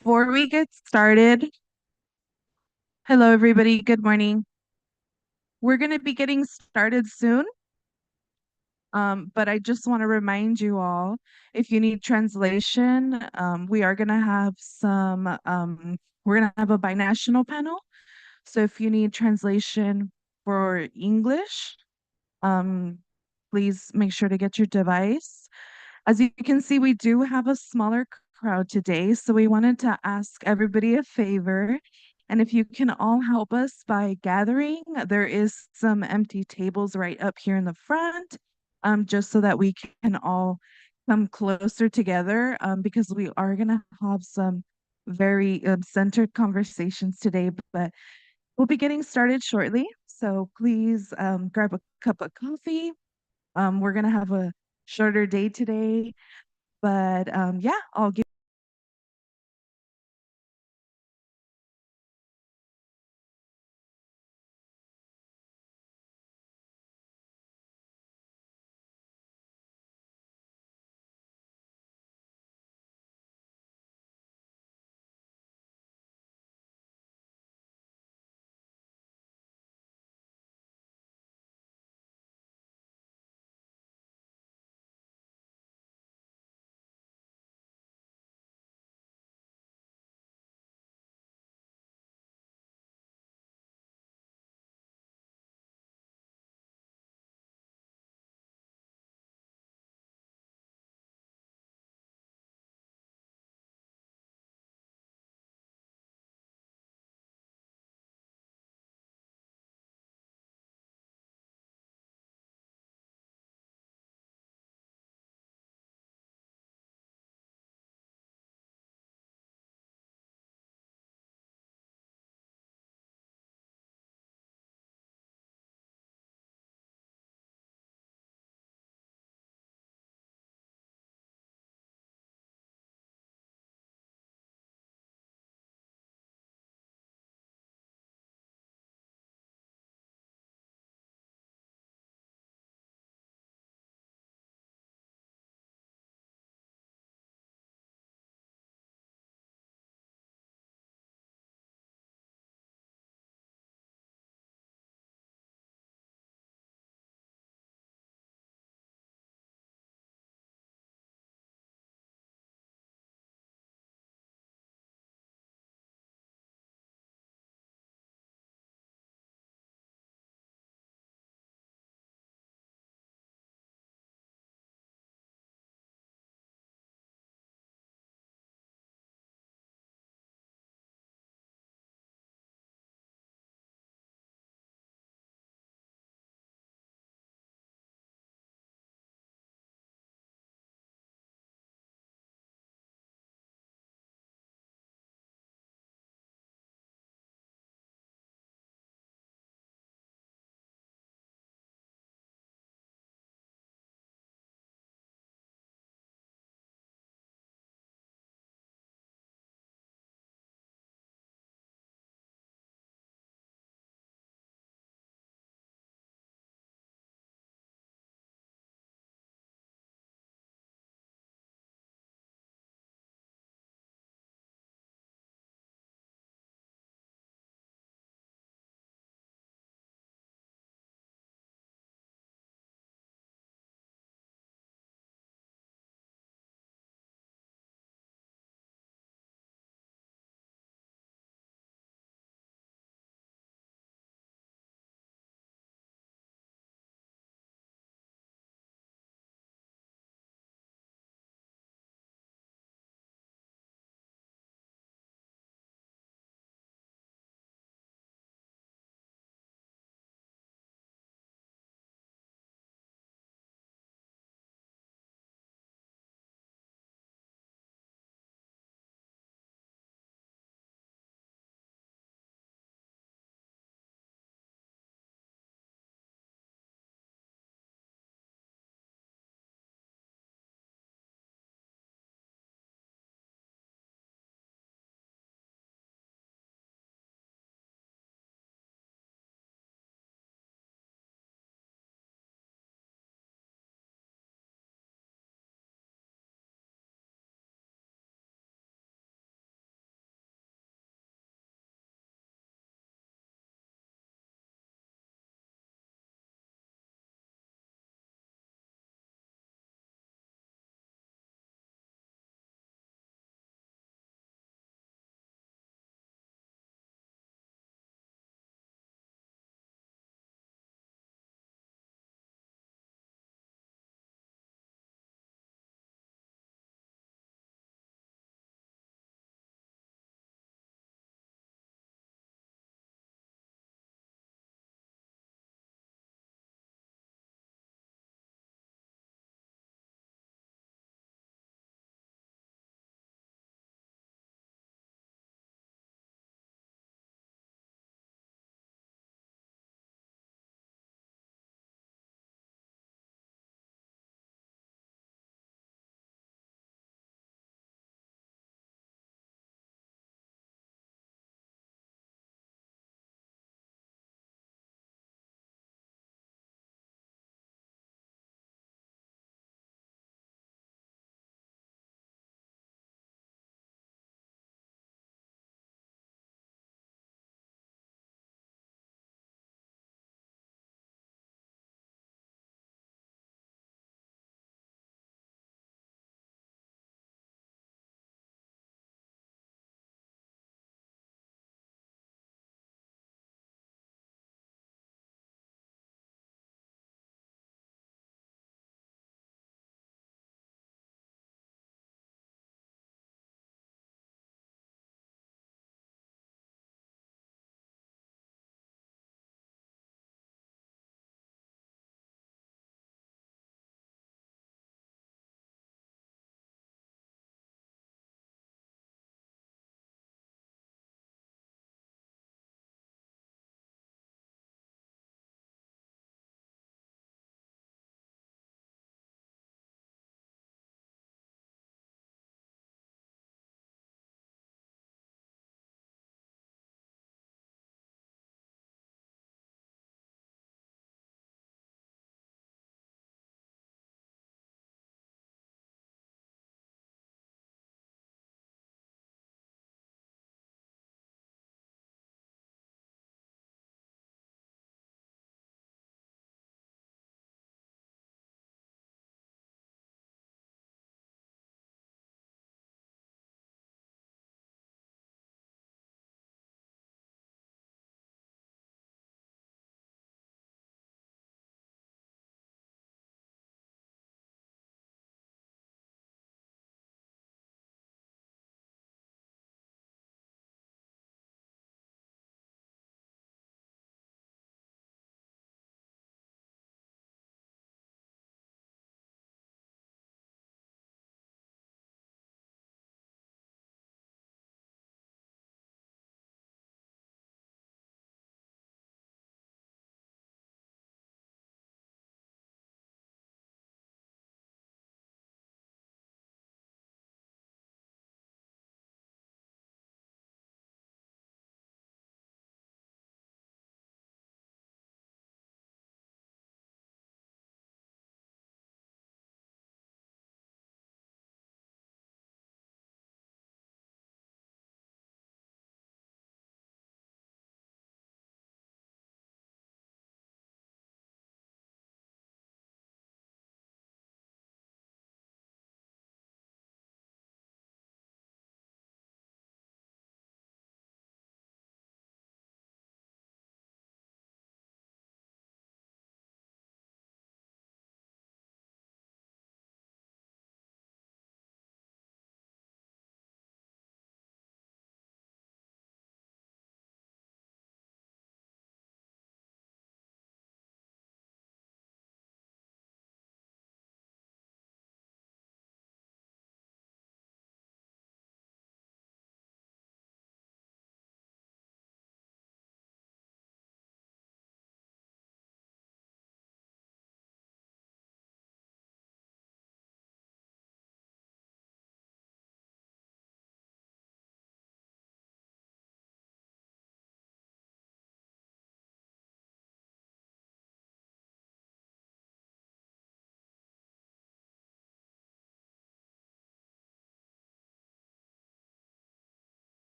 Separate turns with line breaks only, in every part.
Before we get started, hello everybody, good morning. We're going to be getting started soon, but I just want to remind you all, if you need translation, we are going to have we're going to have a binational panel. So if you need translation for English, um, please make sure to get your device. As you can see, we do have a smaller crowd today, so we wanted to ask everybody a favor. And if you can all help us by gathering, there is some empty tables right up here in the front, just so that we can all come closer together, because we are going to have some very centered conversations today, but we'll be getting started shortly. So please grab a cup of coffee. We're going to have a shorter day today. But yeah, I'll give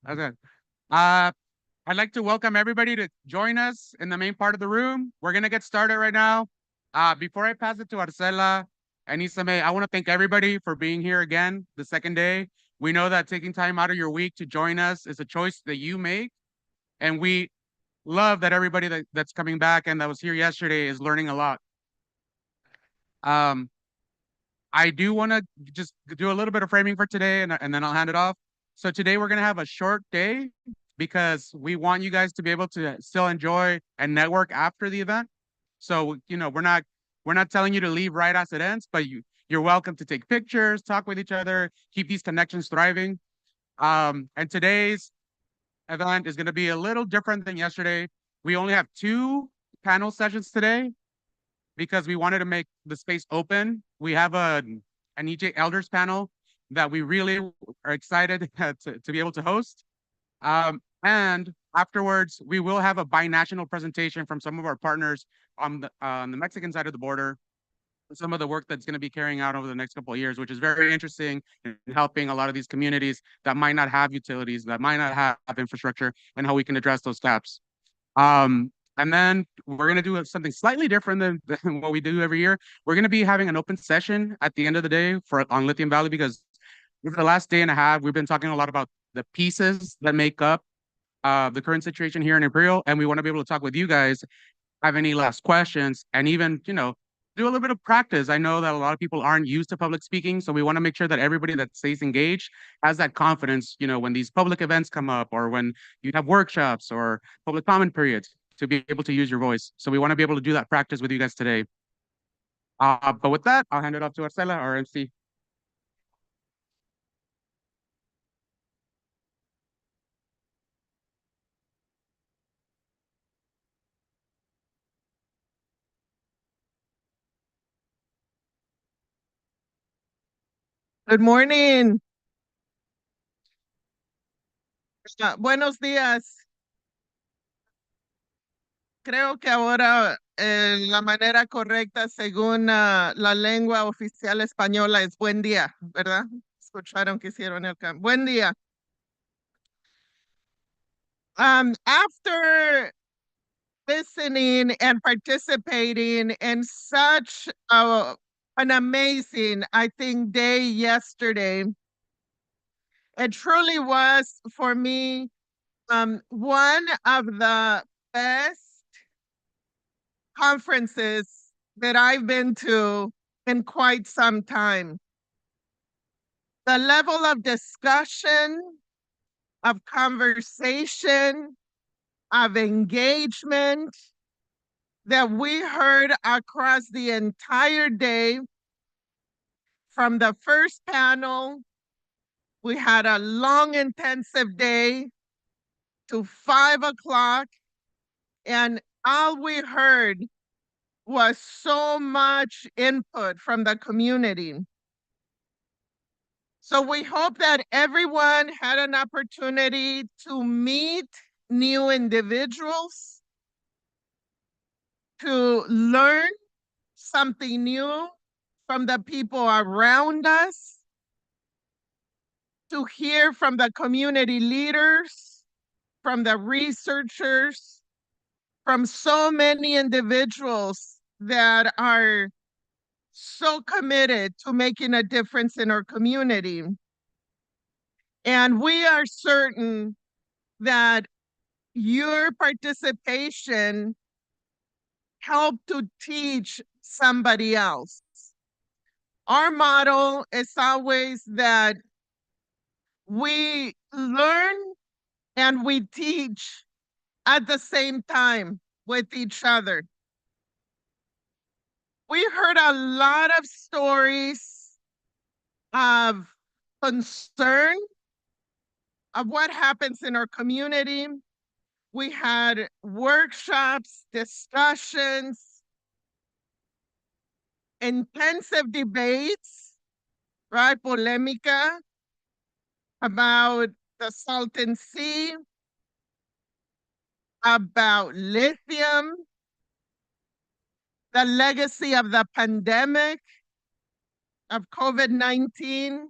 Okay. Uh, I'd like to welcome everybody to join us in the main part of the room. We're gonna get started right now. Before I pass it to Arcela and Isame, I want to thank everybody for being here again the second day. We know that taking time out of your week to join us is a choice that you make, and we love that everybody that's coming back and that was here yesterday is learning a lot. Um, I do want to just do a little bit of framing for today, and then I'll hand it off. So today we're gonna have a short day because we want you guys to be able to still enjoy and network after the event. So we're not telling you to leave right as it ends, but you're welcome to take pictures, talk with each other, keep these connections thriving. And today's event is going to be a little different than yesterday. We only have two panel sessions today because we wanted to make the space open. We have an EJ Elders panel that we really are excited to be able to host. And afterwards, we will have a binational presentation from some of our partners on the Mexican side of the border, some of the work that's going to be carrying out over the next couple of years, which is very interesting in helping a lot of these communities that might not have utilities, that might not have infrastructure, and how we can address those gaps. And then we're going to do something slightly different than what we do every year. We're going to be having an open session at the end of the day on Lithium Valley because for the last day and a half, we've been talking a lot about the pieces that make up the current situation here in Imperial, and we want to be able to talk with you guys, have any last questions, and even, do a little bit of practice. I know that a lot of people aren't used to public speaking, so we want to make sure that everybody that stays engaged has that confidence, when these public events come up or when you have workshops or public comment periods to be able to use your voice. So we want to be able to do that practice with you guys today. But with that, I'll hand it off to Arcela, our MC.
Good morning. Buenos días. Creo que ahora la manera correcta según la lengua oficial española es buen día, ¿verdad? Escucharon que hicieron el cambio. Buen día. After listening and participating in such an amazing, I think, day yesterday, it truly was for me one of the best conferences that I've been to in quite some time. The level of discussion, of conversation, of engagement that we heard across the entire day. From the first panel, we had a long, intensive day to 5 o'clock, and all we heard was so much input from the community. So we hope that everyone had an opportunity to meet new individuals, to learn something new from the people around us, to hear from the community leaders, from the researchers, from so many individuals that are so committed to making a difference in our community. And we are certain that your participation helped to teach somebody else. Our motto is always that we learn and we teach at the same time with each other. We heard a lot of stories of concern of what happens in our community. We had workshops, discussions, intensive debates, right? Polemica about the Salton Sea, about lithium, the legacy of the pandemic of COVID-19,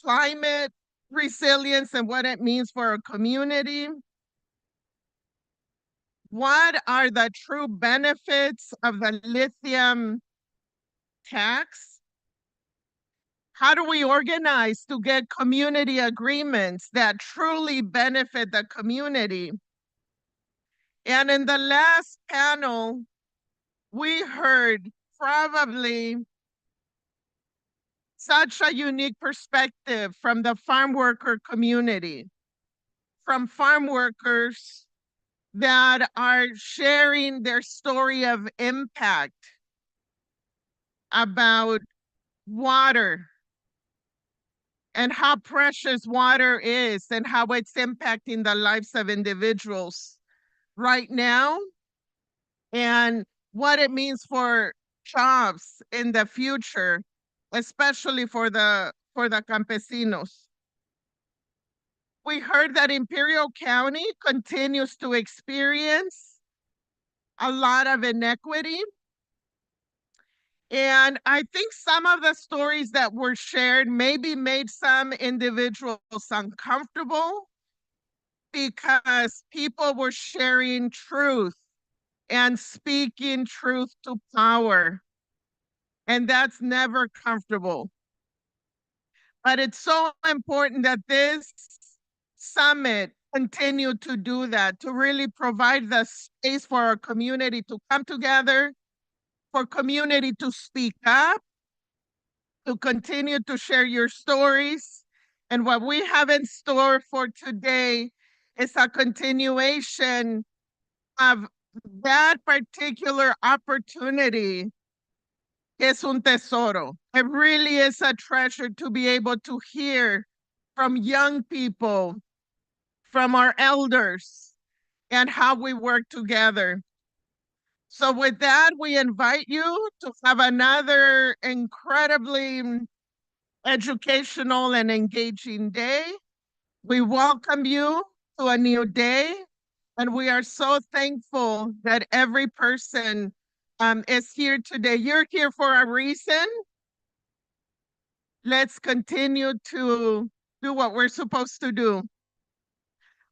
climate, resilience and what it means for a community. What are the true benefits of the lithium tax? How do we organize to get community agreements that truly benefit the community? And in the last panel, we heard probably such a unique perspective from the farm worker community, from farm workers that are sharing their story of impact about water and how precious water is and how it's impacting the lives of individuals right now and what it means for jobs in the future, especially for the campesinos. We heard that Imperial County continues to experience a lot of inequity. And I think some of the stories that were shared maybe made some individuals uncomfortable because people were sharing truth and speaking truth to power. And that's never comfortable. But it's so important that this summit continue to do that, to really provide the space for our community to come together, for community to speak up, to continue to share your stories. And what we have in store for today is a continuation of that particular opportunity. Es un tesoro. It really is a treasure to be able to hear from young people, from our elders, and how we work together. So with that, we invite you to have another incredibly educational and engaging day. We welcome you to a new day, and we are so thankful that every person is here today. You're here for a reason. Let's continue to do what we're supposed to do.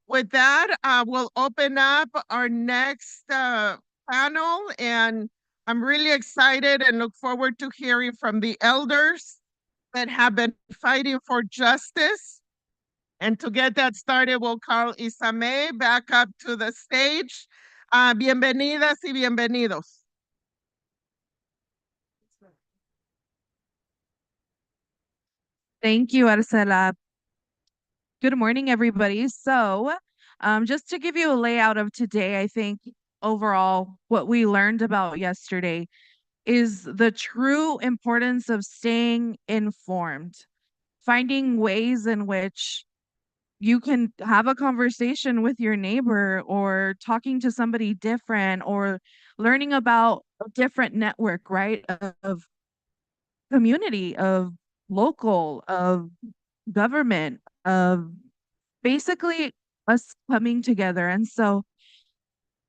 With that, we'll open up our next panel, and I'm really excited and look forward to hearing from the elders that have been fighting for justice. And to get that started, we'll call Isamay back up to the stage. Bienvenidas y bienvenidos.
Thank you, Arcela. Good morning, everybody. So, just to give you a layout of today, I think overall what we learned about yesterday is the true importance of staying informed, finding ways in which you can have a conversation with your neighbor or talking to somebody different or learning about a different network, right? Of community, of local, of government, of basically us coming together. And so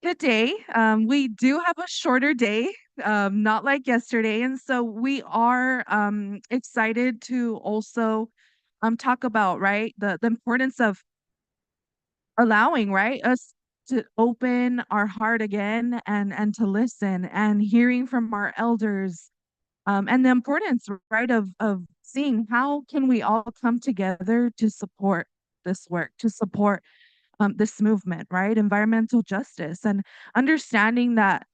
today, we do have a shorter day, not like yesterday. And so we are excited to also talk about, right, the importance of allowing, right, us to open our heart again and to listen and hearing from our elders, and the importance, right, of seeing how can we all come together to support this work, to support this movement, right? Environmental justice and understanding that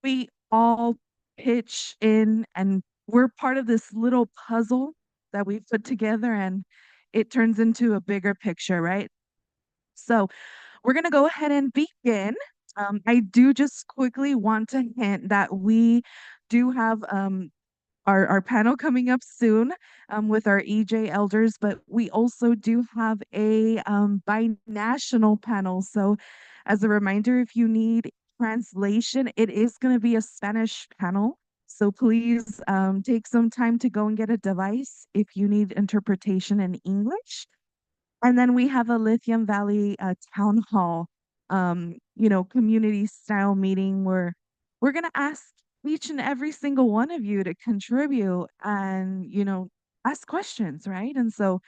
we all pitch in and we're part of this little puzzle that we put together and it turns into a bigger picture, right? So we're going to go ahead and begin. I do just quickly want to hint that we do have our panel coming up soon with our EJ elders, but we also do have a binational panel. So as a reminder, if you need translation, it is going to be a Spanish panel. So please take some time to go and get a device if you need interpretation in English. And then we have a Lithium Valley Town Hall, community style meeting where we're going to ask each and every single one of you to contribute and, ask questions, right? And so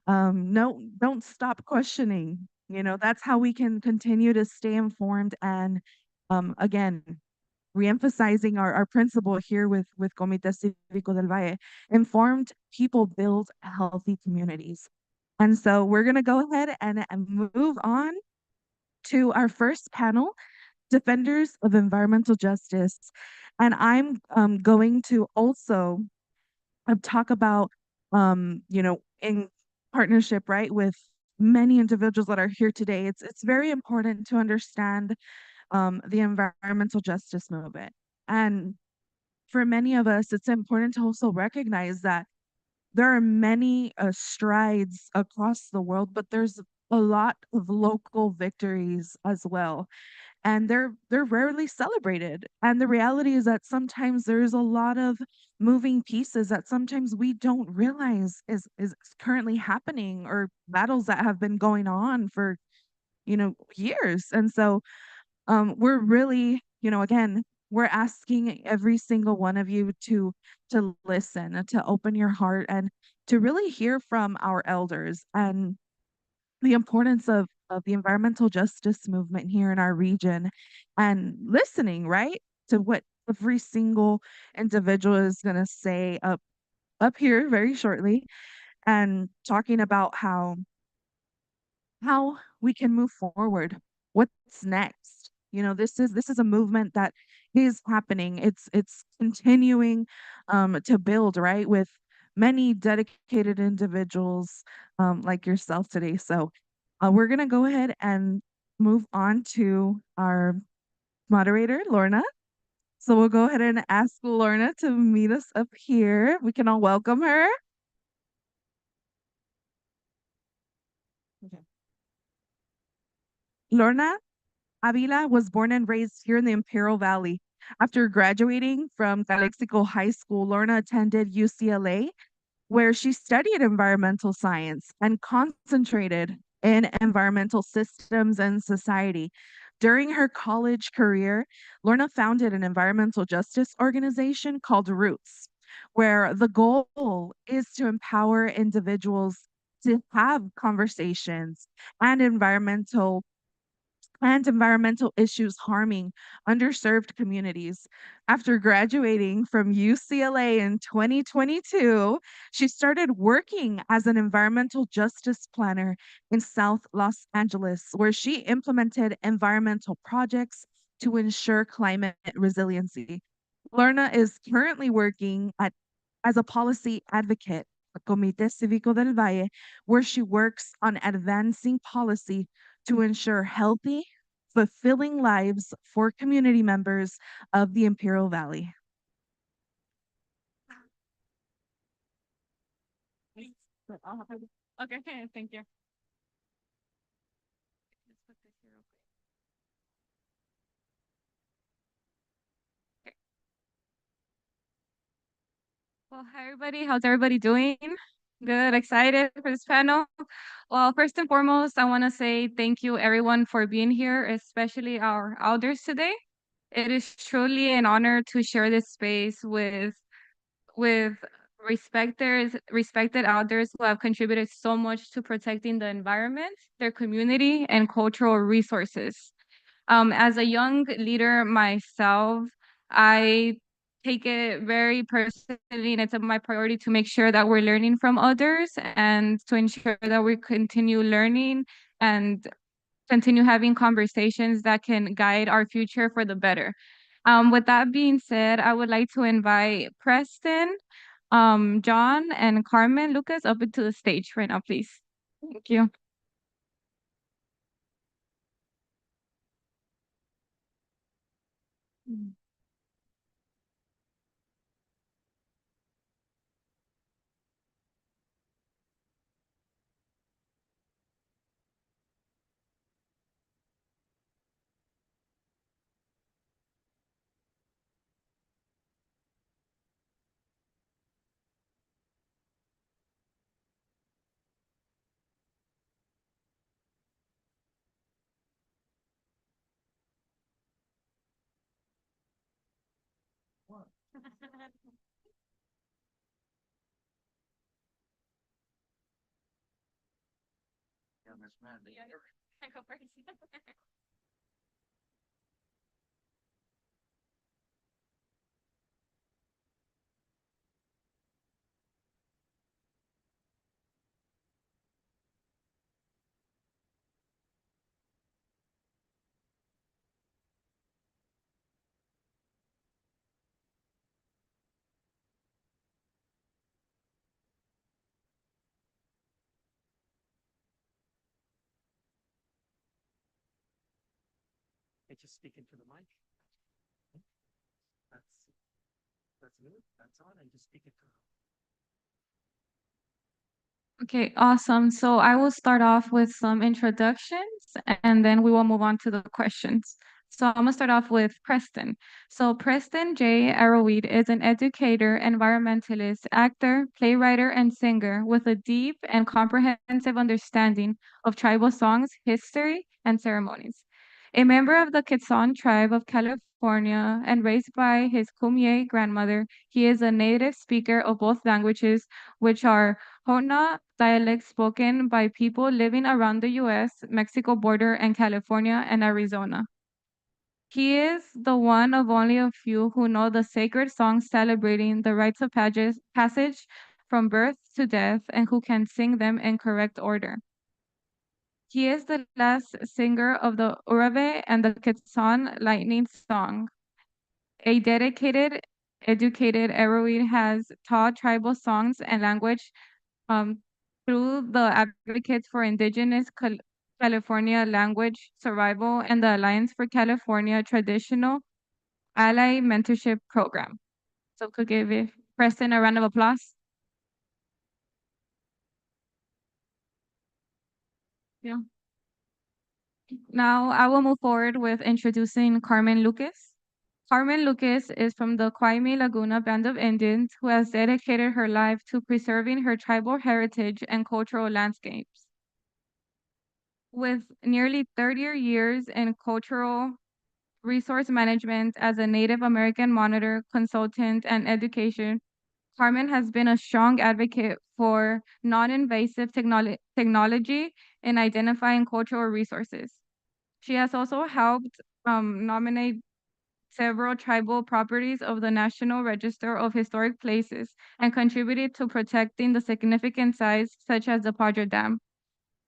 No, don't stop questioning. That's how we can continue to stay informed and again, reemphasizing our principle here with Comité Cívico del Valle. Informed people build healthy communities. And so we're going to go ahead and move on to our first panel, Defenders of Environmental Justice. And I'm going to also talk about, in partnership, right, with many individuals that are here today. It's very important to understand the environmental justice movement. And for many of us, it's important to also recognize that there are many strides across the world, but there's a lot of local victories as well, and they're rarely celebrated. And the reality is that sometimes there's a lot of moving pieces that sometimes we don't realize is currently happening, or battles that have been going on for years. And so we're really, again, we're asking every single one of you to listen, to open your heart, and to really hear from our elders and the importance of the environmental justice movement here in our region, and listening, right, to what every single individual is going to say up here very shortly, and talking about how we can move forward. What's next? This is a movement that is happening. It's continuing to build, right, with many dedicated individuals like yourself today. So we're gonna go ahead and move on to our moderator, Lorna. So we'll go ahead and ask Lorna to meet us up here. We can all welcome her. Okay. Lorna Avila was born and raised here in the Imperial Valley. After graduating from Calexico High School, Lorna attended UCLA, where she studied environmental science and concentrated in environmental systems and society. During her college career, Lorna founded an environmental justice organization called Roots, where the goal is to empower individuals to have conversations and environmental issues harming underserved communities. After graduating from UCLA in 2022, she started working as an environmental justice planner in South Los Angeles, where she implemented environmental projects to ensure climate resiliency. Lorna is currently working as a policy advocate at Comité Cívico del Valle, where she works on advancing policy to ensure healthy, fulfilling lives for community members of the Imperial Valley. Okay, thank you.
Well, hi everybody. How's everybody doing? Good, excited for this panel. Well, first and foremost, I want to say thank you everyone for being here, especially our elders today. It is truly an honor to share this space with respected elders who have contributed so much to protecting the environment, their community, and cultural resources. As a young leader myself, I take it very personally, and it's my priority to make sure that we're learning from others and to ensure that we continue learning and continue having conversations that can guide our future for the better. With that being said, I would like to invite Preston, John, and Carmen Lucas up into the stage right now, please. Thank you.
Just speak into the mic. That's good. That's on, and just speak into
Okay, awesome. So I will start off with some introductions and then we will move on to the questions. So I'm gonna start off with Preston. So Preston J. Arrowweed is an educator, environmentalist, actor, playwright, and singer with a deep and comprehensive understanding of tribal songs, history, and ceremonies. A member of the Quechan tribe of California and raised by his Kumeyaay grandmother, he is a native speaker of both languages, which are Hona dialect spoken by people living around the US, Mexico border, and California and Arizona. He is the one of only a few who know the sacred songs celebrating the rites of passage from birth to death and who can sing them in correct order. He is the last singer of the Urabe and the Quetzal Lightning Song. A dedicated, educated Arrowweed has taught tribal songs and language through the Advocates for Indigenous California Language Survival and the Alliance for California Traditional Ally Mentorship Program. So could give Preston a round of applause. Yeah. Now I will move forward with introducing Carmen Lucas. Carmen Lucas is from the Quaime Laguna Band of Indians who has dedicated her life to preserving her tribal heritage and cultural landscapes. With nearly 30 years in cultural resource management as a Native American monitor, consultant, and education, Carmen has been a strong advocate for non-invasive technology in identifying cultural resources. She has also helped nominate several tribal properties of the National Register of Historic Places and contributed to protecting the significant sites such as the Padre Dam.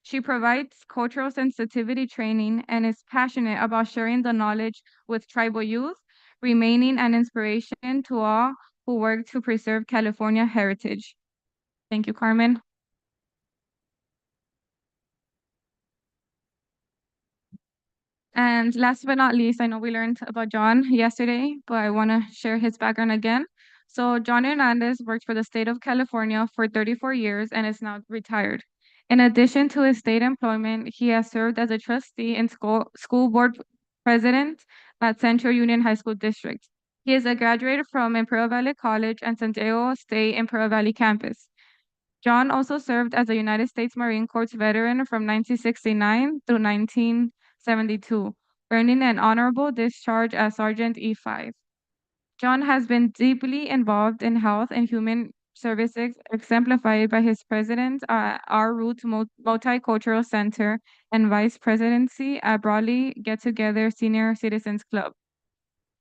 She provides cultural sensitivity training and is passionate about sharing the knowledge with tribal youth, remaining an inspiration to all who work to preserve California heritage. Thank you, Carmen. And last but not least, I know we learned about John yesterday, but I want to share his background again. So John Hernandez worked for the state of California for 34 years and is now retired. In addition to his state employment, he has served as a trustee and school board president at Central Union High School District. He is a graduate from Imperial Valley College and Santiago State Imperial Valley campus. John also served as a United States Marine Corps veteran from 1969 through 1972, earning an honorable discharge as Sergeant E5. John has been deeply involved in health and human services, exemplified by his president at Our Roots Multicultural Center and vice presidency at Broadly Get Together Senior Citizens Club.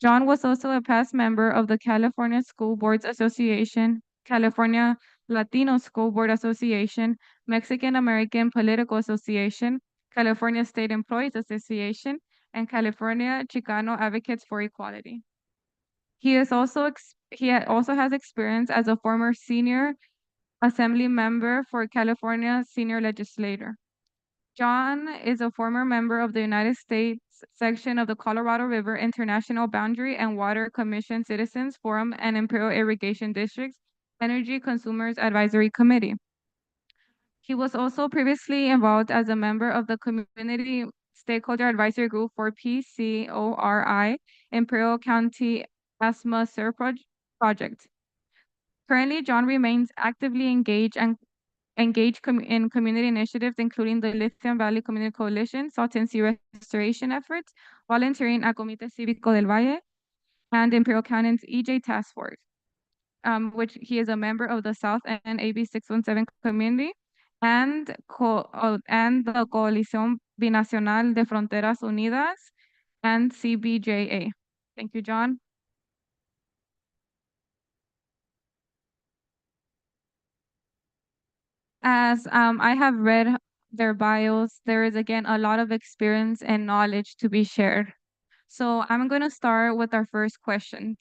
John was also a past member of the California School Boards Association, California Latino School Board Association, Mexican American Political Association, California State Employees Association, and California Chicano Advocates for Equality. He also has experience as a former senior assembly member for California senior legislator. John is a former member of the United States section of the Colorado River International Boundary and Water Commission Citizens Forum and Imperial Irrigation District's Energy Consumers Advisory Committee. He was also previously involved as a member of the Community Stakeholder Advisory Group for PCORI, Imperial County Asthma Sur Project. Currently, John remains actively engaged in community initiatives, including the Lithium Valley Community Coalition, Salt and Sea Restoration efforts, volunteering at Comité Cívico del Valle, and Imperial County's EJ Task Force, which he is a member of the South End AB 617 community and the Coalición Binacional de Fronteras Unidas and CBJA. Thank you, John. As I have read their bios, there is again a lot of experience and knowledge to be shared. So I'm going to start with our first questions.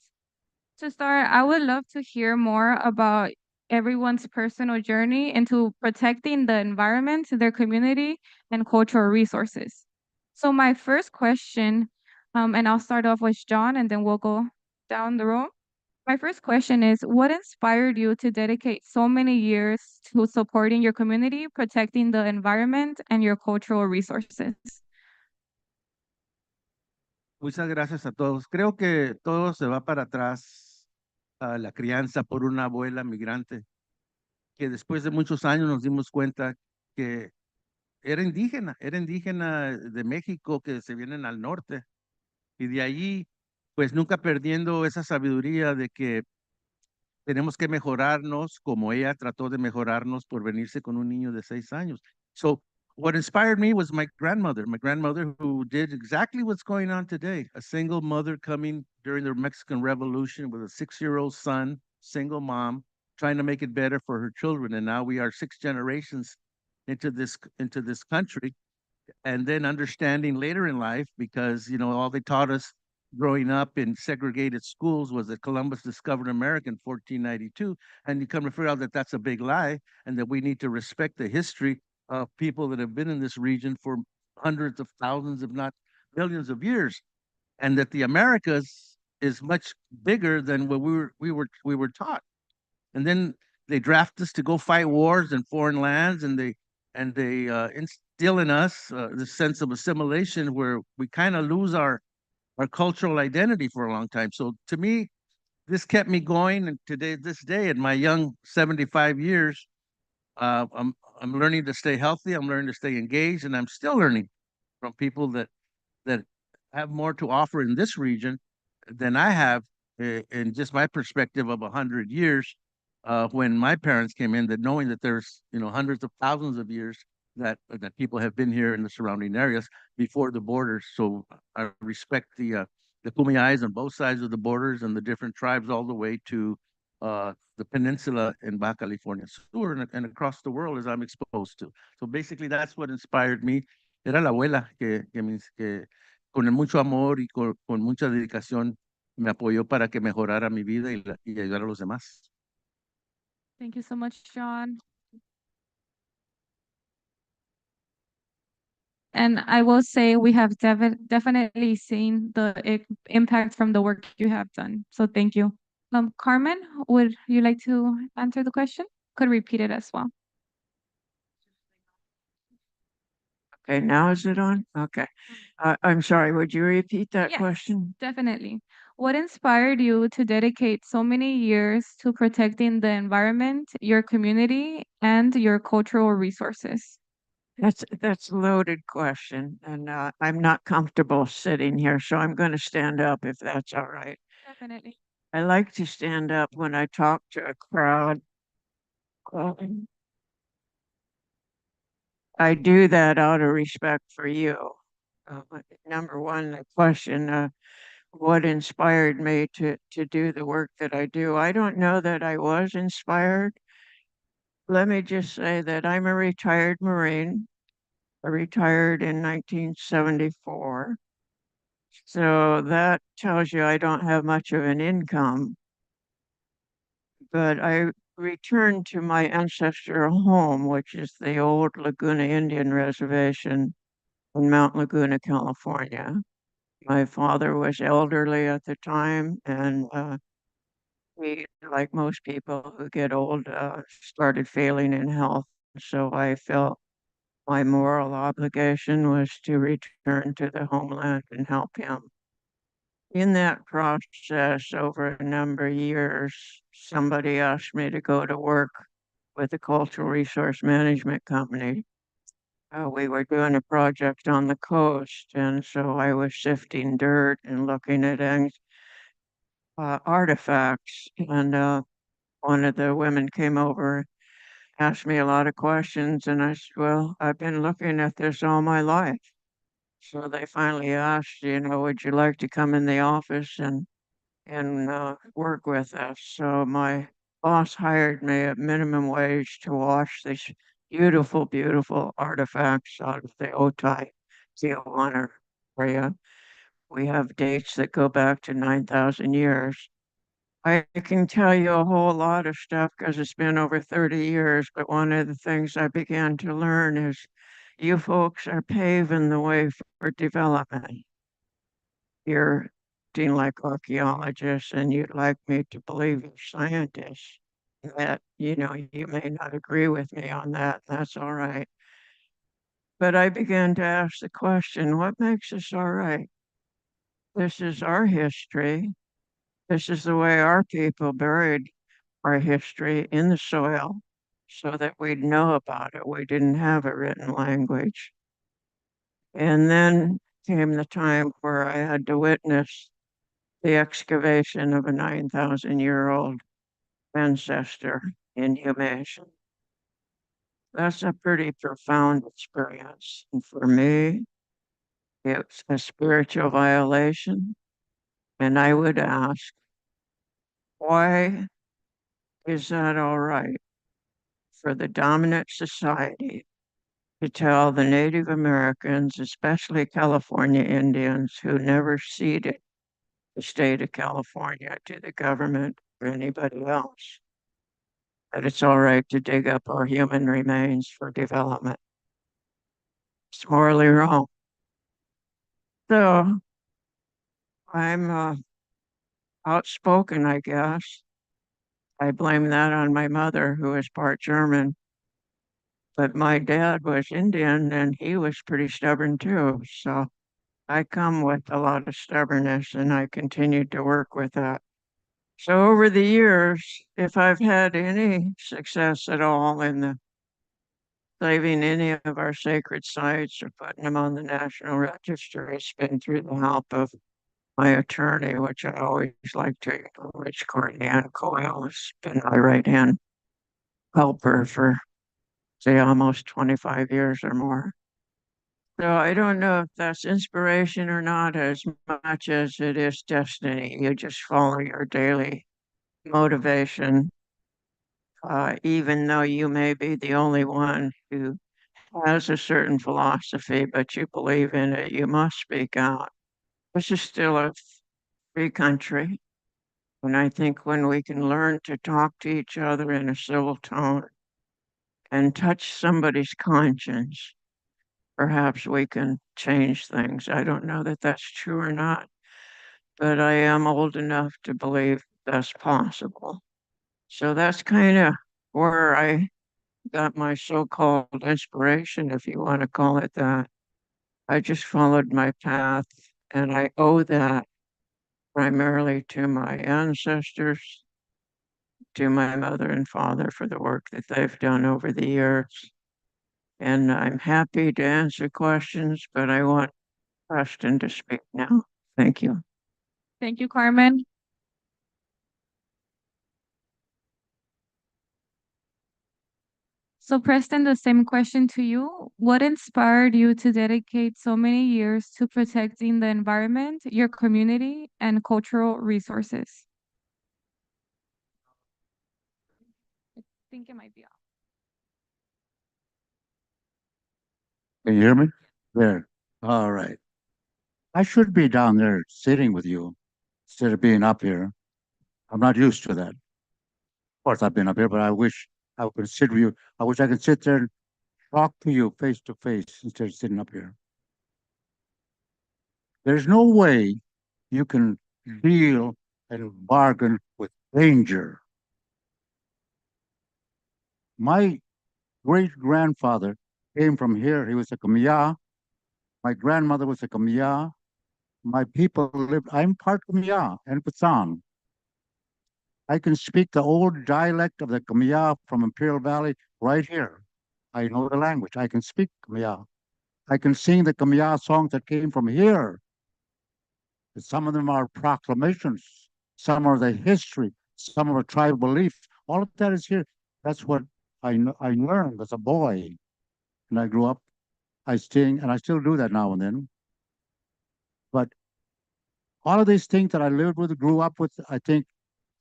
To start, I would love to hear more about everyone's personal journey into protecting the environment, their community, and cultural resources. So my first question, and I'll start off with John, and then we'll go down the row. My first question is, what inspired you to dedicate so many years to supporting your community, protecting the environment, and your cultural resources?
Muchas gracias a todos. Creo que todo se va para atrás a la crianza por una abuela migrante, que después de muchos años nos dimos cuenta que era indígena de México, que se vienen al norte. Y de allí, pues nunca perdiendo esa sabiduría de que tenemos que mejorarnos como ella trató de mejorarnos por venirse con un niño de 6 años. So what inspired me was my grandmother who did exactly what's going on today. A single mother coming during the Mexican Revolution with a 6-year-old son, single mom, trying to make it better for her children. And now we are 6 generations into this country, and then understanding later in life, because all they taught us growing up in segregated schools was that Columbus discovered America in 1492, and you come to figure out that that's a big lie, and that we need to respect the history of people that have been in this region for hundreds of thousands, if not millions of years, and that the Americas is much bigger than what we were taught. And then they draft us to go fight wars in foreign lands, and they instill in us the sense of assimilation, where we kind of lose our cultural identity for a long time. So to me, this kept me going, and this day, in my young 75 years, I'm learning to stay healthy. I'm learning to stay engaged, and I'm still learning from people that have more to offer in this region than I have in just my perspective of 100 years. When my parents came in, that knowing that there's hundreds of thousands of years that people have been here in the surrounding areas before the borders. So I respect the Kumeyays on both sides of the borders, and the different tribes all the way to the peninsula in Baja California Sur, and across the world as I'm exposed to. So basically that's what inspired me. Era la abuela que con mucho amor y con mucha dedicación me apoyó para que mejorara mi vida y ayudar a los demás.
Thank you so much, John. And I will say we have definitely seen the impact from the work you have done. So thank you. Carmen, would you like to answer the question? Could repeat it as well.
Okay, now is it on? Okay. I'm sorry, would you repeat that
Yes.
question?
Definitely. What inspired you to dedicate so many years to protecting the environment, your community, and your cultural resources?
That's a loaded question, and I'm not comfortable sitting here, so I'm going to stand up if that's all right.
Definitely.
I like to stand up when I talk to a crowd. I do that out of respect for you. Number one, the question, what inspired me to do the work that I do? I don't know that I was inspired. Let me just say that I'm a retired Marine. I retired in 1974. So that tells you I don't have much of an income. But I returned to my ancestral home, which is the old Laguna Indian Reservation in Mount Laguna, California. My father was elderly at the time, and he, like most people who get old, started failing in health. So I felt my moral obligation was to return to the homeland and help him. In that process, over a number of years, somebody asked me to go to work with a cultural resource management company. We were doing a project on the coast, and so I was sifting dirt and looking at artifacts. And one of the women came over asked me a lot of questions, and I said, well, I've been looking at this all my life. So they finally asked, would you like to come in the office and work with us? So my boss hired me at minimum wage to wash these beautiful, beautiful artifacts out of the Otay Tijuana area. We have dates that go back to 9,000 years. I can tell you a whole lot of stuff because it's been over 30 years, but one of the things I began to learn is you folks are paving the way for development. You're acting like archaeologists, and you'd like me to believe you're scientists. That, you may not agree with me on that. That's all right. But I began to ask the question, what makes us all right? This is our history. This is the way our people buried our history in the soil so that we'd know about it. We didn't have a written language. And then came the time where I had to witness the excavation of a 9,000-year-old ancestor inhumation. That's a pretty profound experience. And for me, it's a spiritual violation. And I would ask, why is that all right for the dominant society to tell the Native Americans, especially California Indians, who never ceded the state of California to the government or anybody else, that it's all right to dig up our human remains for development? It's morally wrong. So I'm outspoken, I guess. I blame that on my mother, who is part German. But my dad was Indian and he was pretty stubborn too. So I come with a lot of stubbornness and I continued to work with that. So over the years, if I've had any success at all in the saving any of our sacred sites or putting them on the National Register, it's been through the help of my attorney, which I always like to acknowledge. Courtney Coyle has been my right-hand helper for, say, almost 25 years or more. So I don't know if that's inspiration or not as much as it is destiny. You just follow your daily motivation, even though you may be the only one who has a certain philosophy, but you believe in it, you must speak out. This is still a free country. And I think when we can learn to talk to each other in a civil tone and touch somebody's conscience, perhaps we can change things. I don't know that that's true or not, but I am old enough to believe that's possible. So that's kind of where I got my so-called inspiration, if you want to call it that. I just followed my path, and I owe that primarily to my ancestors, to my mother and father for the work that they've done over the years. And I'm happy to answer questions, but I want Preston to speak now. Thank you.
Thank you, Carmen. So Preston, the same question to you. What inspired you to dedicate so many years to protecting the environment, your community, and cultural resources? I think it might be off.
Can you hear me? There. All right. I should be down there sitting with you instead of being up here. I'm not used to that. Of course, I've been up here, but I wish I could sit with you. I wish I could sit there and talk to you face to face instead of sitting up here. There's no way you can deal and bargain with danger. My great grandfather came from here. He was a Kamia. My grandmother was a Kamia. My people lived, I'm part Kamia and Patsan. I can speak the old dialect of the Kamia from Imperial Valley right here. I know the language. I can speak Kamia. I can sing the Kamia songs that came from here. Some of them are proclamations. Some are the history. Some are tribal belief. All of that is here. That's what I learned as a boy, and I grew up. I sing, and I still do that now and then. But all of these things that I lived with, grew up with, I think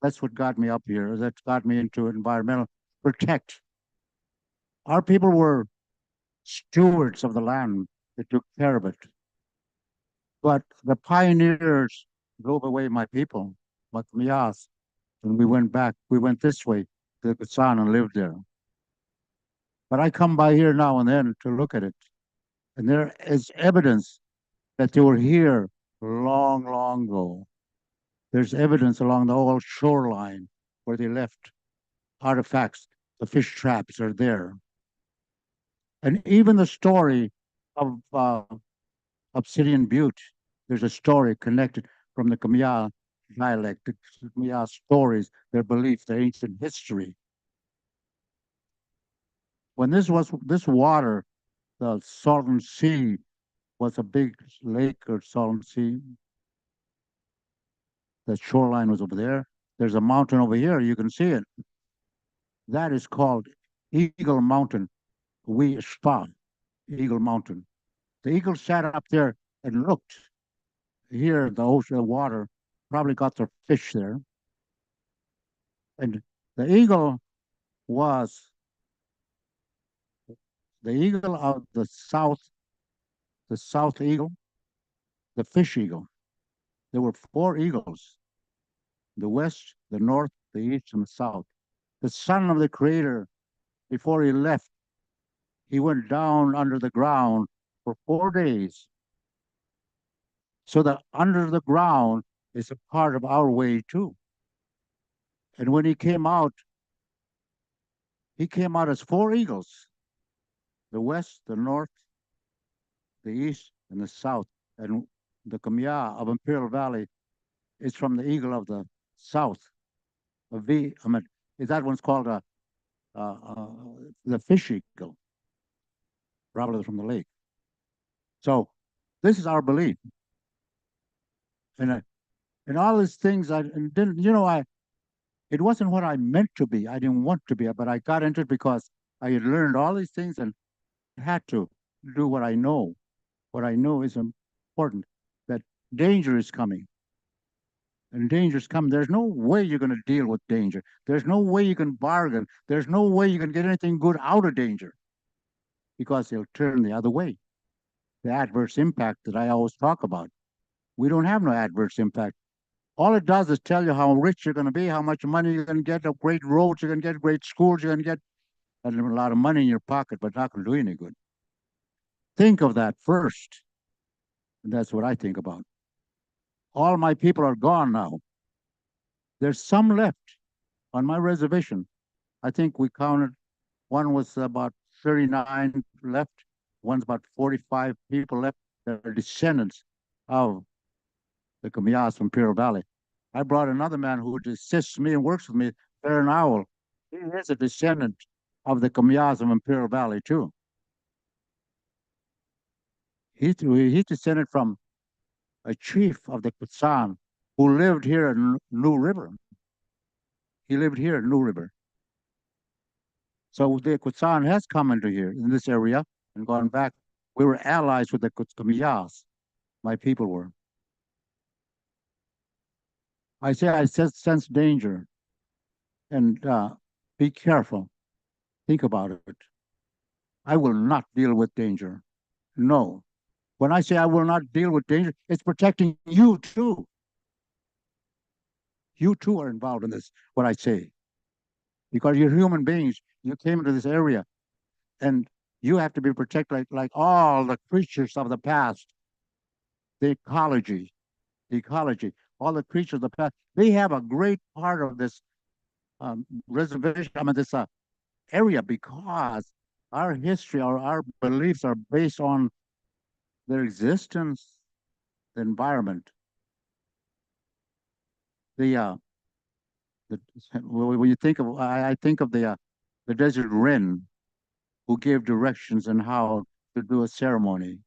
that's what got me up here. That got me into environmental protect. Our people were stewards of the land. They took care of it. But the pioneers drove away my people, my Kumiyas, and we went back. We went this way to the Quezon and lived there. But I come by here now and then to look at it, and there is evidence that they were here long, long ago. There's evidence along the whole shoreline where they left artifacts. The fish traps are there. And even the story of Obsidian Butte, there's a story connected from the Khmer dialect, the Khmer stories, their beliefs, their ancient history. When this water, the Salton Sea, was a big lake or Salton Sea. The shoreline was over there. There's a mountain over here. You can see it. That is called Eagle Mountain. We spot Eagle Mountain. The eagle sat up there and looked. Here, the ocean, the water, probably got their fish there. And the eagle was the eagle of the south eagle, the fish eagle. There were 4 eagles, the west, the north, the east, and the south. The son of the creator, before he left, he went down under the ground for 4 days. So that under the ground is a part of our way too. And when he came out as 4 eagles, the west, the north, the east, and the south. And the Khmer of Imperial Valley is from the eagle of the south. That one's called the fish eagle, probably from the lake. So this is our belief. And all these things it wasn't what I meant to be. I didn't want to be, but I got into it because I had learned all these things and had to do what I know. What I know is important, that danger is coming. And danger's coming. There's no way you're going to deal with danger. There's no way you can bargain. There's no way you can get anything good out of danger, because they'll turn the other way. The adverse impact that I always talk about. We don't have no adverse impact. All it does is tell you how rich you're going to be, how much money you're going to get, great roads you're going to get, great schools you're going to get, and a lot of money in your pocket, but not going to do any good. Think of that first. And that's what I think about. All my people are gone now. There's some left on my reservation. I think we counted, one was about 39 left, one's about 45 people left that are descendants of the Khmer's from Imperial Valley. I brought another man who assists me and works with me, Baron Owl. He is a descendant of the Khmer's from Imperial Valley too. He's descended from a chief of the Quezon who lived here in New River. He lived here in New River. So the Quezon has come into here in this area and gone back. We were allies with the Khmer's. My people were. I sense danger, and be careful. Think about it. I will not deal with danger. No. When I say I will not deal with danger, it's protecting you too. You too are involved in this, what I say. Because you're human beings. You came into this area, and you have to be protected like all the creatures of the past. The ecology, all the creatures of the past, they have a great part of this reservation, this area, because our history, our beliefs are based on their existence, the environment. When you think of, I think of the desert wren who gave directions on how to do a ceremony.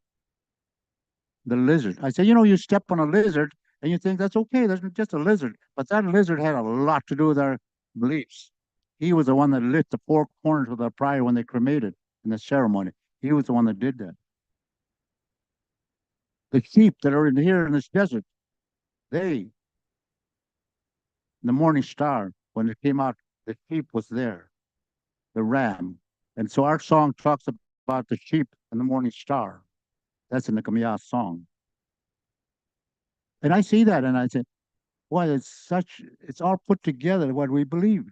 The lizard. I say, you step on a lizard and you think that's okay, that's just a lizard. But that lizard had a lot to do with our beliefs. He was the one that lit the four corners of the fire when they cremated in the ceremony. He was the one that did that. The sheep that are in here in this desert, they, the morning star, when it came out, the sheep was there, the ram. And so our song talks about the sheep and the morning star. That's in the Kamiyah song. And I see that and I say, boy, it's all put together what we believed.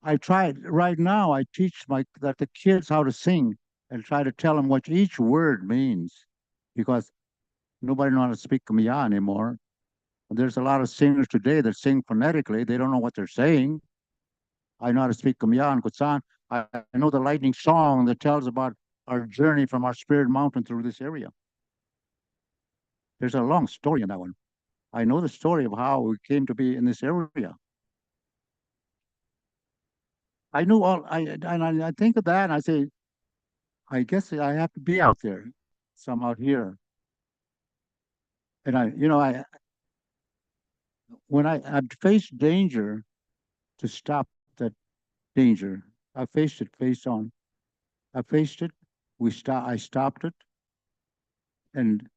I tried right now, I teach the kids how to sing and try to tell them what each word means because nobody knows how to speak Kamiyah anymore. There's a lot of singers today that sing phonetically. They don't know what they're saying. I know how to speak Kamiyah and Kutsan. I know the lightning song that tells about our journey from our spirit mountain through this area. There's a long story in that one. I know the story of how we came to be in this area. I knew I think of that and I say, I guess I have to be out there. So I'm out here. And when I've faced danger to stop that danger, I faced it face on. I faced it. I stopped it. And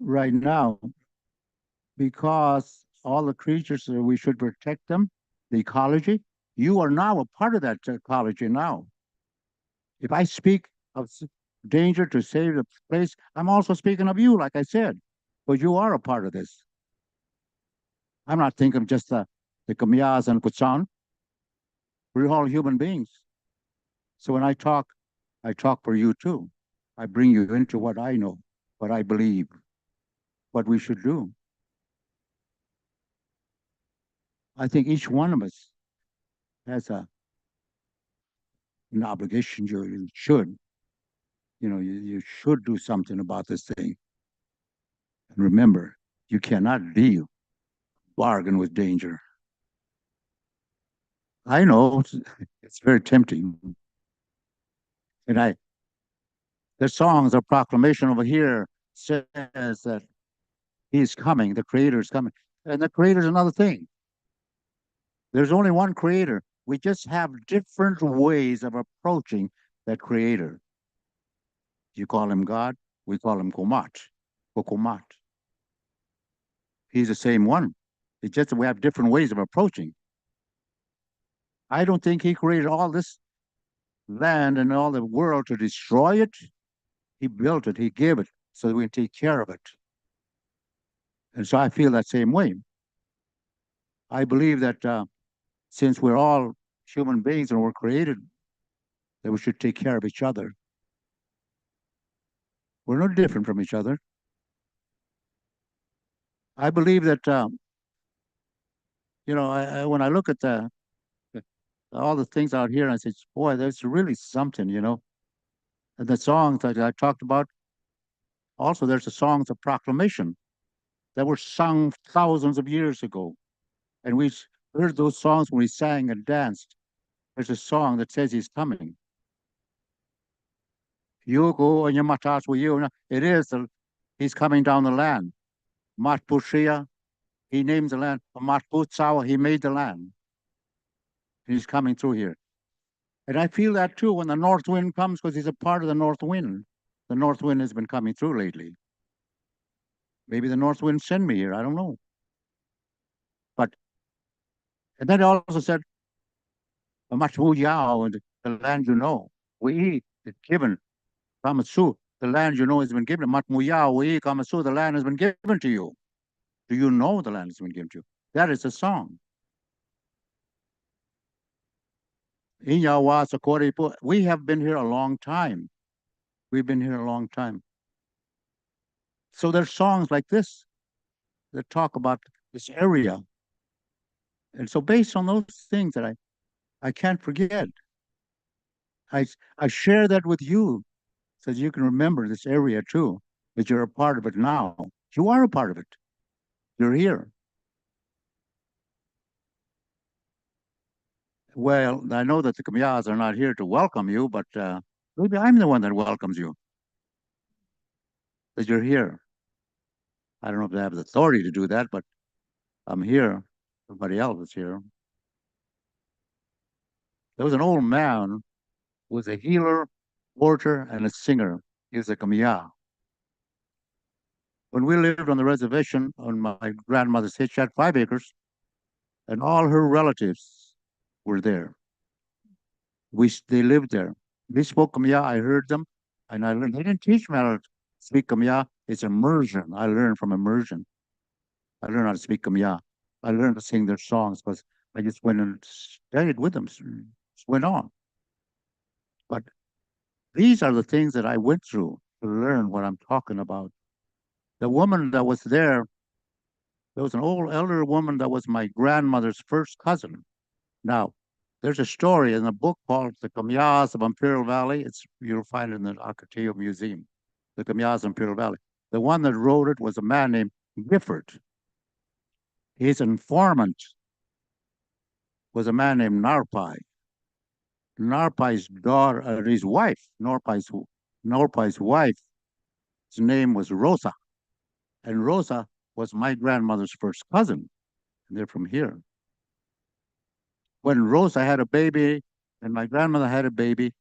right now, because all the creatures, we should protect them, the ecology, you are now a part of that ecology now. If I speak of danger to save the place, I'm also speaking of you, like I said, but you are a part of this. I'm not thinking of just the Kamiyas and Kutsan. We're all human beings. So when I talk for you too. I bring you into what I know, what I believe, what we should do. I think each one of us has an obligation. You should, you should do something about this thing. And remember, you cannot deal, bargain with danger. I know it's very tempting. And the songs of proclamation over here says that he's coming, the creator is coming. And the creator is another thing. There's only one creator. We just have different ways of approaching that creator. You call him God, we call him Komat, Kokomat. He's the same one. It's just that we have different ways of approaching. I don't think he created all this land and all the world to destroy it. He built it, he gave it so that we can take care of it. And so I feel that same way. I believe that since we're all human beings and we're created, that we should take care of each other. We're no different from each other. I believe that, when I look at all the things out here, and I say, boy, there's really something, And the songs that I talked about, also there's the songs of proclamation that were sung thousands of years ago. And we heard those songs when we sang and danced. There's a song that says he's coming. Yugo and Yamatas with you. It is, he's coming down the land. Matpushia, he names the land. Matputsawa, he made the land. He's coming through here. And I feel that too when the north wind comes, because he's a part of the north wind. The north wind has been coming through lately. Maybe the north wind sent me here. I don't know. And then he also said, Matmuyao, the land you know. We is given. Kamasu, the land you know has been given. Matmuyao, we Kamasu, the land has been given to you. Do you know the land has been given to you? That is a song. We have been here a long time. We've been here a long time. So there's songs like this that talk about this area. And so based on those things that I can't forget, I share that with you so that you can remember this area too, that you're a part of it now. You are a part of it. You're here. Well, I know that the Kamiyas are not here to welcome you, but maybe I'm the one that welcomes you. That you're here. I don't know if I have the authority to do that, but I'm here. Everybody else is here. There was an old man who was a healer, orator, and a singer. He was a Kamiya. When we lived on the reservation on my grandmother's hitch, she had 5 acres, and all her relatives were there. They lived there. They spoke Kamiya. I heard them, and I learned. They didn't teach me how to speak Kamiya. It's immersion. I learned from immersion. I learned how to speak Kamiya. I learned to sing their songs because I just went and studied with them. Just went on. But these are the things that I went through to learn what I'm talking about. The woman that was there was an old elder woman that was my grandmother's first cousin. Now, there's a story in a book called The Kamiyas of Imperial Valley. You'll find it in the Acatillo Museum, The Kamiyas of Imperial Valley. The one that wrote it was a man named Gifford. His informant was a man named Narpai. Narpai's daughter, his wife, Narpai's wife, his name was Rosa. And Rosa was my grandmother's first cousin. And they're from here. When Rosa had a baby and my grandmother had a baby,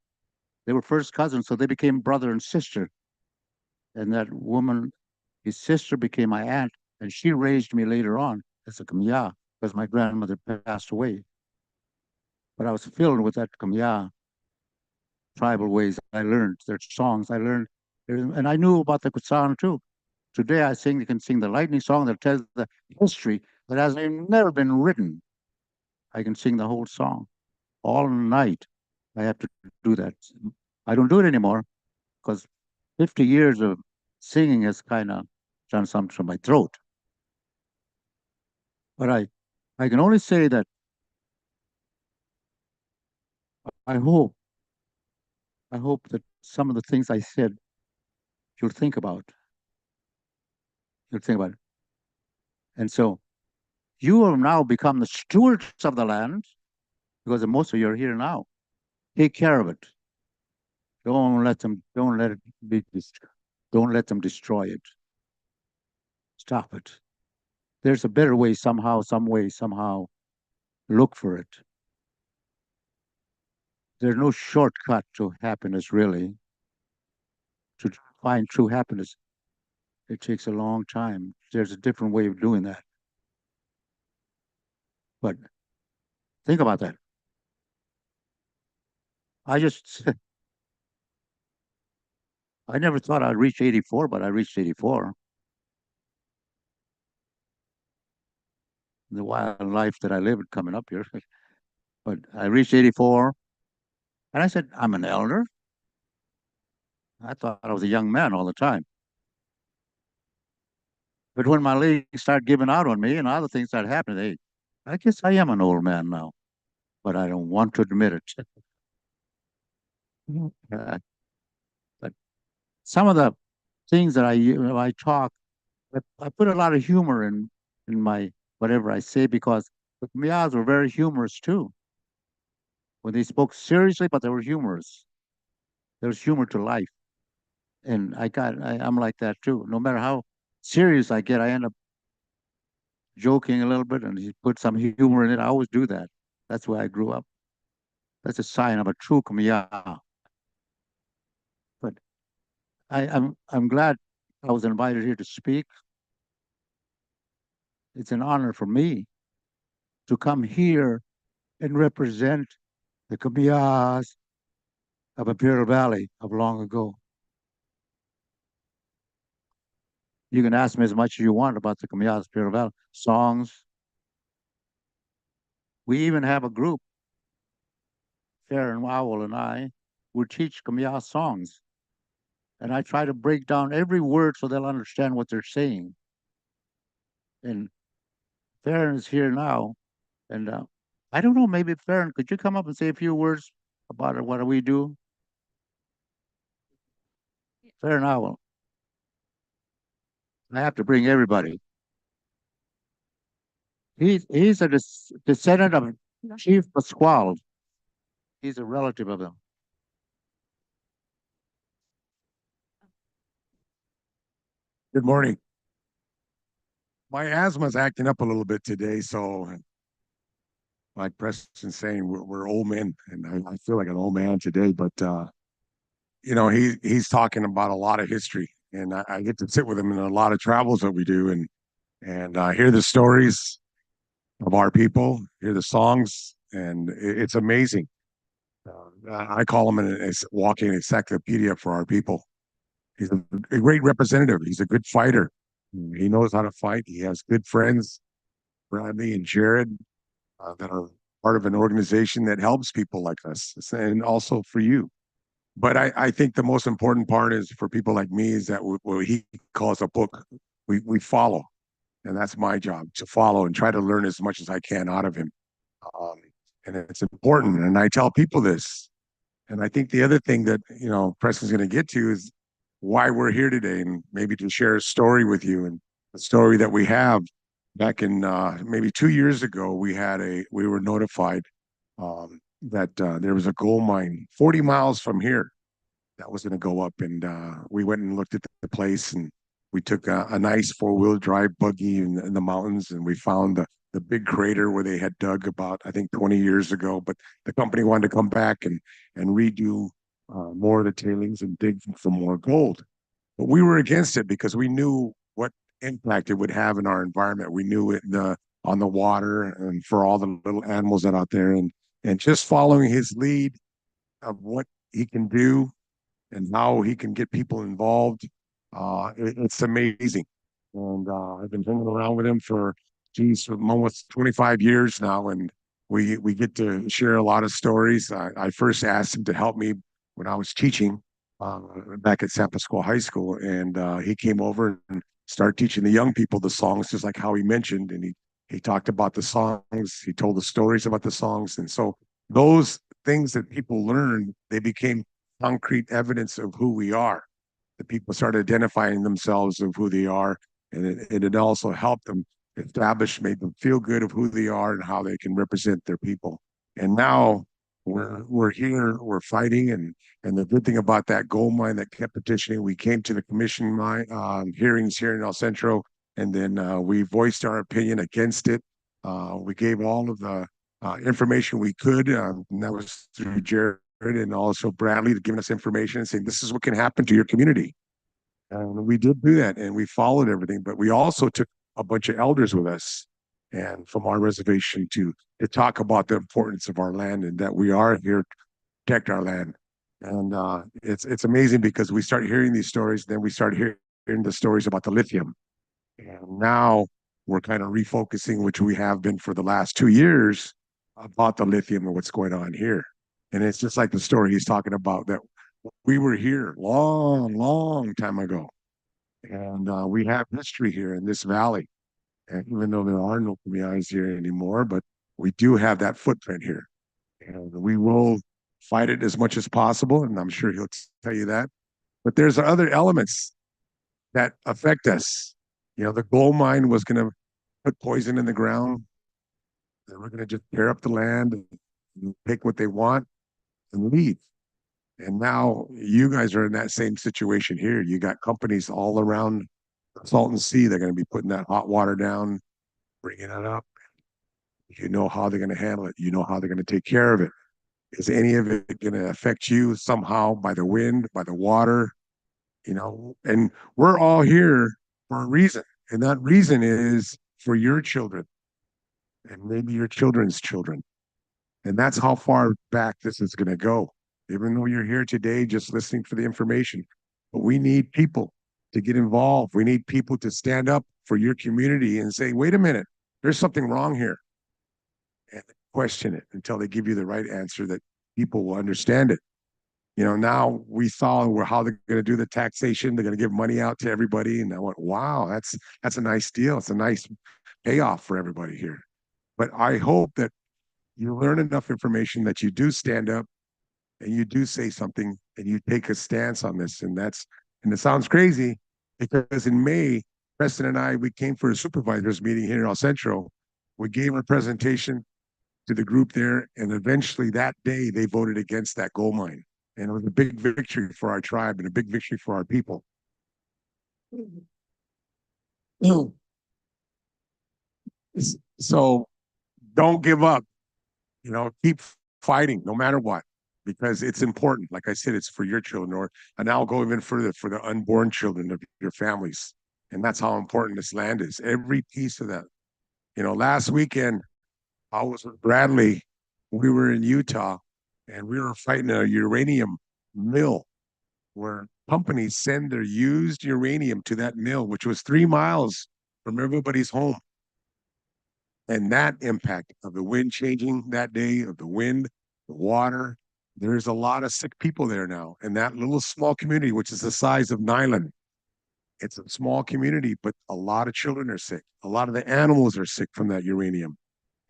they were first cousins, so they became brother and sister. And that woman, his sister, became my aunt, and she raised me later on as a Kamiya because my grandmother passed away. But I was filled with that Kamiya tribal ways. I learned their songs. I learned, and I knew about the Kusan too. Today I can sing the lightning song that tells the history that has never been written. I can sing the whole song all night. I have to do that. I don't do it anymore because 50 years of singing has kind of done something to my throat. But I can only say that I hope that some of the things I said you'll think about. You'll think about it. And so you will now become the stewards of the land because most of you are here now. Take care of it. Don't let them destroy it. Stop it. There's a better way somehow, some way, somehow. Look for it. There's no shortcut to happiness, really. To find true happiness, it takes a long time. There's a different way of doing that. But think about that. I never thought I'd reach 84, but I reached 84. The wild life that I lived coming up here. But I reached 84, and I said, I'm an elder. I thought I was a young man all the time. But when my legs started giving out on me and other things started happening, I guess I am an old man now, but I don't want to admit it. But some of the things that I talk, I put a lot of humor in my whatever I say because the Kamiyas were very humorous too. When they spoke seriously, but they were humorous. There was humor to life. And I'm like that too. No matter how serious I get, I end up joking a little bit and he put some humor in it. I always do that. That's where I grew up. That's a sign of a true Kamiya. But I'm glad I was invited here to speak. It's an honor for me to come here and represent the Kamiyas of Imperial Valley of long ago. You can ask me as much as you want about the Kamiyas of Imperial Valley songs. We even have a group, Farron Wowell and I, who teach Kamiya songs. And I try to break down every word so they'll understand what they're saying. And Farron is here now. And I don't know, maybe Farron, could you come up and say a few words about what we do? Farron Wowell. I have to bring everybody. He's a descendant of Chief Pasquale. He's a relative of him.
Good morning. My asthma's acting up a little bit today, so like Preston's saying, we're old men, and I feel like an old man today. But he's talking about a lot of history, and I get to sit with him in a lot of travels that we do, and hear the stories of our people, hear the songs, and it's amazing. I call him a walking encyclopedia for our people. He's a great representative. He's a good fighter. He knows how to fight. He has good friends, Bradley and Jared, that are part of an organization that helps people like us, and also for you. But I think the most important part is for people like me is that what he calls a book, we follow. And that's my job, to follow and try to learn as much as I can out of him. Um, and it's important. And I tell people this. And I think the other thing that, Preston's going to get to is why we're here today, and maybe to share a story with you. And the story that we have back in maybe 2 years ago, we were notified that there was a gold mine 40 miles from here that was going to go up. And we went and looked at the place, and we took a nice 4-wheel drive buggy in the mountains, and we found the big crater where they had dug about, I think, 20 years ago. But the company wanted to come back and redo more of the tailings and dig for more gold. But we were against it because we knew what impact it would have in our environment. We knew it on the water and for all the little animals that are out there. And just following his lead of what he can do and how he can get people involved, it's amazing. And I've been hanging around with him for almost 25 years now, and we get to share a lot of stories. I first asked him to help me when I was teaching back at San Pasqual High School, and he came over and started teaching the young people the songs, just like how he mentioned. And he talked about the songs, he told the stories about the songs, and so those things that people learned, they became concrete evidence of who we are. The people started identifying themselves of who they are, and it also helped them establish, made them feel good of who they are and how they can represent their people. And now we're here, we're fighting, and the good thing about that gold mine that kept petitioning, we came to the commission hearings here in El Centro, and then we voiced our opinion against it. We gave all of the information we could, and that was through Jared and also Bradley, to giving us information and saying this is what can happen to your community. And we did do that, and we followed everything. But we also took a bunch of elders with us, and from our reservation to talk about the importance of our land and that we are here to protect our land. And it's amazing because we start hearing these stories, then we start hearing the stories about the lithium, and now we're kind of refocusing, which we have been for the last 2 years, about the lithium and what's going on here. And it's just like the story he's talking about, that we were here long time ago. And we have history here in this valley. And even though there are no Kumiyais here anymore, but we do have that footprint here. And we will fight it as much as possible. And I'm sure he'll tell you that. But there's other elements that affect us. The gold mine was going to put poison in the ground. They were going to just tear up the land and take what they want and leave. And now you guys are in that same situation here. You got companies all around the Salton Sea. They're going to be putting that hot water down, bringing it up. You know how they're going to handle it. You know how they're going to take care of it. Is any of it going to affect you somehow by the wind, by the water? And we're all here for a reason. And that reason is for your children and maybe your children's children. And that's how far back this is going to go. Even though you're here today just listening for the information, but we need people to get involved. We need people to stand up for your community and say, wait a minute, there's something wrong here. And question it until they give you the right answer that people will understand it. Now we saw how they're going to do the taxation. They're going to give money out to everybody. And I went, wow, that's a nice deal. It's a nice payoff for everybody here. But I hope that you learn enough information that you do stand up and you do say something and you take a stance on this. And it sounds crazy because in May, Preston and I, we came for a supervisors meeting here in El Centro. We gave a presentation to the group there, and eventually that day they voted against that gold mine. And it was a big victory for our tribe and a big victory for our people. So don't give up. keep fighting no matter what, because it's important. Like I said, it's for your children, and I'll go even further, for the unborn children of your families. And that's how important this land is. Every piece of that. Last weekend I was with Bradley. We were in Utah, and we were fighting a uranium mill where companies send their used uranium to that mill, which was 3 miles from everybody's home. And that impact of the wind changing that day, of the wind, the water, there's a lot of sick people there now. And that little small community, which is the size of Nyland, it's a small community, but a lot of children are sick. A lot of the animals are sick from that uranium.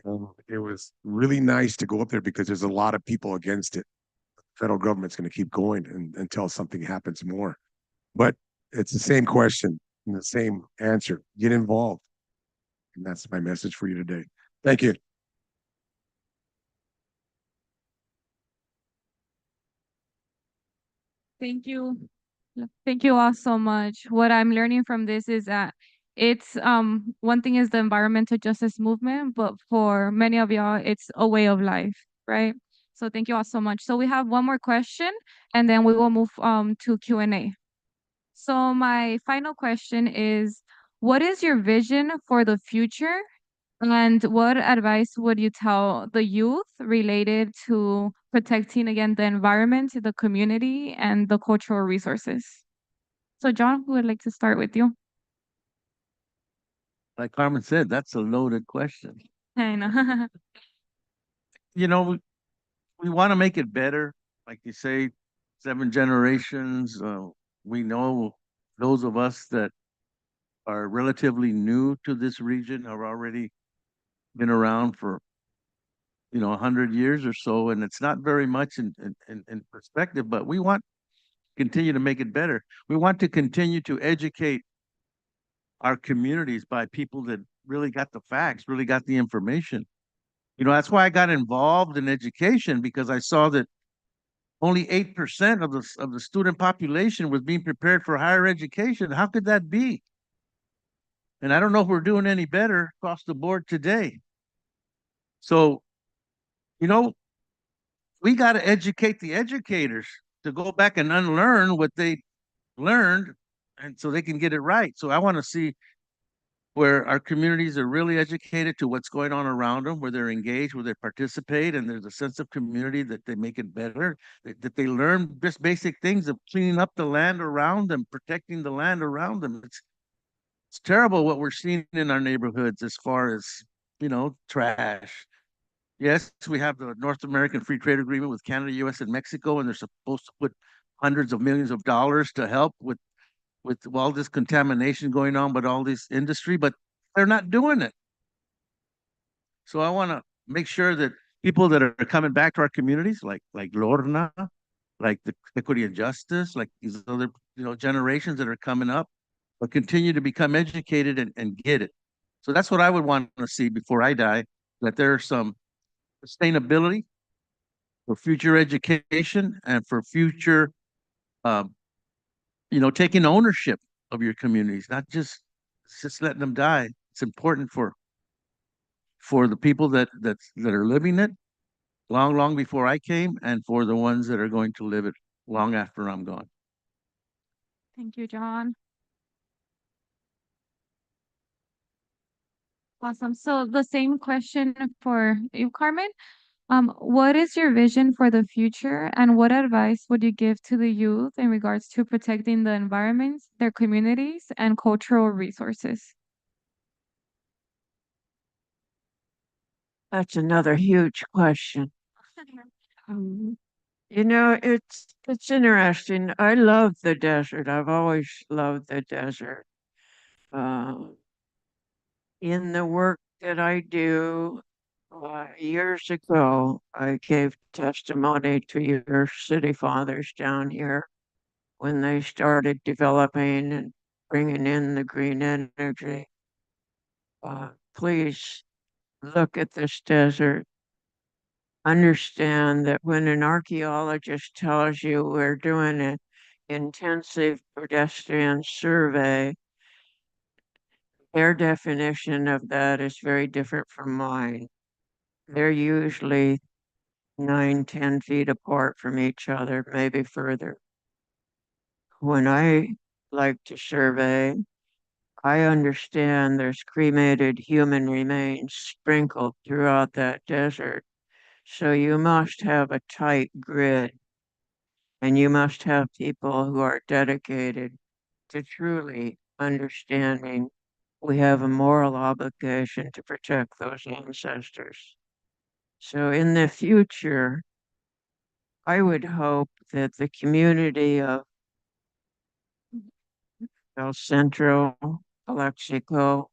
And it was really nice to go up there because there's a lot of people against it. The federal government's going to keep going until something happens more. But it's the same question and the same answer. Get involved. And that's my message for you today. Thank you.
Thank you. Thank you all so much. What I'm learning from this is that it's one thing is the environmental justice movement, but for many of y'all, it's a way of life, right? So thank you all so much. So we have one more question, and then we will move to Q&A. So my final question is, what is your vision for the future? And what advice would you tell the youth related to protecting, again, the environment, the community, and the cultural resources? So John, who would like to start with you?
Like Carmen said, that's a loaded question.
I know.
We want to make it better. Like you say, 7 generations. We know those of us that are relatively new to this region have already been around for 100 years or so, and it's not very much in perspective, but we want to continue to make it better. We want to continue to educate our communities by people that really got the facts, really got the information. That's why I got involved in education, because I saw that only 8% of the student population was being prepared for higher education. How could that be? And I don't know if we're doing any better across the board today. So, we got to educate the educators to go back and unlearn what they learned, and so they can get it right. So I want to see where our communities are really educated to what's going on around them, where they're engaged, where they participate, and there's a sense of community, that they make it better, that they learn just basic things of cleaning up the land around them, protecting the land around them. It's terrible what we're seeing in our neighborhoods as far as, trash. Yes, we have the North American Free Trade Agreement with Canada, US, and Mexico, and they're supposed to put hundreds of millions of dollars to help with all this contamination going on, but all this industry, but they're not doing it. So I want to make sure that people that are coming back to our communities, like Lorna, like the Equity and Justice, like these other generations that are coming up, but continue to become educated and get it. So that's what I would want to see before I die, that there's some sustainability for future education and for future taking ownership of your communities, not just letting them die. It's important for the people that are living it long before I came, and for the ones that are going to live it long after I'm gone.
Thank you, John. Awesome. So the same question for you, Carmen. What is your vision for the future, and what advice would you give to the youth in regards to protecting the environment, their communities, and cultural resources?
That's another huge question. It's interesting. I love the desert. I've always loved the desert. In the work that I do, years ago, I gave testimony to your city fathers down here when they started developing and bringing in the green energy. Please look at this desert. Understand that when an archaeologist tells you we're doing an intensive pedestrian survey, their definition of that is very different from mine. they're usually 9, 10 feet apart from each other, maybe further. When I like to survey, I understand there's cremated human remains sprinkled throughout that desert. So you must have a tight grid and you must have people who are dedicated to truly understanding we have a moral obligation to protect those ancestors. So in the future, I would hope that the community of El Centro, Calexico,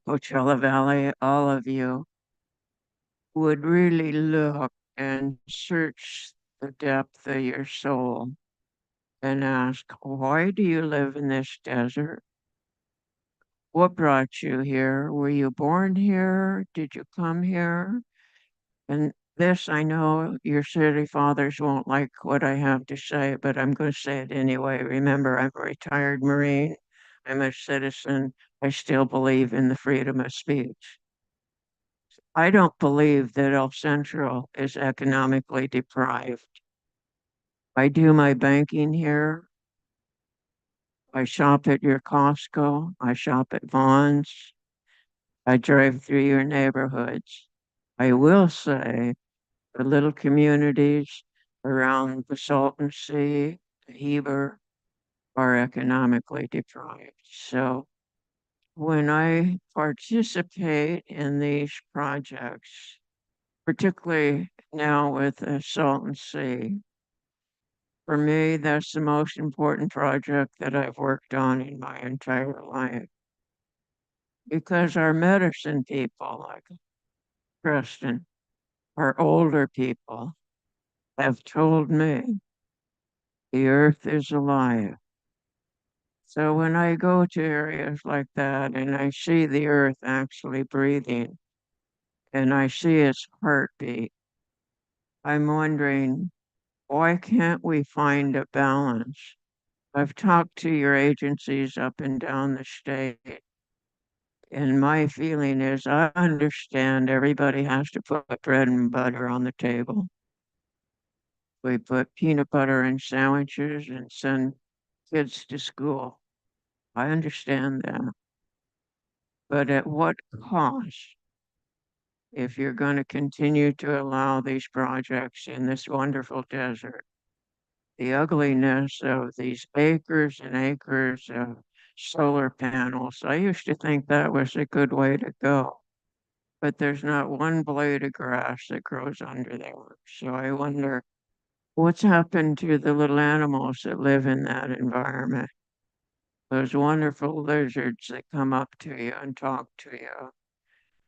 Coachella Valley, all of you would really look and search the depth of your soul and ask, why do you live in this desert? What brought you here? Were you born here? Did you come here? And this, I know your city fathers won't like what I have to say, but I'm going to say it anyway. Remember, I'm a retired Marine. I'm a citizen. I still believe in the freedom of speech. I don't believe that El Centro is economically deprived. I do my banking here. I shop at your Costco. I shop at Vaughn's. I drive through your neighborhoods. I will say the little communities around the Salton Sea, the Heber, are economically deprived. So when I participate in these projects, particularly now with the Salton Sea, for me, that's the most important project that I've worked on in my entire life. Because our medicine people, like Preston, our older people, have told me the earth is alive. So when I go to areas like that and I see the earth actually breathing and I see its heartbeat, I'm wondering, why can't we find a balance? I've talked to your agencies up and down the state, and my feeling is I understand everybody has to put bread and butter on the table. We put peanut butter in sandwiches and send kids to school. I understand that. But at what cost? If you're going to continue to allow these projects in this wonderful desert, the ugliness of these acres and acres of solar panels, I used to think that was a good way to go. But there's not one blade of grass that grows under there. So I wonder what's happened to the little animals that live in that environment? Those wonderful lizards that come up to you and talk to you.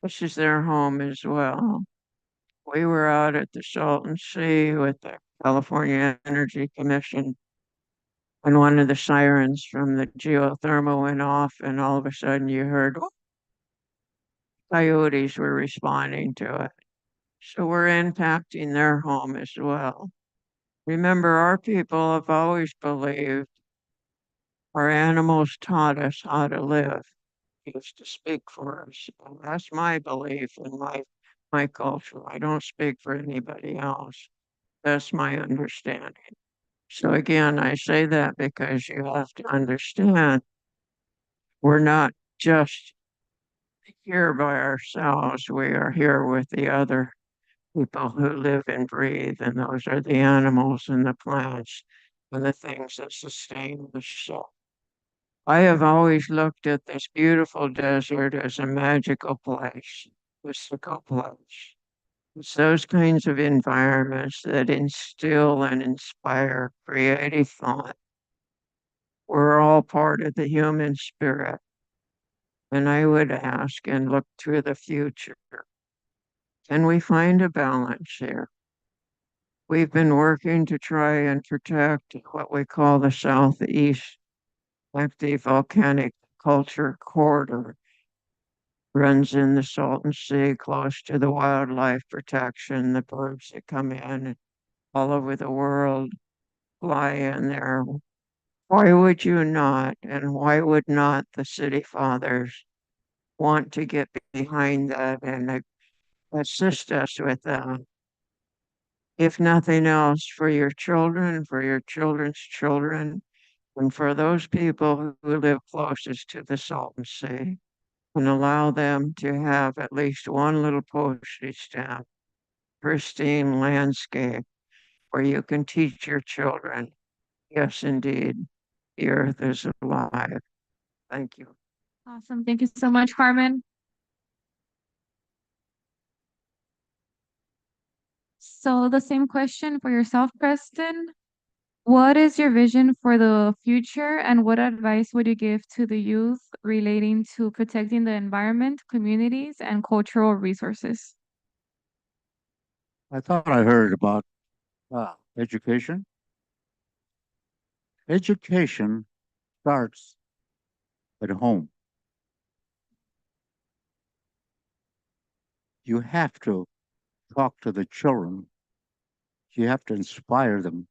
This is their home as well. We were out at the Salton Sea with the California Energy Commission, and one of the sirens from the geothermal went off, and all of a sudden you heard coyotes were responding to it. So we're impacting their home as well. Remember, our people have always believed our animals taught us how to live. Used to speak for us. And that's my belief and my culture. I don't speak for anybody else. That's my understanding. So again, I say that because you have to understand we're not just here by ourselves. We are here with the other people who live and breathe, and those are the animals and the plants and the things that sustain the show. I have always looked at this beautiful desert as a magical place, mystical place. It's those kinds of environments that instill and inspire creative thought. We're all part of the human spirit. And I would ask and look to the future. Can we find a balance here? We've been working to try and protect what we call the Southeast Active Volcanic Culture Corridor. Runs in the Salton Sea close to the wildlife protection, the birds that come in all over the world fly in there. Why would you not? And why would not the city fathers want to get behind that and assist us with, if nothing else, for your children, for your children's children, and for those people who live closest to the Salton Sea, and allow them to have at least one little postage stamp, pristine landscape where you can teach your children, yes, indeed, the earth is alive. Thank you.
Awesome. Thank you so much, Carmen. So the same question for yourself, Preston. What is your vision for the future, and what advice would you give to the youth relating to protecting the environment, communities, and cultural resources?
I thought I heard about education. Education starts at home. You have to talk to the children. You have to inspire them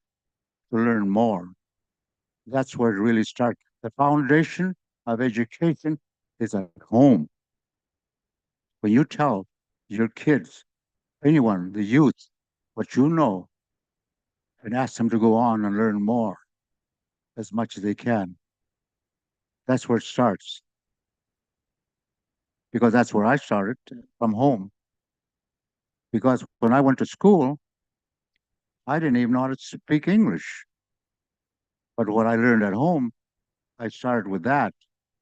to learn more. That's where it really starts. The foundation of education is at home. When you tell your kids, anyone, the youth, what you know, and ask them to go on and learn more as much as they can, that's where it starts. Because that's where I started, from home. Because when I went to school, I didn't even know how to speak English. But what I learned at home, I started with that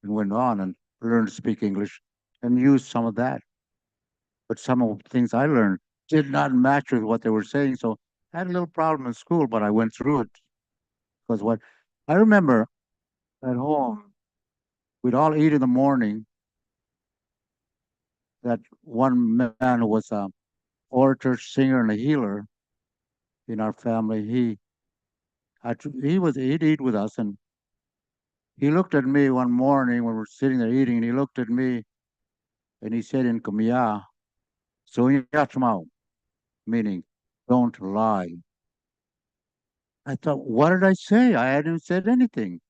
and went on and learned to speak English and used some of that. But some of the things I learned did not match with what they were saying. So I had a little problem in school, but I went through it. Because what I remember at home, we'd all eat in the morning. That one man who was a orator, singer, and a healer in our family, he'd eat with us, and he looked at me one morning when we were sitting there eating, and he looked at me and he said in Kamiya, "So meaning don't lie." I thought, what did I say? I hadn't said anything.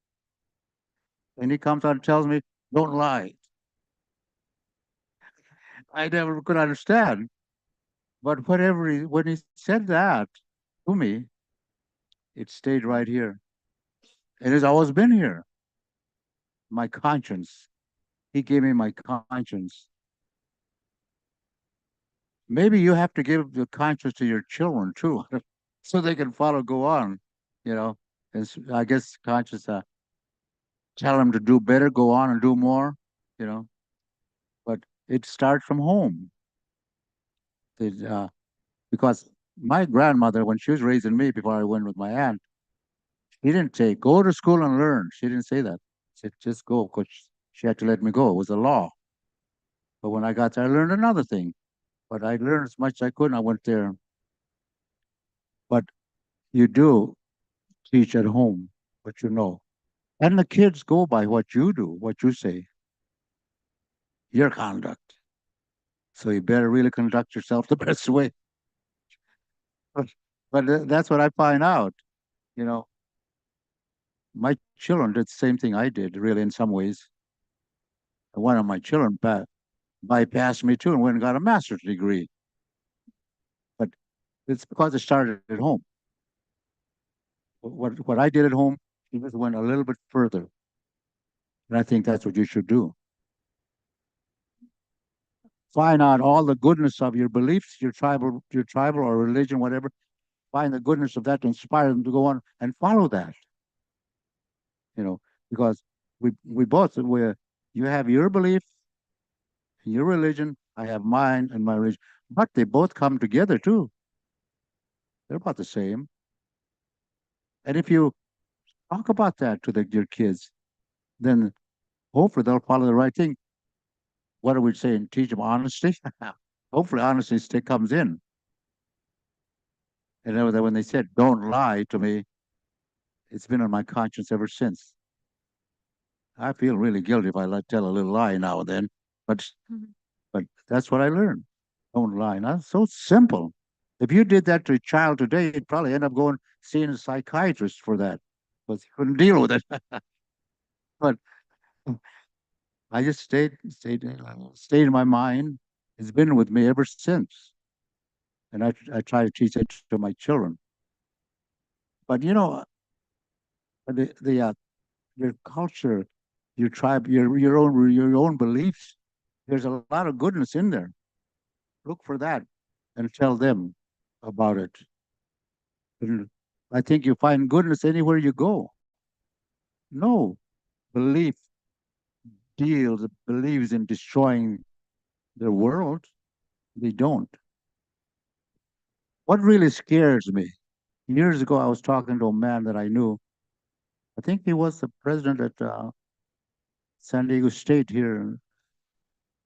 And he comes out and tells me, "Don't lie." I never could understand. But when he said that to me, it stayed right here. It has always been here. My conscience. He gave me my conscience. Maybe you have to give the conscience to your children too, so they can follow, go on, you know. And I guess conscience, tell them to do better, go on and do more, you know. But it starts from home. Because my grandmother, when she was raising me before I went with my aunt, she didn't say, go to school and learn. She didn't say that. She said, just go, because she had to let me go. It was a law. But when I got there, I learned another thing. But I learned as much as I could, and I went there. But you do teach at home what you know. And the kids go by what you do, what you say, your conduct. So you better really conduct yourself the best way. But that's what I find out. You know, my children did the same thing I did, really, in some ways. And one of my children bypassed me too and went and got a master's degree. But it's because it started at home. What I did at home, he just went a little bit further. And I think that's what you should do. Find out all the goodness of your beliefs, your tribal or religion, whatever. Find the goodness of that to inspire them to go on and follow that. You know, because we both you have your belief, your religion, I have mine and my religion, but they both come together too. They're about the same. And if you talk about that to your kids, then hopefully they'll follow the right thing. What are we saying? Teach them honesty. Hopefully honesty still comes in. And then when they said, "Don't lie" to me, it's been on my conscience ever since. I feel really guilty if I tell a little lie now and then, but that's what I learned. Don't lie. Now, it's so simple. If you did that to a child today, you'd probably end up going seeing a psychiatrist for that, because he couldn't deal with it. but I just stayed in my mind. It's been with me ever since. And I try to teach it to my children. But you know, your culture, your tribe, your own beliefs, there's a lot of goodness in there. Look for that and tell them about it. And I think you find goodness anywhere you go. No belief believes in destroying their world. They don't. What really scares me, years ago, I was talking to a man that I knew. I think he was the president at San Diego State here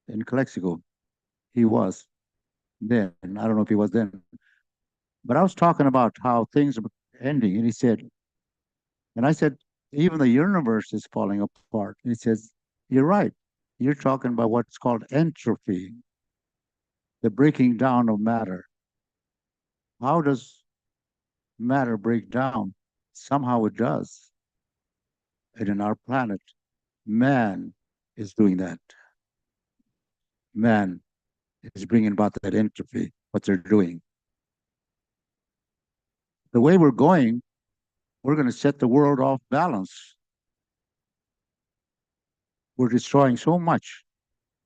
in Calexico. He was then. I don't know if he was then. But I was talking about how things are ending. And he said, and I said, even the universe is falling apart. And he says, you're right. You're talking about what's called entropy, the breaking down of matter. How does matter break down? Somehow it does. And in our planet, man is doing that. Man is bringing about that entropy, what they're doing. The way we're going, we're going to set the world off balance. We're destroying so much.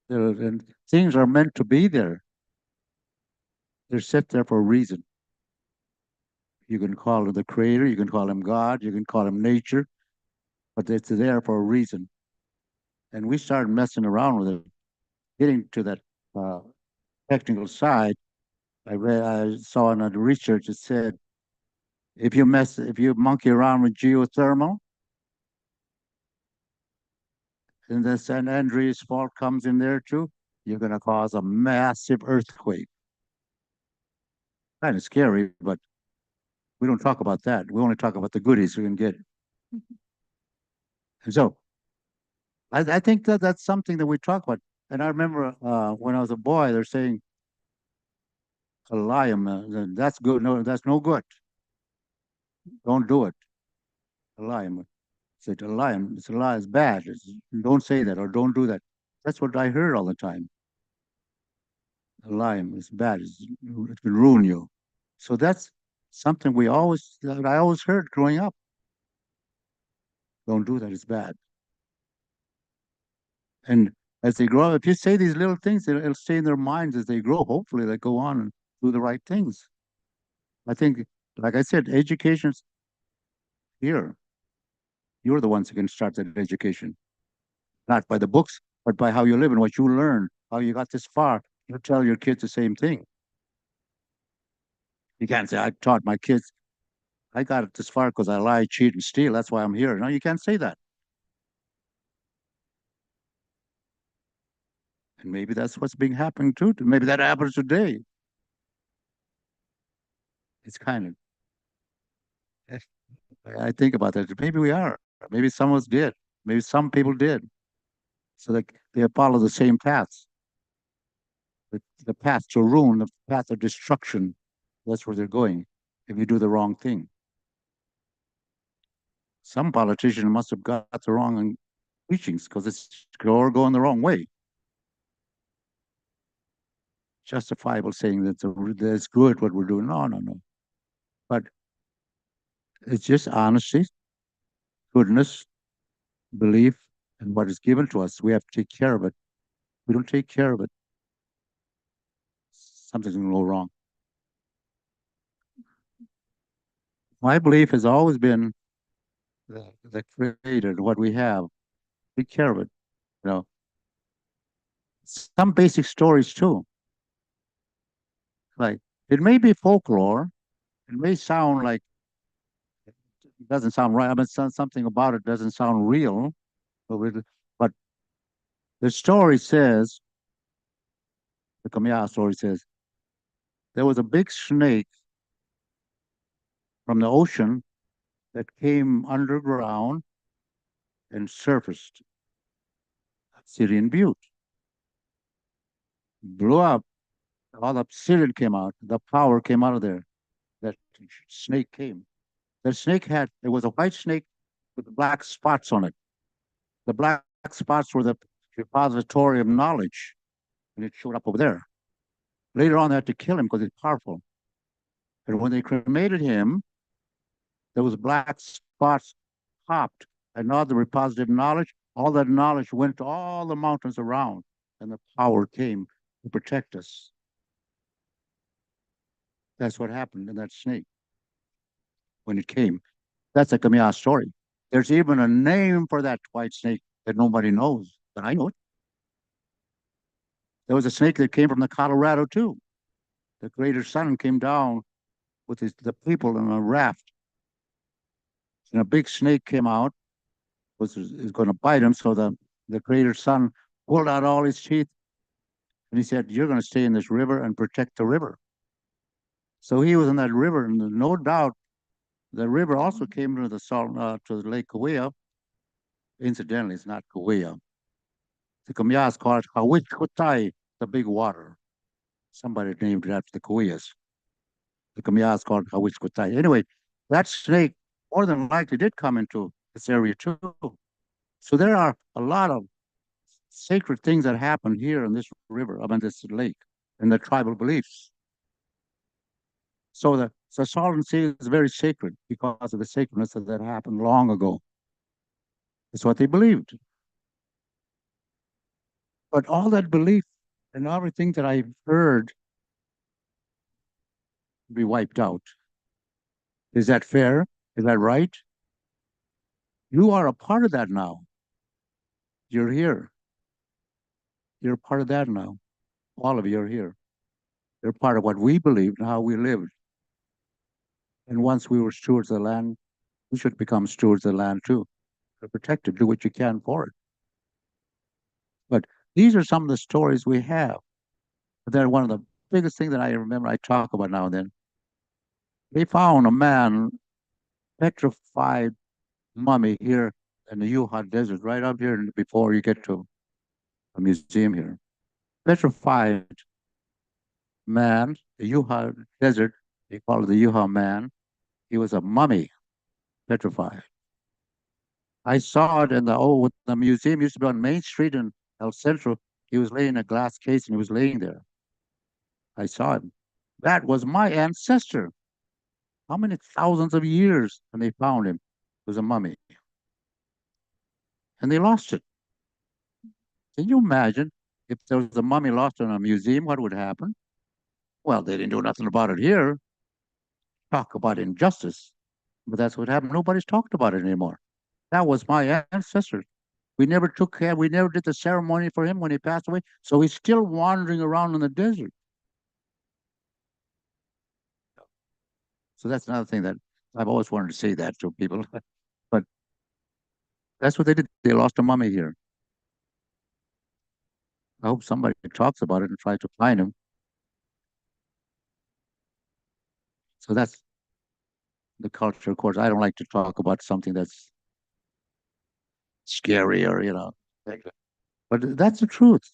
And things are meant to be there. They're set there for a reason. You can call it the creator, you can call him God, you can call him nature, but it's there for a reason. And we started messing around with it, getting to that technical side. I saw in the research it said, if you monkey around with geothermal, and the San Andreas fault comes in there too, you're going to cause a massive earthquake. Kind of scary, but we don't talk about that. We only talk about the goodies we can get. And so I think that that's something that we talk about. And I remember when I was a boy, they're saying, a lion, that's good. No, that's no good. Don't do it. A lion. Said a lion, it's a lie, it's bad. Don't say that or don't do that. That's what I heard all the time. A lion is bad. It can ruin you. So that's something that I always heard growing up. Don't do that, it's bad. And as they grow up, if you say these little things, it'll stay in their minds as they grow. Hopefully they go on and do the right things. I think, like I said, education's here. You're the ones who can start that education. Not by the books, but by how you live and what you learn, how you got this far. You tell your kids the same thing. You can't say, I taught my kids, I got it this far because I lie, cheat, and steal. That's why I'm here. No, you can't say that. And maybe that's what's being happening too. Maybe that happens today. It's kind of, I think about that. Maybe we are. Maybe some of us did. Maybe some people did. So they follow the same paths. The path to ruin, the path of destruction. That's where they're going if you do the wrong thing. Some politician must have got the wrong teachings because it's going the wrong way. Justifiable saying that that's good what we're doing. No. But it's just honesty, goodness, belief, and what is given to us. We have to take care of it. We don't take care of it, something's going to go wrong. My belief has always been the creator, what we have. Take care of it. You know, some basic stories too. Like it may be folklore, it may sound like it doesn't sound right. I mean, something about it doesn't sound real, but the story says, the Kamiya story says, there was a big snake from the ocean that came underground and surfaced Syrian Butte. Blew up, all the Syrian came out, the power came out of there. That snake came. The snake it was a white snake with black spots on it. The black spots were the repository of knowledge, and it showed up over there. Later on, they had to kill him because he's powerful. And when they cremated him, those black spots popped, and now the repository of knowledge, all that knowledge went to all the mountains around, and the power came to protect us. That's what happened in that snake when it came. That's a Kamiah story. There's even a name for that white snake that nobody knows, but I know it. There was a snake that came from the Colorado too. The greater sun came down with the people in a raft. And a big snake came out, was going to bite him. So the greater sun pulled out all his teeth. And he said, "You're going to stay in this river and protect the river." So he was in that river, and no doubt the river also came to the salt to the Lake Kauai. Incidentally, it's not Kauai. The Kamiahs call it Hawitkutai, the big water. Somebody named it after the Kauai's. The Kamiahs call it Hawitkutai. Anyway, that snake more than likely did come into this area too. So there are a lot of sacred things that happen here in this river, I mean this lake, in the tribal beliefs. So the Salton Sea is very sacred because of the sacredness that happened long ago. It's what they believed. But all that belief and everything that I've heard be wiped out. Is that fair? Is that right? You are a part of that now. You're here. You're a part of that now. All of you are here. You're part of what we believed and how we lived. And once we were stewards of the land, we should become stewards of the land too. To protect it, do what you can for it. But these are some of the stories we have. But they're one of the biggest things that I remember I talk about now and then. They found a man, petrified mummy here in the Yuha Desert, right up here before you get to a museum here. Petrified man, the Yuha Desert, they call it the Yuha man. He was a mummy, petrified. I saw it in the museum used to be on Main Street in El Centro. He was laying in a glass case and he was laying there. I saw him. That was my ancestor. How many thousands of years when they found him? It was a mummy. And they lost it. Can you imagine if there was a mummy lost in a museum, what would happen? Well, they didn't do nothing about it here. Talk about injustice. But that's what happened. Nobody's talked about it anymore. That was my ancestor. We never took care, we never did the ceremony for him when he passed away. So he's still wandering around in the desert. So that's another thing that I've always wanted to say that to people. But that's what they did. They lost a mummy here. I hope somebody talks about it and tries to find him. So that's the culture. Of course, I don't like to talk about something that's scary or, but that's the truth.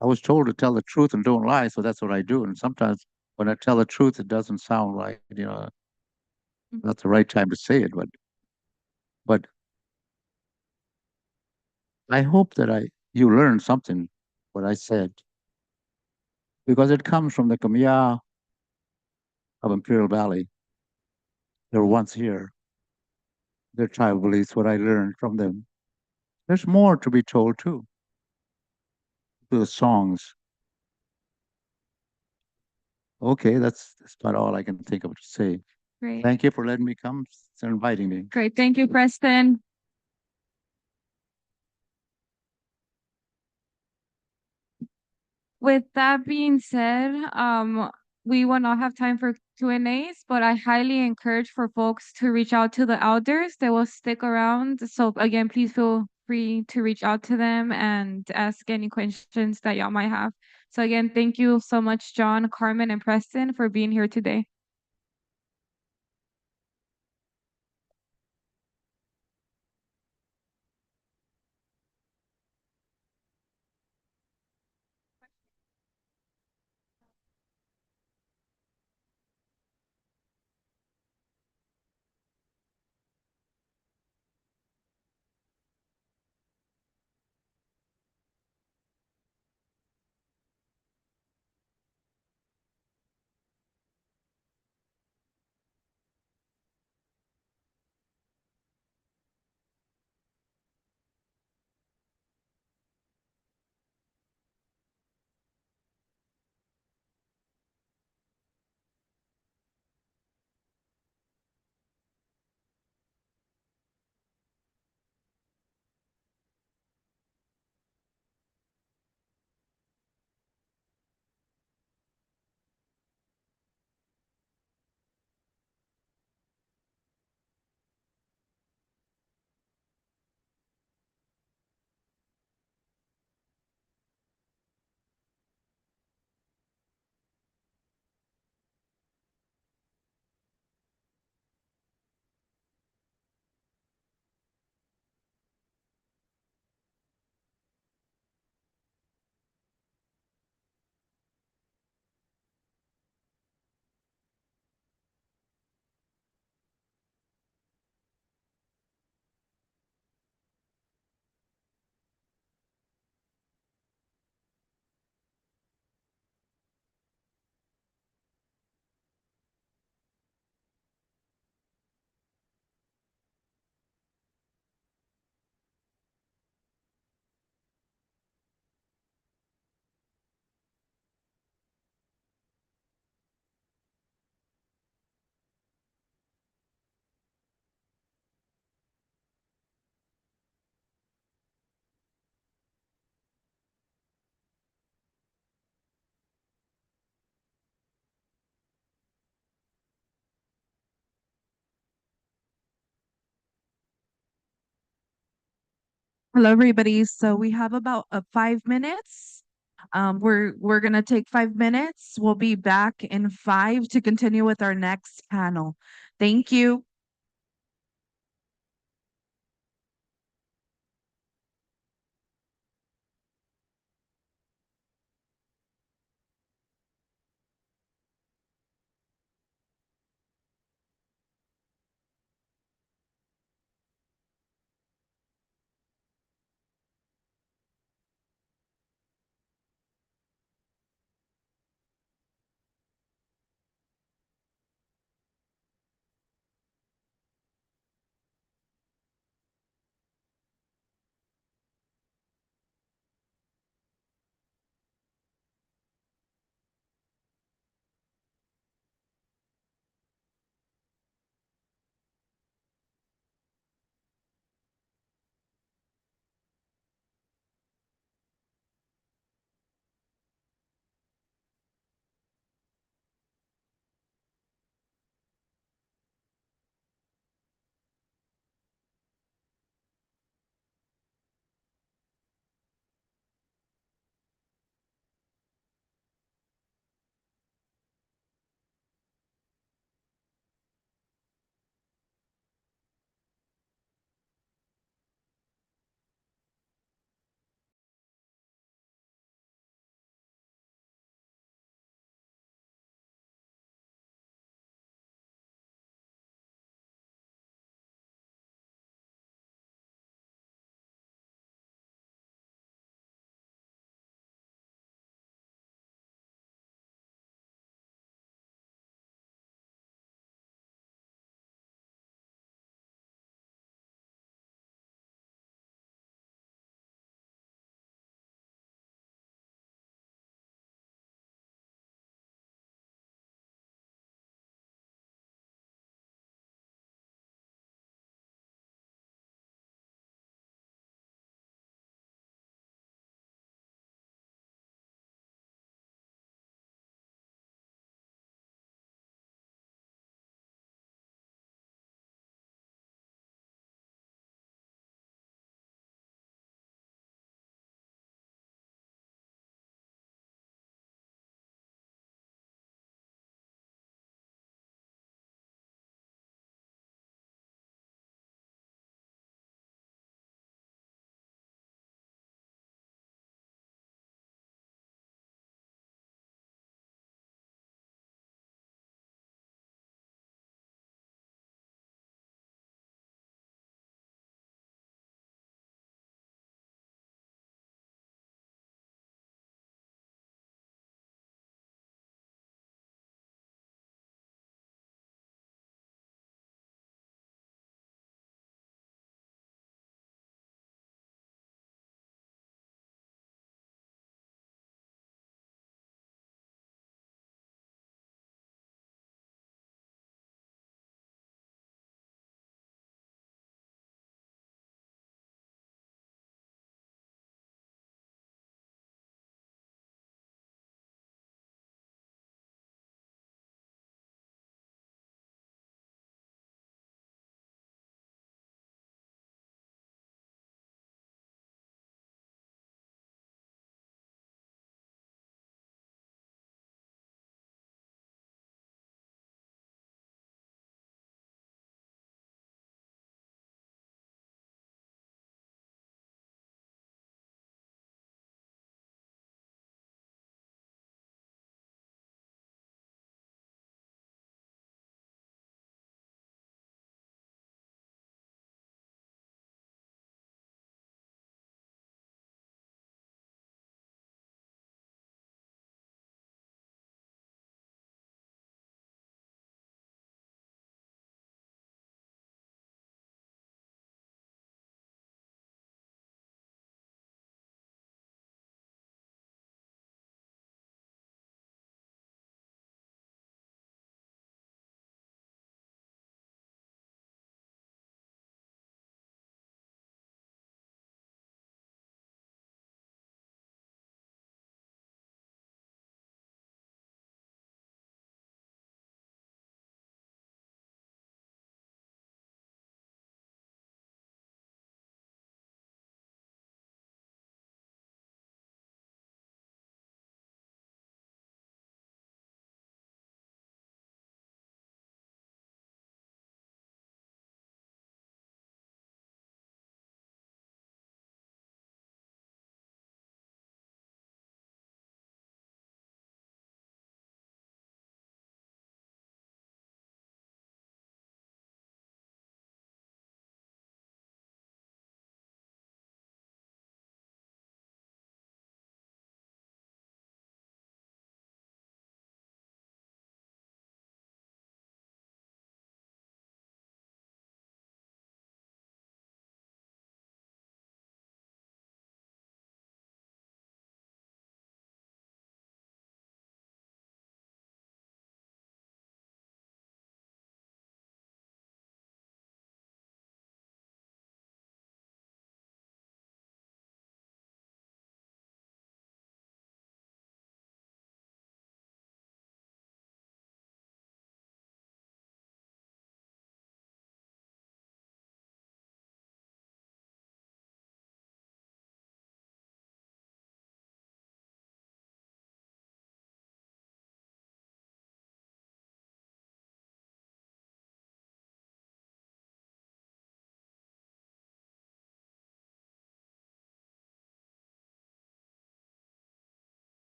I was told to tell the truth and don't lie, so that's what I do. And sometimes when I tell the truth, it doesn't sound like, not the right time to say it, but I hope that you learned something what I said, because it comes from the Kamiah of Imperial Valley. They were once here. Their tribal beliefs, what I learned from them. There's more to be told too. The songs. Okay, that's about all I can think of to say.
Great.
Thank you for letting me come and inviting me.
Great. Thank you, Preston. With that being said, we will not have time for Q&As, but I highly encourage for folks to reach out to the elders. They will stick around. So again, please feel free to reach out to them and ask any questions that y'all might have. So again, thank you so much, John, Carmen, and Preston for being here today.
Hello, everybody. So we have about 5 minutes. We're gonna take 5 minutes. We'll be back in 5 to continue with our next panel. Thank you.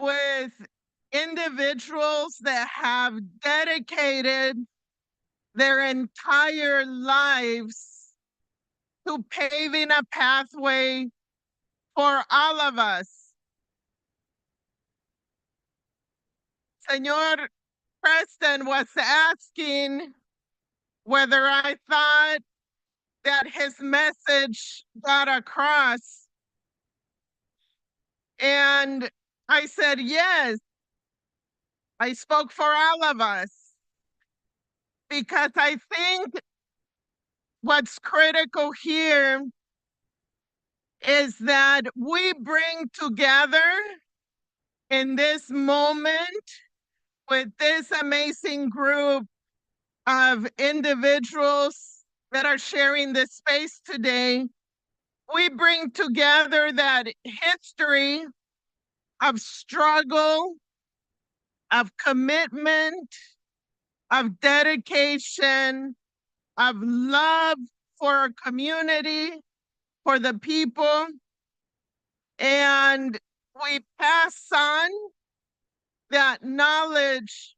with individuals that have dedicated their entire lives to paving a pathway for all of us. Senor Preston was asking whether I thought that his message got across. And I said, yes, I spoke for all of us. Because I think what's critical here is that we bring together in this moment with this amazing group of individuals that are sharing this space today, we bring together that history of struggle, of commitment, of dedication, of love for our community, for the people, and we pass on that knowledge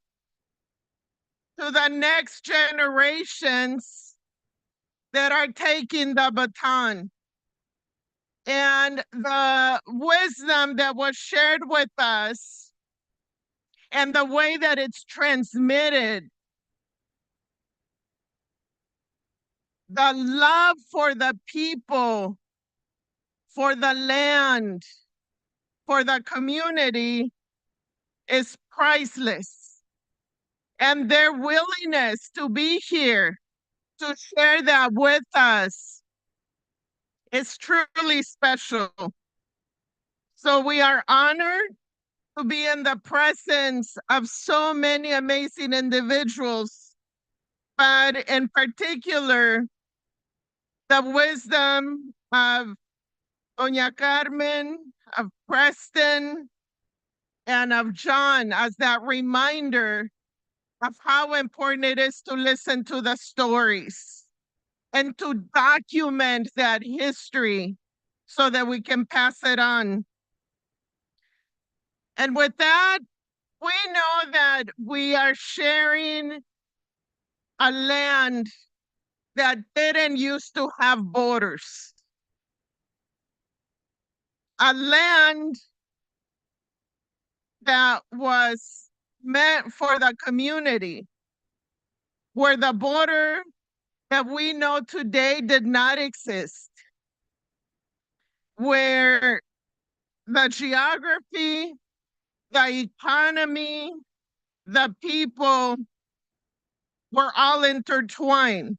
to the next generations that are taking the baton. And the wisdom that was shared with us and the way that it's transmitted, the love for the people, for the land, for the community is priceless. And their willingness to be here to share that with us is truly special. So we are honored to be in the presence of so many amazing individuals, but in particular, the wisdom of Doña Carmen, of Preston, and of John as that reminder of how important it is to listen to the stories and to document that history so that we can pass it on. And with that, we know that we are sharing a land that didn't used to have borders. A land that was meant for the community, where the border that we know today did not exist, where the geography, the economy, the people were all intertwined,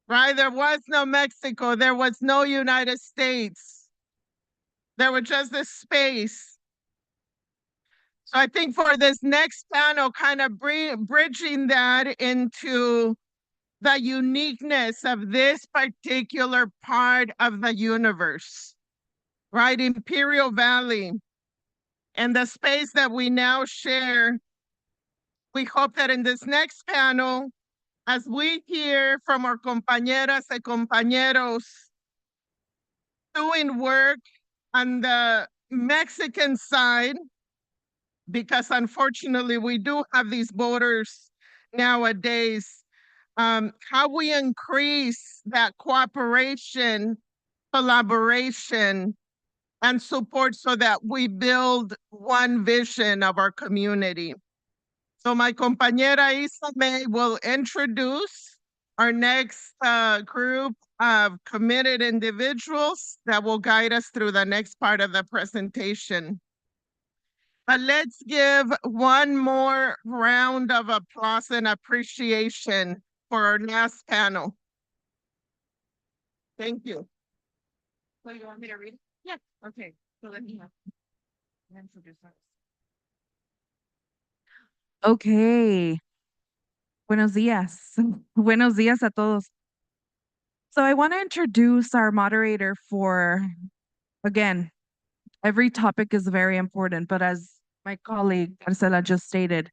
right? There was no Mexico, there was no United States. There was just this space. So I think for this next panel, kind of bridging that into the uniqueness of this particular part of the universe, right? Imperial Valley and the space that we now share. We hope that in this next panel, as we hear from our compañeras y compañeros doing work on the Mexican side, because unfortunately we do have these borders nowadays, how we increase that cooperation, collaboration, and support so that we build one vision of our community. So my compañera Isabel will introduce our next group of committed individuals that will guide us through the next part of the presentation. But let's give one more round of applause and appreciation for our last panel. Thank you. So you want me to read it? Yes. Okay, so let me introduce us.
Okay. Buenos días. Buenos días a todos. So I want to introduce our moderator for, again, every topic is very important, but as my colleague Marcela just stated,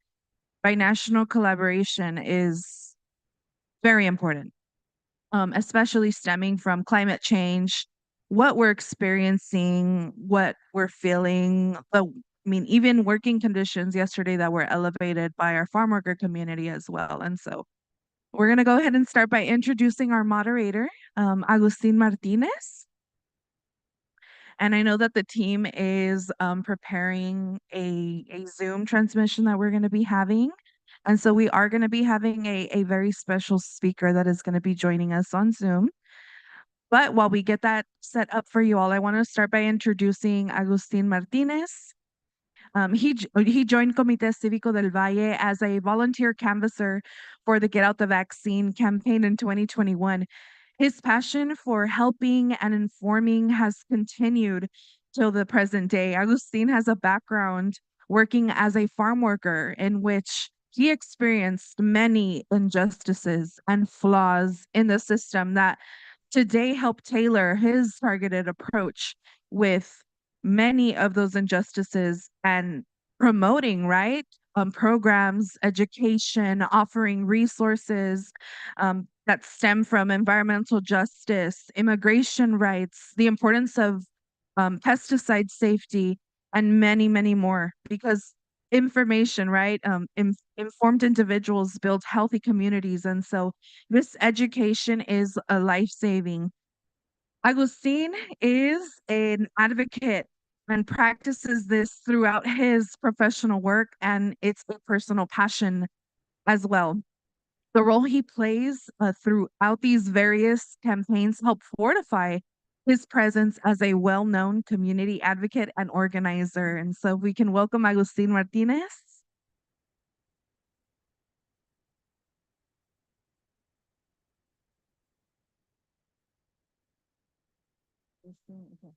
binational collaboration is very important, especially stemming from climate change, what we're experiencing, what we're feeling, the mean, even working conditions yesterday that were elevated by our farm worker community as well. And so we're going to go ahead and start by introducing our moderator, Agustin Martinez. And I know that the team is preparing a Zoom transmission that we're going to be having. And so we are going to be having a very special speaker that is going to be joining us on Zoom. But while we get that set up for you all, I want to start by introducing Agustin Martinez. He joined Comité Cívico del Valle as a volunteer canvasser for the Get Out the Vaccine campaign in 2021. His passion for helping and informing has continued till the present day. Agustin has a background working as a farm worker in which he experienced many injustices and flaws in the system that today help tailor his targeted approach with many of those injustices and promoting, right? Programs, education, offering resources that stem from environmental justice, immigration rights, the importance of pesticide safety, and many, many more. Because information, right? Informed individuals build healthy communities. And so this education is a life-saving. Agustin is an advocate and practices this throughout his professional work, and it's a personal passion as well. The role he plays throughout these various campaigns help fortify his presence as a well-known community advocate and organizer. And so we can welcome Agustin Martinez.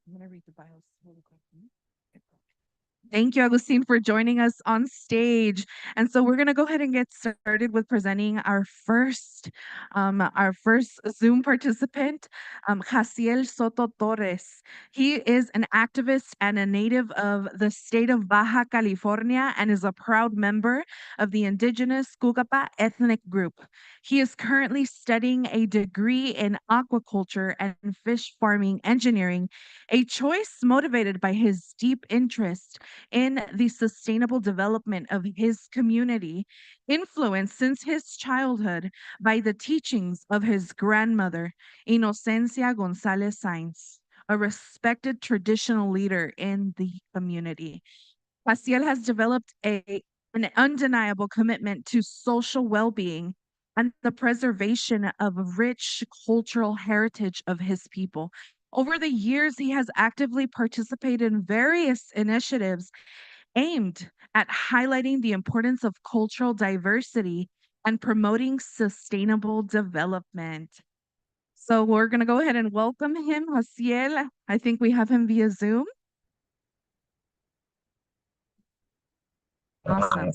I'm going to read the bios really quick. Thank you, Agustin, for joining us on stage. And so we're going to go ahead and get started with presenting our first Zoom participant, Jaciel Soto Torres. He is an activist and a native of the state of Baja California and is a proud member of the indigenous Cucapa ethnic group. He is currently studying a degree in aquaculture and fish farming engineering, a choice motivated by his deep interest in the sustainable development of his community, influenced since his childhood by the teachings of his grandmother, Inocencia Gonzalez Sainz, a respected traditional leader in the community. Jaciel has developed an undeniable commitment to social well-being and the preservation of rich cultural heritage of his people. Over the years, he has actively participated in various initiatives aimed at highlighting the importance of cultural diversity and promoting sustainable development. So we're going to go ahead and welcome him, Jaciel. I think we have him via Zoom. Awesome.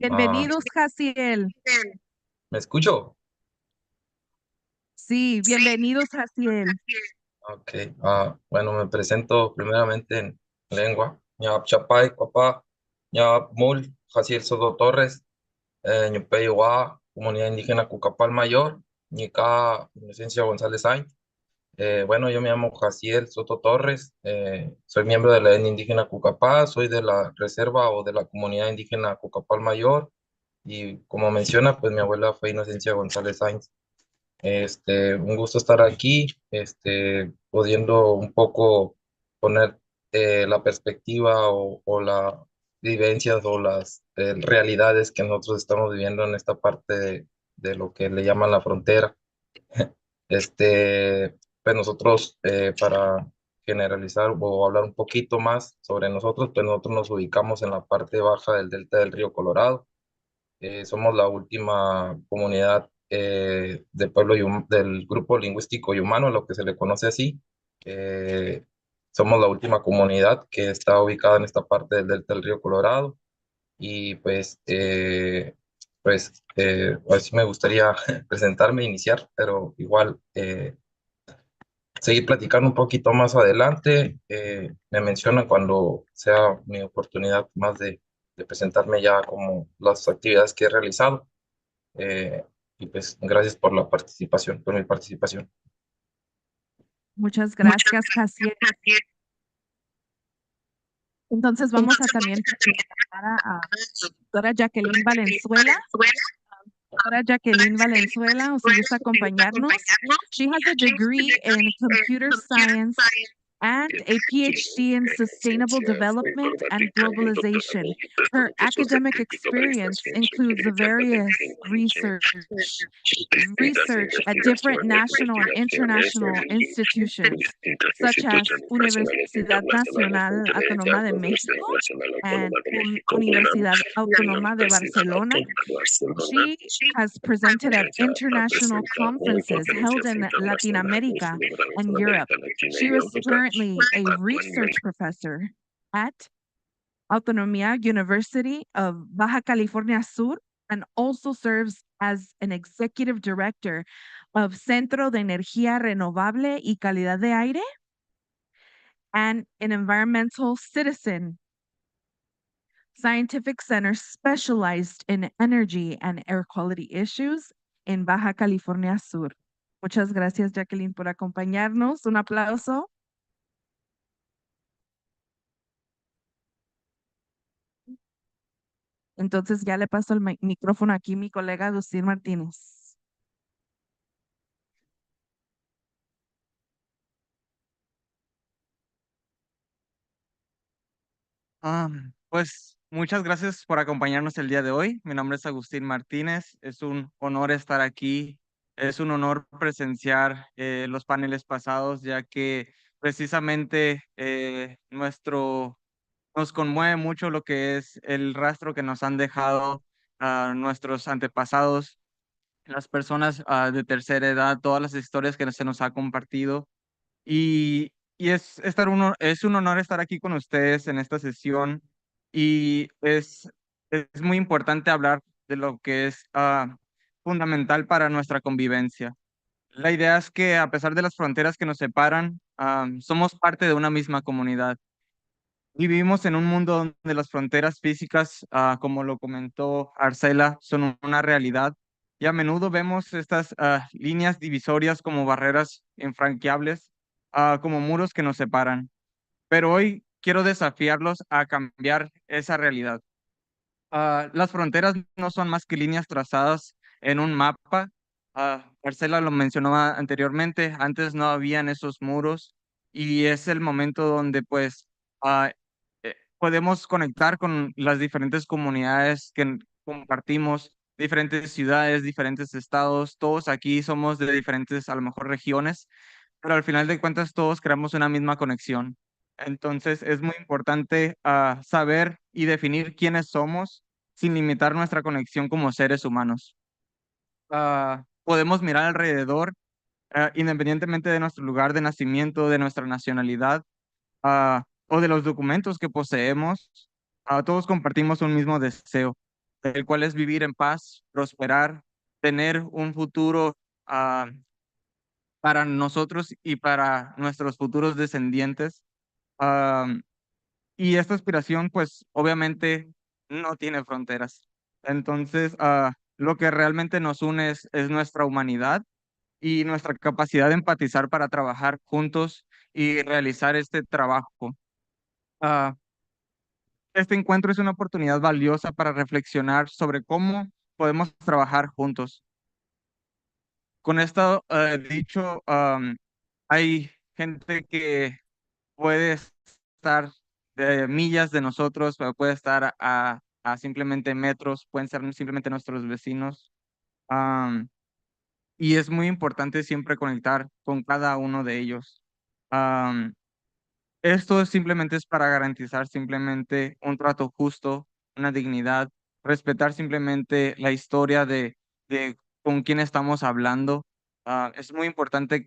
Bienvenidos, Jaciel.
¿Me escucho?
Sí, bienvenidos, Jaciel.
Ok, bueno, me presento primeramente en lengua. Ñap Chapay, papá, Ñap Mul, Jaciel Soto Torres, Ñupeyoa, Comunidad Indígena Cucapal Mayor, Ñica, Inocencia González Sainz. Bueno, yo me llamo Jaciel Soto Torres, soy miembro de la etnia indígena Cucapá, soy de la reserva o de la comunidad indígena Cucapal Mayor, y como menciona, pues mi abuela fue Inocencia González Sainz. Un gusto estar aquí, pudiendo un poco poner la perspectiva o las vivencias o las realidades que nosotros estamos viviendo en esta parte de lo que le llaman la frontera. Pues nosotros, para generalizar o hablar un poquito más sobre nosotros, pues nosotros nos ubicamos en la parte baja del delta del río Colorado. Somos la última comunidad del pueblo del grupo lingüístico yumano, lo que se le conoce así. Somos la última comunidad que está ubicada en esta parte del delta del río Colorado. Y así me gustaría presentarme e iniciar, pero igual seguir platicando un poquito más adelante. Me mencionan cuando sea mi oportunidad más de presentarme ya como las actividades que he realizado. Y pues gracias por la participación, por mi participación.
Muchas gracias, Jaciel. Entonces vamos a también presentar a doctora Jacqueline Valenzuela. Doctora Jacqueline Valenzuela, o si gusta acompañarnos. She has a degree in computer science and a PhD in sustainable development and globalization. Her academic experience includes various research at different national and international institutions, such as Universidad Nacional Autónoma de México and Universidad Autónoma de Barcelona. She has presented at international conferences held in Latin America and Europe. She is currently a research professor at Autonomía University of Baja California Sur and also serves as an executive director of Centro de Energía Renovable y Calidad de Aire and an environmental citizen scientific center specialized in energy and air quality issues in Baja California Sur. Muchas gracias, Jacqueline, por acompañarnos. Un aplauso. Entonces ya le paso el micrófono aquí a mi colega Agustín Martínez.
Pues muchas gracias por acompañarnos el día de hoy. Mi nombre es Agustín Martínez. Es un honor estar aquí. Es un honor presenciar los paneles pasados, ya que precisamente nos conmueve mucho lo que es el rastro que nos han dejado nuestros antepasados, las personas de tercera edad, todas las historias que se nos ha compartido. Y es un honor estar aquí con ustedes en esta sesión y es muy importante hablar de lo que es fundamental para nuestra convivencia. La idea es que a pesar de las fronteras que nos separan, somos parte de una misma comunidad. Vivimos en un mundo donde las fronteras físicas, como lo comentó Arcela, son una realidad y a menudo vemos estas líneas divisorias como barreras infranqueables, como muros que nos separan. Pero hoy quiero desafiarlos a cambiar esa realidad. Las fronteras no son más que líneas trazadas en un mapa. Marcela lo mencionó anteriormente, antes no habían esos muros y es el momento donde pues podemos conectar con las diferentes comunidades que compartimos, diferentes ciudades, diferentes estados, todos aquí somos de diferentes a lo mejor regiones, pero al final de cuentas todos creamos una misma conexión. Entonces es muy importante saber y definir quiénes somos sin limitar nuestra conexión como seres humanos. Podemos mirar alrededor, independientemente de nuestro lugar de nacimiento, de nuestra nacionalidad o de los documentos que poseemos. Todos compartimos un mismo deseo, el cual es vivir en paz, prosperar, tener un futuro para nosotros y para nuestros futuros descendientes. Am, y esta aspiración, pues obviamente no tiene fronteras. Entonces, lo que realmente nos une es nuestra humanidad y nuestra capacidad de empatizar para trabajar juntos y realizar este trabajo. Ah, este encuentro es una oportunidad valiosa para reflexionar sobre cómo podemos trabajar juntos. Con esto dicho, hay gente que puede estar de millas de nosotros, pero puede estar a simplemente metros, pueden ser simplemente nuestros vecinos. am, y es muy importante siempre conectar con cada uno de ellos. Am, Esto simplemente es para garantizar simplemente un trato justo, una dignidad, respetar simplemente la historia de con quién estamos hablando. Es muy importante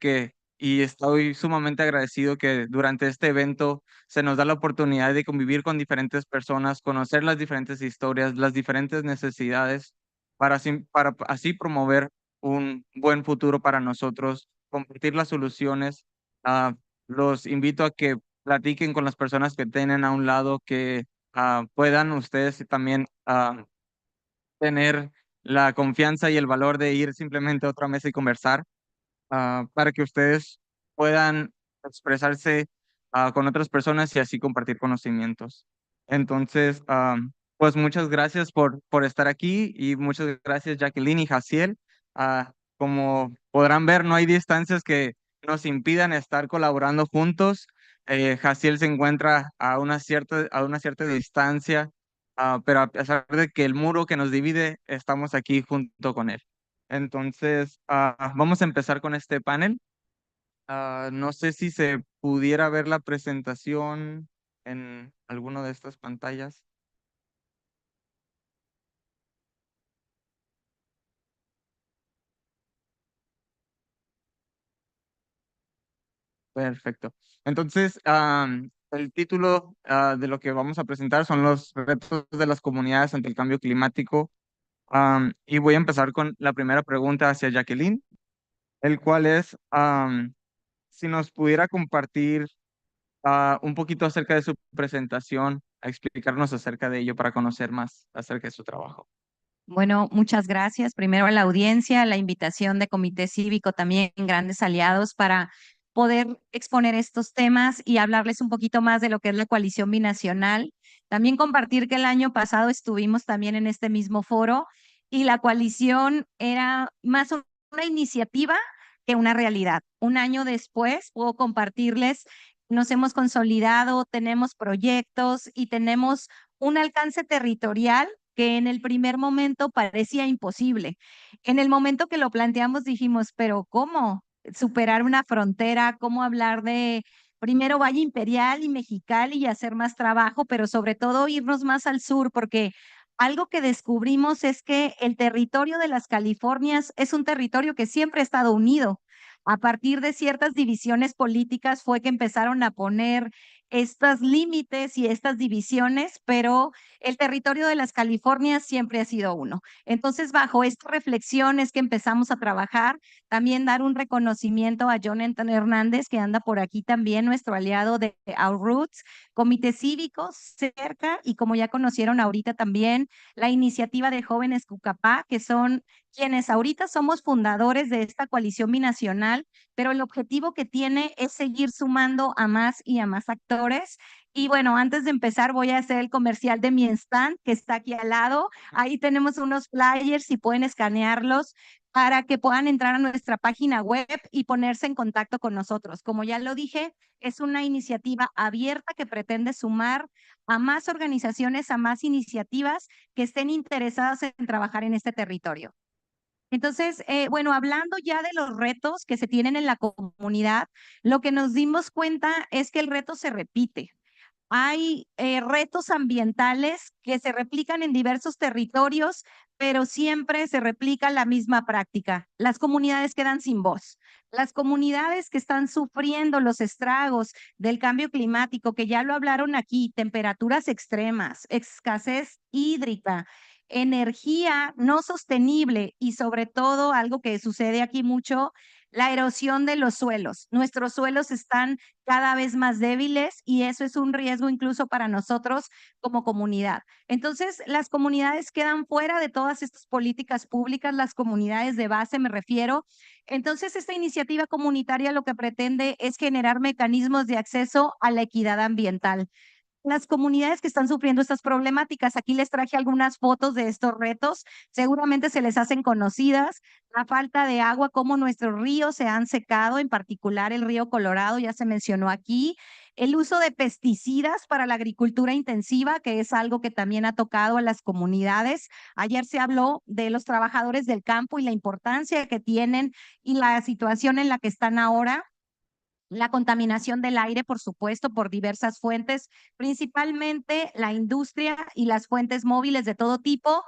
y estoy sumamente agradecido que durante este evento se nos da la oportunidad de convivir con diferentes personas, conocer las diferentes historias, las diferentes necesidades, para así promover un buen futuro para nosotros, compartir las soluciones. Los invito a que platiquen con las personas que tienen a un lado, que puedan ustedes también tener la confianza y el valor de ir simplemente a otra mesa y conversar, para que ustedes puedan expresarse con otras personas y así compartir conocimientos. Entonces, pues muchas gracias por estar aquí y muchas gracias Jacqueline y Jaciel. Como podrán ver, no hay distancias que nos impidan estar colaborando juntos. Jaciel se encuentra a una cierta distancia, pero a pesar de que el muro que nos divide, estamos aquí junto con él. Entonces, vamos a empezar con este panel. No sé si se pudiera ver la presentación en alguna de estas pantallas. Perfecto. Entonces, el título de lo que vamos a presentar son los retos de las comunidades ante el cambio climático. Y voy a empezar con la primera pregunta hacia Jacqueline, el cual es si nos pudiera compartir un poquito acerca de su presentación, a explicarnos acerca de ello para conocer más acerca de su trabajo.
Bueno, muchas gracias. Primero a la audiencia, la invitación de Comité Cívico, también grandes aliados para poder exponer estos temas y hablarles un poquito más de lo que es la coalición binacional. También compartir que el año pasado estuvimos también en este mismo foro y la coalición era más una iniciativa que una realidad. Un año después puedo compartirles, nos hemos consolidado, tenemos proyectos y tenemos un alcance territorial que en el primer momento parecía imposible. En el momento que lo planteamos dijimos, pero ¿cómo superar una frontera? ¿Cómo hablar de primero Valle Imperial y Mexicali y hacer más trabajo, pero sobre todo irnos más al sur? Porque algo que descubrimos es que el territorio de las Californias es un territorio que siempre ha estado unido. A partir de ciertas divisiones políticas fue que empezaron a poner estos límites y estas divisiones, pero el territorio de las Californias siempre ha sido uno. Entonces, bajo esta reflexión es que empezamos a trabajar, también dar un reconocimiento a Jonathan Hernández, que anda por aquí también, nuestro aliado de Our Roots, Comité Cívico, cerca, y como ya conocieron ahorita también, la iniciativa de Jóvenes Cucapá, que son quienes ahorita somos fundadores de esta coalición binacional, pero el objetivo que tiene es seguir sumando a más y a más actores. Y bueno, antes de empezar voy a hacer el comercial de mi stand que está aquí al lado. Ahí tenemos unos flyers y pueden escanearlos para que puedan entrar a nuestra página web y ponerse en contacto con nosotros. Como ya lo dije, es una iniciativa abierta que pretende sumar a más organizaciones, a más iniciativas que estén interesadas en trabajar en este territorio. Entonces, bueno, hablando ya de los retos que se tienen en la comunidad, lo que nos dimos cuenta es que el reto se repite. Hay retos ambientales que se replican en diversos territorios, pero siempre se replica la misma práctica. Las comunidades quedan sin voz. Las comunidades que están sufriendo los estragos del cambio climático, que ya lo hablaron aquí, temperaturas extremas, escasez hídrica, energía no sostenible y sobre todo algo que sucede aquí mucho, la erosión de los suelos. Nuestros suelos están cada vez más débiles y eso es un riesgo incluso para nosotros como comunidad. Entonces, las comunidades quedan fuera de todas estas políticas públicas, las comunidades de base me refiero. Entonces, esta iniciativa comunitaria lo que pretende es generar mecanismos de acceso a la equidad ambiental. Las comunidades que están sufriendo estas problemáticas. Aquí les traje algunas fotos de estos retos. Seguramente se les hacen conocidas. La falta de agua, cómo nuestros ríos se han secado, en particular el río Colorado, ya se mencionó aquí. El uso de pesticidas para la agricultura intensiva, que es algo que también ha tocado a las comunidades. Ayer se habló de los trabajadores del campo y la importancia que tienen y la situación en la que están ahora. La contaminación del aire, por supuesto, por diversas fuentes, principalmente la industria y las fuentes móviles de todo tipo.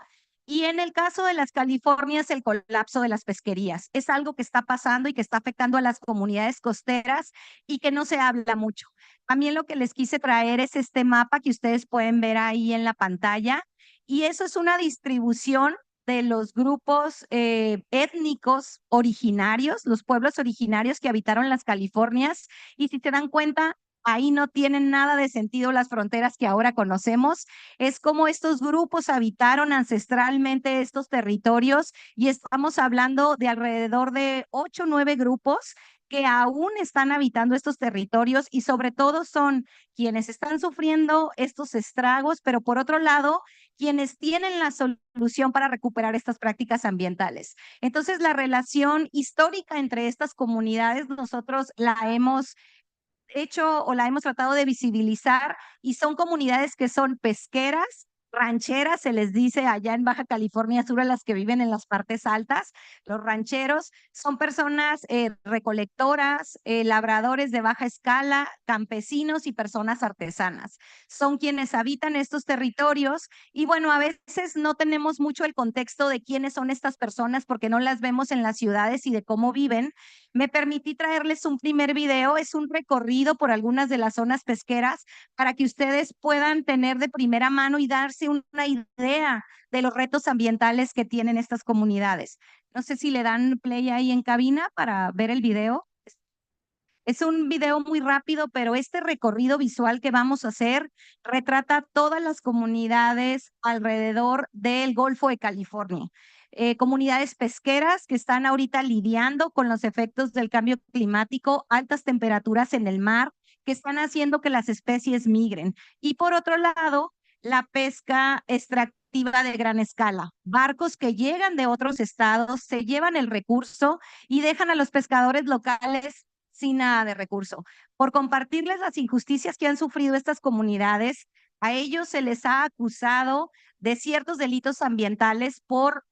Y en el caso de las Californias, el colapso de las pesquerías. Es algo que está pasando y que está afectando a las comunidades costeras y que no se habla mucho. También lo que les quise traer es este mapa que ustedes pueden ver ahí en la pantalla. Y eso es una distribución de los grupos étnicos originarios, los pueblos originarios que habitaron las Californias. Y si se dan cuenta, ahí no tienen nada de sentido las fronteras que ahora conocemos. Es como estos grupos habitaron ancestralmente estos territorios y estamos hablando de alrededor de 8 o 9 grupos que aún están habitando estos territorios y sobre todo son quienes están sufriendo estos estragos, pero por otro lado, quienes tienen la solución para recuperar estas prácticas ambientales. Entonces, la relación histórica entre estas comunidades, nosotros la hemos hecho o la hemos tratado de visibilizar y son comunidades que son pesqueras, rancheras, se les dice allá en Baja California Sur a las que viven en las partes altas. Los rancheros son personas recolectoras, labradores de baja escala, campesinos y personas artesanas. Son quienes habitan estos territorios y bueno, a veces no tenemos mucho el contexto de quiénes son estas personas porque no las vemos en las ciudades y de cómo viven. Me permití traerles un primer video, es un recorrido por algunas de las zonas pesqueras para que ustedes puedan tener de primera mano y darse una idea de los retos ambientales que tienen estas comunidades. No sé si le dan play ahí en cabina para ver el video. Es un video muy rápido, pero este recorrido visual que vamos a hacer retrata todas las comunidades alrededor del Golfo de California. Comunidades pesqueras que están ahorita lidiando con los efectos del cambio climático, altas temperaturas en el mar, que están haciendo que las especies migren. Y por otro lado, la pesca extractiva de gran escala. Barcos que llegan de otros estados, se llevan el recurso y dejan a los pescadores locales sin nada de recurso. Por compartirles las injusticias que han sufrido estas comunidades, a ellos se les ha acusado de ciertos delitos ambientales por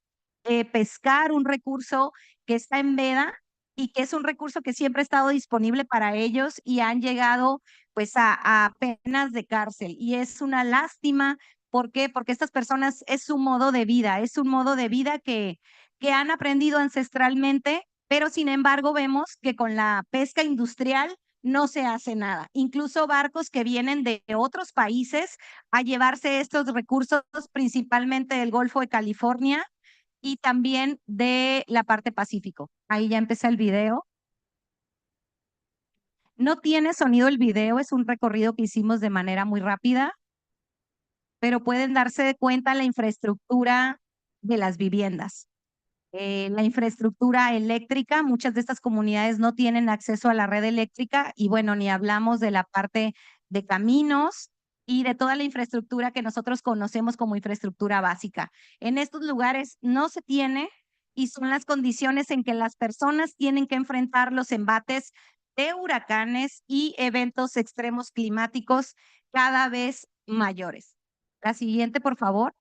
pescar un recurso que está en veda y que es un recurso que siempre ha estado disponible para ellos y han llegado pues a penas de cárcel. Y es una lástima. ¿Por qué? Porque estas personas es su modo de vida, es un modo de vida que han aprendido ancestralmente, pero sin embargo vemos que con la pesca industrial no se hace nada. Incluso barcos que vienen de otros países a llevarse estos recursos, principalmente del Golfo de California, y también de la parte Pacífico. Ahí ya empecé el video. No tiene sonido el video, es un recorrido que hicimos de manera muy rápida, pero pueden darse cuenta la infraestructura de las viviendas. La infraestructura eléctrica, muchas de estas comunidades no tienen acceso a la red eléctrica y bueno, ni hablamos de la parte de caminos y de toda la infraestructura que nosotros conocemos como infraestructura básica. En estos lugares no se tiene y son las condiciones en que las personas tienen que enfrentar los embates de huracanes y eventos extremos climáticos cada vez mayores. La siguiente, por favor.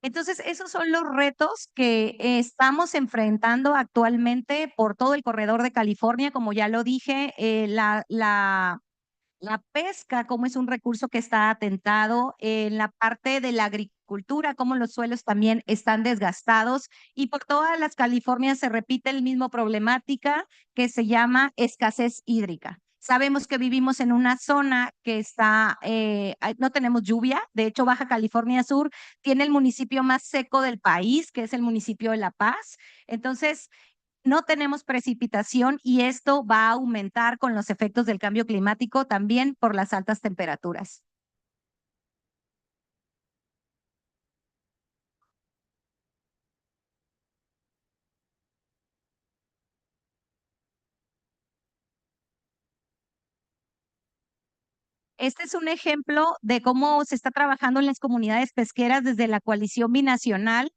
Entonces, esos son los retos que estamos enfrentando actualmente por todo el corredor de California. Como ya lo dije, la pesca, como es un recurso que está atentado, en la parte de la agricultura, como los suelos también están desgastados y por todas las Californias se repite el mismo problemática que se llama escasez hídrica. Sabemos que vivimos en una zona que está, no tenemos lluvia. De hecho, Baja California Sur tiene el municipio más seco del país, que es el municipio de La Paz. Entonces, no tenemos precipitación y esto va a aumentar con los efectos del cambio climático también por las altas temperaturas. Este es un ejemplo de cómo se está trabajando en las comunidades pesqueras desde la coalición binacional.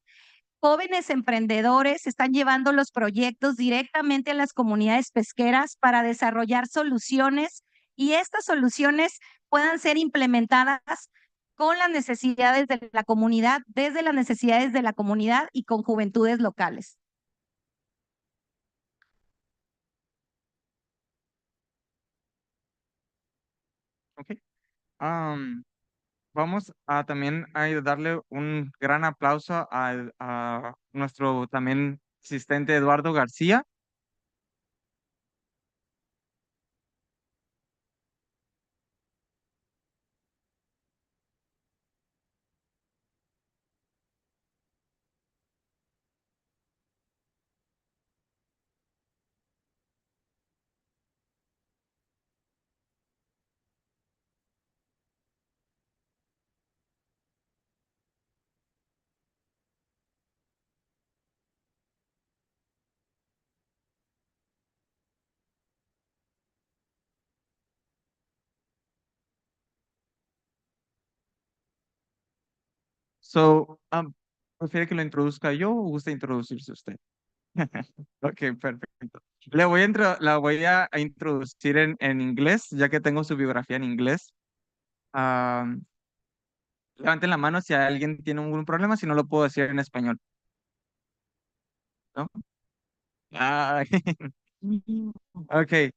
Jóvenes emprendedores están llevando los proyectos directamente a las comunidades pesqueras para desarrollar soluciones y estas soluciones puedan ser implementadas con las necesidades de la comunidad, desde las necesidades de la comunidad y con juventudes locales.
Ok. Vamos a también a darle un gran aplauso a nuestro también asistente Eduardo García. So, ¿prefiere que lo introduzca yo o gusta introducirse usted? Ok, perfecto. La voy a introducir en inglés, ya que tengo su biografía en inglés. Am, levanten la mano si alguien tiene algún problema, si no lo puedo decir en español, ¿no? Ah, okay.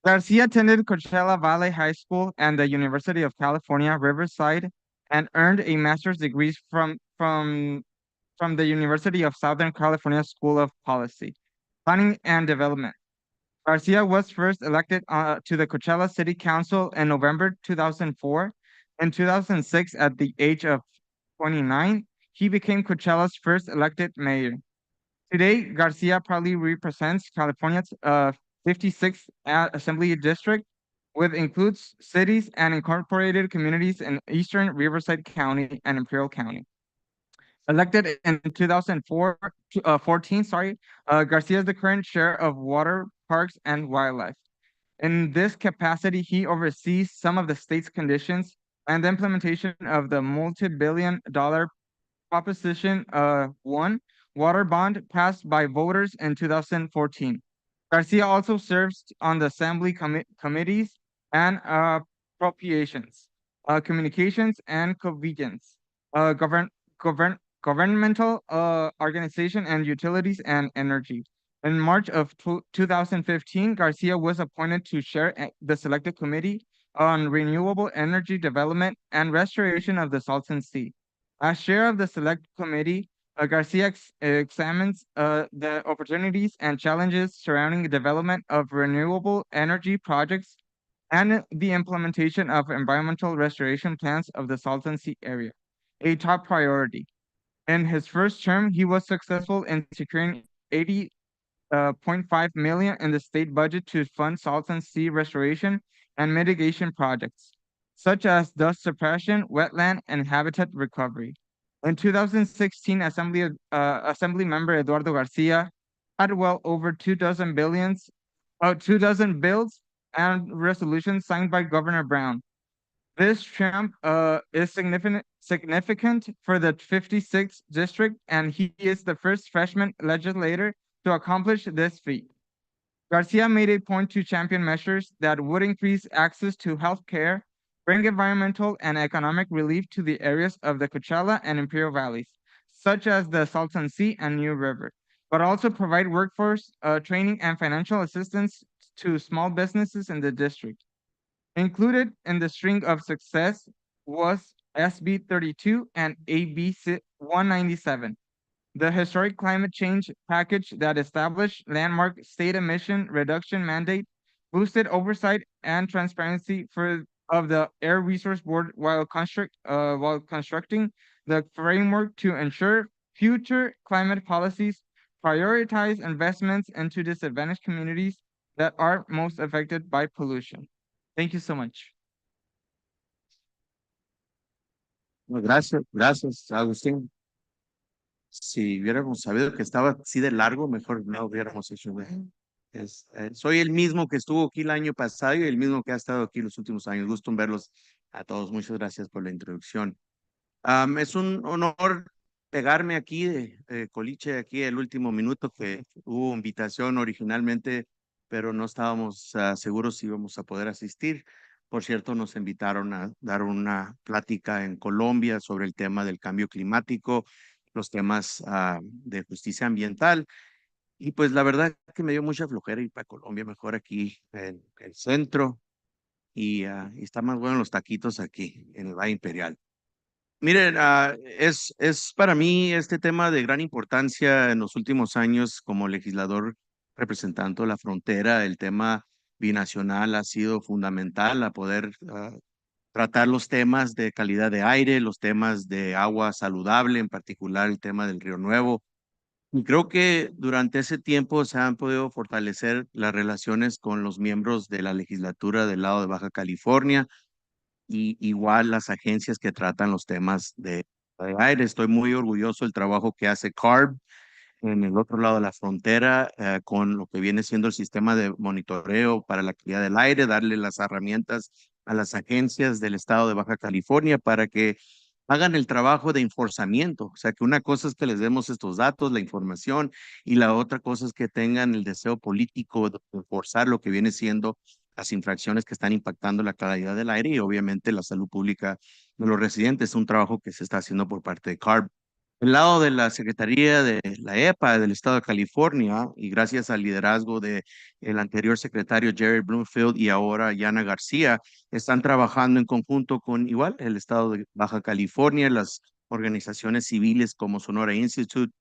Garcia attended Coachella Valley High School and the University of California, Riverside, and earned a master's degree from the University of Southern California School of Policy, Planning and Development. Garcia was first elected to the Coachella City Council in November 2004. In 2006, at the age of 29, he became Coachella's first elected mayor. Today, Garcia proudly represents California's 56th Assembly District, which includes cities and incorporated communities in eastern Riverside County and Imperial County. Elected in 2014, Garcia is the current chair of Water, Parks, and Wildlife. In this capacity, he oversees some of the state's conditions and the implementation of the multi-billion-dollar Proposition 1 water bond passed by voters in 2014. Garcia also serves on the Assembly committees and appropriations, communications, and convenience, governmental organization and utilities and energy. In March of 2015, Garcia was appointed to chair the Selected Committee on Renewable Energy Development and Restoration of the Salton Sea. As chair of the Select Committee, Garcia examines the opportunities and challenges surrounding the development of renewable energy projects and the implementation of environmental restoration plans of the Salton Sea area, a top priority. In his first term, he was successful in securing 80.5 million in the state budget to fund Salton Sea restoration and mitigation projects, such as dust suppression, wetland, and habitat recovery. In 2016, Assembly Member Eduardo Garcia had well over 24 bills and resolutions signed by Governor Brown. This trump is significant for the 56th district, and he is the first freshman legislator to accomplish this feat. Garcia made a point to champion measures that would increase access to health care, bring environmental and economic relief to the areas of the Coachella and Imperial Valleys, such as the Salton Sea and New River, but also provide workforce training and financial assistance to small businesses in the district. Included in the string of success was SB 32 and AB 197, the historic climate change package that established landmark state emission reduction mandate, boosted oversight and transparency of the Air Resource Board while constructing the framework to ensure future climate policies prioritize investments into disadvantaged communities that are most affected by pollution. Thank you so much.
Gracias, Agustín. Si hubiéramos sabido que estaba así de largo, mejor no hubiéramos hecho. Soy el mismo que estuvo aquí el año pasado y el mismo que ha estado aquí los últimos años. Gusto en verlos a todos. Muchas gracias por la introducción. Es un honor pegarme aquí de Coliche, aquí el último minuto, que hubo invitación originalmente, pero no estábamos seguros si íbamos a poder asistir. Por cierto, nos invitaron a dar una plática en Colombia sobre el tema del cambio climático, los temas de justicia ambiental. Y pues la verdad que me dio mucha flojera ir para Colombia, mejor aquí en el centro. Y están más buenos los taquitos aquí en el Valle Imperial. Miren, es para mí este tema de gran importancia en los últimos años como legislador representando la frontera. El tema binacional ha sido fundamental a poder tratar los temas de calidad de aire, los temas de agua saludable, en particular el tema del Río Nuevo. Y creo que durante ese tiempo se han podido fortalecer las relaciones con los miembros de la legislatura del lado de Baja California y igual las agencias que tratan los temas de aire. Estoy muy orgulloso del trabajo que hace CARB en el otro lado de la frontera con lo que viene siendo el sistema de monitoreo para la calidad del aire, darle las herramientas a las agencias del estado de Baja California para que
hagan el trabajo de enforzamiento. O sea, que una cosa es que les demos estos datos, la información, y la otra cosa es que tengan el deseo político de enforzar lo que viene siendo las infracciones que están impactando la calidad del aire y obviamente la salud pública de los residentes. Es un trabajo que se está haciendo por parte de CARB. El lado de la Secretaría de la EPA del Estado de California, y gracias al liderazgo de el anterior secretario Jerry Bloomfield y ahora Yana García, están trabajando en conjunto con igual el Estado de Baja California, las organizaciones civiles como Sonora Institute,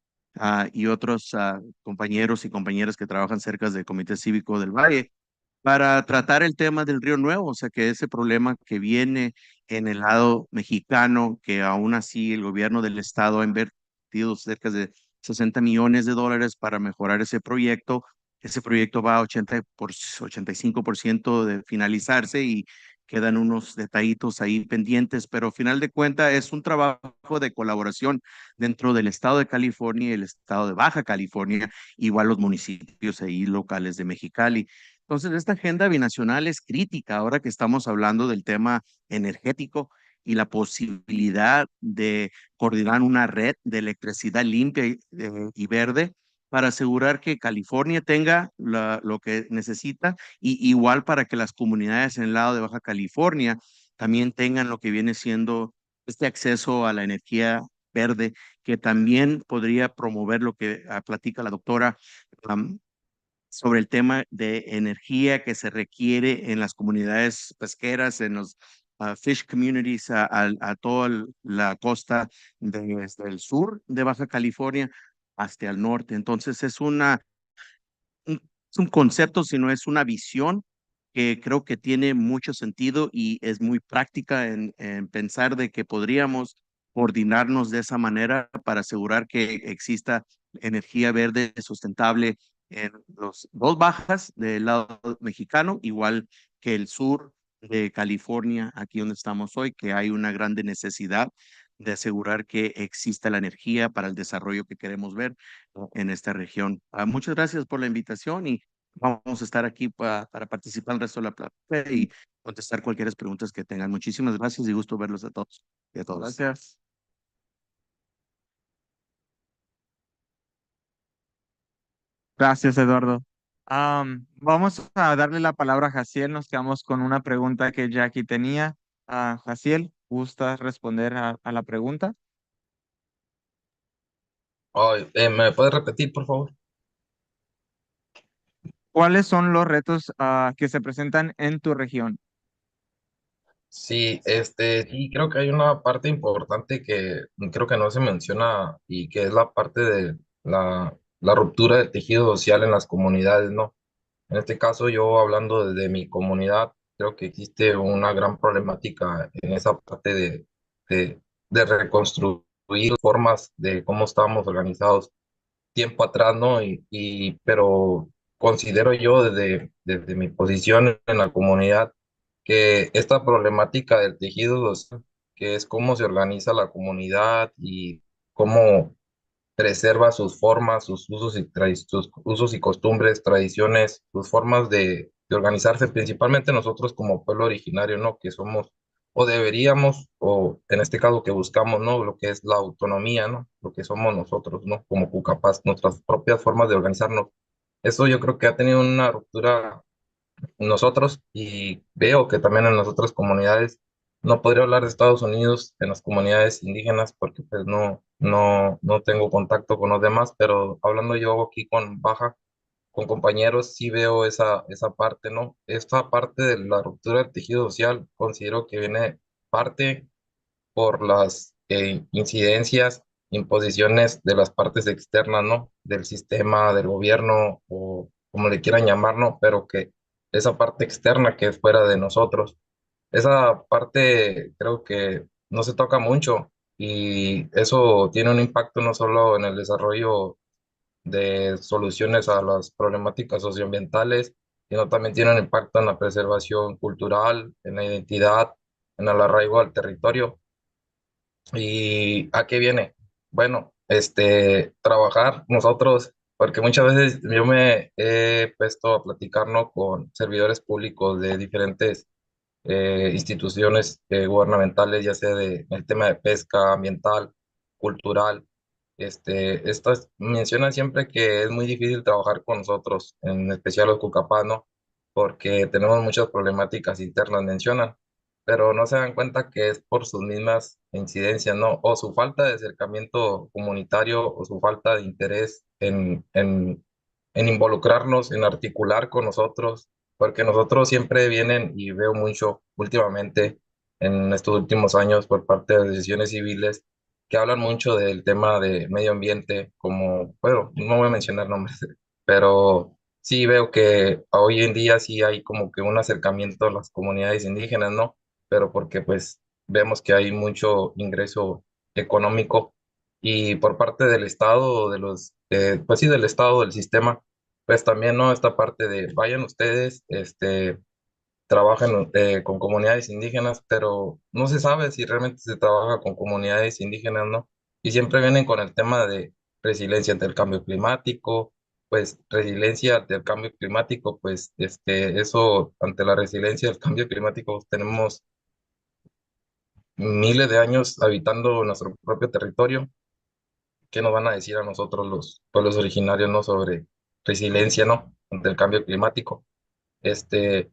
y otros compañeros y compañeras que trabajan cerca del Comité Cívico del Valle para tratar el tema del Río Nuevo, o sea, que ese problema que viene en el lado mexicano, que aún así el gobierno del estado ha invertido cerca de 60 millones de dólares para mejorar ese proyecto va a 85% de finalizarse y quedan unos detallitos ahí pendientes, pero al final de cuentas es un trabajo de colaboración dentro del estado de California y el estado de Baja California, igual los municipios ahí locales de Mexicali. Entonces, esta agenda binacional es crítica ahora que estamos hablando del tema energético y la posibilidad de coordinar una red de electricidad limpia y verde para asegurar que California tenga lo que necesita y igual para que las comunidades en el lado de Baja California también tengan lo que viene siendo este acceso a la energía verde, que también podría promover lo que platica la doctora sobre el tema de energía que se requiere en las comunidades pesqueras, en los fish communities, a toda la costa desde el sur de Baja California hasta el norte. Entonces es un concepto, sino es una visión que creo que tiene mucho sentido y es muy práctica en pensar de que podríamos coordinarnos de esa manera para asegurar que exista energía verde sustentable en los dos bajas del lado mexicano, igual que el sur de California, aquí donde estamos hoy, que hay una grande necesidad de asegurar que exista la energía para el desarrollo que queremos ver, ¿no?, en esta región. Muchas gracias por la invitación y vamos a estar aquí para participar el resto de la plática y contestar cualquier preguntas que tengan. Muchísimas gracias y gusto verlos a todos y a todas.
Gracias. Gracias, Eduardo. Vamos a darle la palabra a Jaciel. Nos quedamos con una pregunta que Jackie tenía. Jaciel, ¿gustas responder a la pregunta?
Ay, ¿me puedes repetir, por favor?
¿Cuáles son los retos que se presentan en tu región?
Sí, sí, creo que hay una parte importante que creo que no se menciona y que es la parte de la ruptura del tejido social en las comunidades, ¿no? En este caso, yo hablando desde mi comunidad, creo que existe una gran problemática en esa parte de, de reconstruir formas de cómo estábamos organizados tiempo atrás, ¿no? Pero considero yo desde mi posición en la comunidad que esta problemática del tejido social, que es cómo se organiza la comunidad y cómo preserva sus formas, sus usos y costumbres, tradiciones, sus formas de organizarse, principalmente nosotros como pueblo originario, ¿no? Que somos o deberíamos, o en este caso que buscamos, ¿no? Lo que es la autonomía, ¿no? Lo que somos nosotros, ¿no? Como Cucapas, nuestras propias formas de organizarnos. Eso yo creo que ha tenido una ruptura en nosotros y veo que también en las otras comunidades. No podría hablar de Estados Unidos en las comunidades indígenas porque pues no tengo contacto con los demás, pero hablando yo aquí con Baja, con compañeros, sí veo esa parte, ¿no? Esta parte de la ruptura del tejido social considero que viene parte por las incidencias, imposiciones de las partes externas, ¿no? Del sistema, del gobierno o como le quieran llamar, ¿no? Pero que esa parte externa que es fuera de nosotros, esa parte creo que no se toca mucho y eso tiene un impacto no solo en el desarrollo de soluciones a las problemáticas socioambientales, sino también tiene un impacto en la preservación cultural, en la identidad, en el arraigo al territorio. ¿Y a qué viene? Bueno, trabajar nosotros, porque muchas veces yo me he puesto a platicar, ¿no?, con servidores públicos de diferentes instituciones gubernamentales, ya sea de el tema de pesca, ambiental, cultural. Estas mencionan siempre que es muy difícil trabajar con nosotros, en especial los Cucapá, porque tenemos muchas problemáticas internas, mencionan, pero no se dan cuenta que es por sus mismas incidencias, ¿no? O su falta de acercamiento comunitario o su falta de interés en involucrarnos, en articular con nosotros, porque nosotros siempre vienen y veo mucho últimamente en estos últimos años por parte de decisiones civiles que hablan mucho del tema de medio ambiente, como, bueno, no voy a mencionar nombres, pero sí veo que hoy en día sí hay como que un acercamiento a las comunidades indígenas, ¿no? Pero porque pues vemos que hay mucho ingreso económico y por parte del Estado, de los, pues sí, del Estado, del sistema, pues también, ¿no? Esta parte de vayan ustedes, trabajan con comunidades indígenas, pero no se sabe si realmente se trabaja con comunidades indígenas, ¿no? Y siempre vienen con el tema de resiliencia ante el cambio climático, pues resiliencia ante el cambio climático, pues eso, ante la resiliencia del cambio climático, pues, tenemos miles de años habitando nuestro propio territorio. ¿Qué nos van a decir a nosotros los pueblos originarios, ¿no? Sobre resiliencia, ¿no? Ante el cambio climático. Este,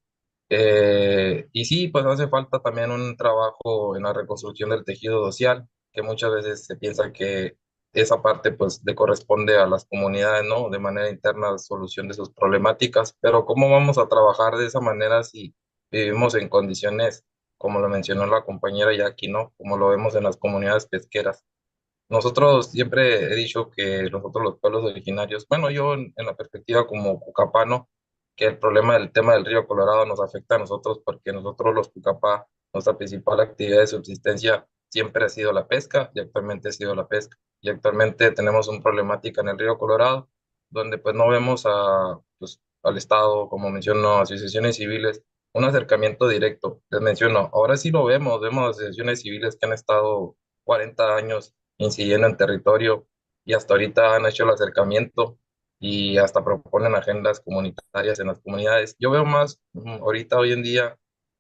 y sí, pues hace falta también un trabajo en la reconstrucción del tejido social, que muchas veces se piensa que esa parte pues le corresponde a las comunidades, ¿no? De manera interna, solución de sus problemáticas, pero ¿cómo vamos a trabajar de esa manera si vivimos en condiciones, como lo mencionó la compañera Jackie, ¿no? Como lo vemos en las comunidades pesqueras? Nosotros siempre he dicho que nosotros los pueblos originarios, bueno, yo en la perspectiva como cucapano, que el problema del tema del río Colorado nos afecta a nosotros porque nosotros los Cucapá, nuestra principal actividad de subsistencia siempre ha sido la pesca y actualmente ha sido la pesca. Y actualmente tenemos una problemática en el río Colorado, donde pues no vemos pues, al Estado, como menciono, asociaciones civiles, un acercamiento directo. Les menciono, ahora sí lo vemos asociaciones civiles que han estado 40 años incidiendo en territorio y hasta ahorita han hecho el acercamiento y hasta proponen agendas comunitarias en las comunidades. Yo veo más ahorita, hoy en día,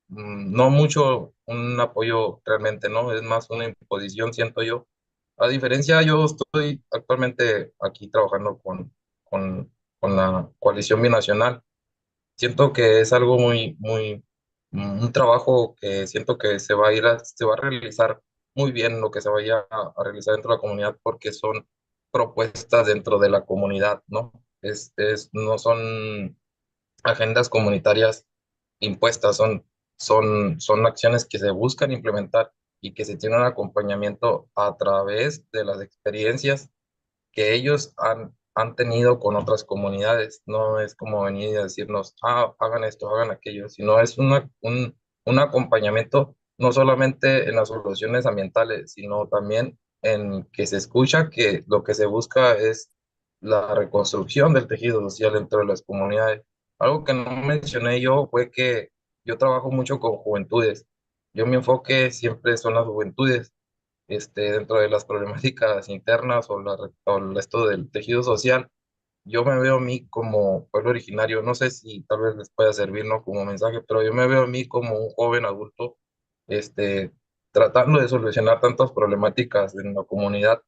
no mucho un apoyo realmente, ¿no? Es más una imposición, siento yo. A diferencia, yo estoy actualmente aquí trabajando con la coalición binacional. Siento que es algo un trabajo que siento que se va a realizar muy bien lo que se vaya a realizar dentro de la comunidad porque son propuestas dentro de la comunidad, ¿no? No son agendas comunitarias impuestas, son acciones que se buscan implementar y que se tiene un acompañamiento a través de las experiencias que ellos han tenido con otras comunidades. No es como venir y decirnos, hagan esto, hagan aquello, sino es un acompañamiento no solamente en las soluciones ambientales, sino también en que se escucha que lo que se busca es la reconstrucción del tejido social dentro de las comunidades. Algo que no mencioné yo fue que yo trabajo mucho con juventudes. Yo mi enfoque siempre son las juventudes dentro de las problemáticas internas o esto del tejido social, yo me veo a mí como pueblo originario, no sé si tal vez les pueda servir, ¿no? Como mensaje, pero yo me veo a mí como un joven adulto, este, tratando de solucionar tantas problemáticas en la comunidad,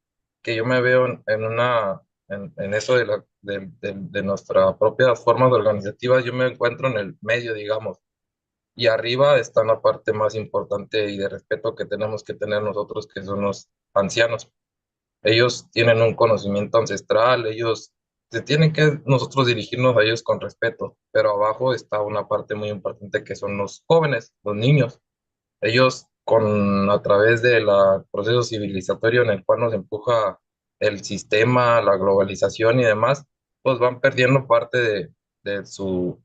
que yo me veo en eso de nuestras propias formas organizativas, yo me encuentro en el medio, digamos, y arriba está la parte más importante y de respeto que tenemos que tener nosotros, que son los ancianos. Ellos tienen un conocimiento ancestral, ellos se tienen que nosotros dirigirnos a ellos con respeto, pero abajo está una parte muy importante que son los jóvenes, los niños. Ellos a través del proceso civilizatorio en el cual nos empuja el sistema, la globalización y demás, pues van perdiendo parte de su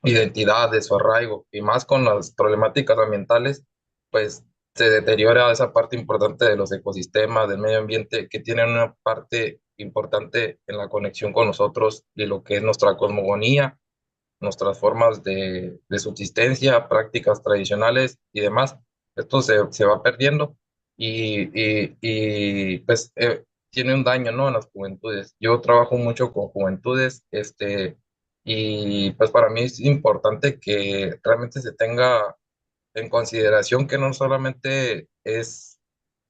identidad, de su arraigo, y más con las problemáticas ambientales, pues se deteriora esa parte importante de los ecosistemas, del medio ambiente, que tienen una parte importante en la conexión con nosotros y lo que es nuestra cosmogonía, nuestras formas de subsistencia, prácticas tradicionales y demás. Esto se va perdiendo pues tiene un daño, ¿no? En las juventudes. Yo trabajo mucho con juventudes, y pues para mí es importante que realmente se tenga en consideración que no solamente es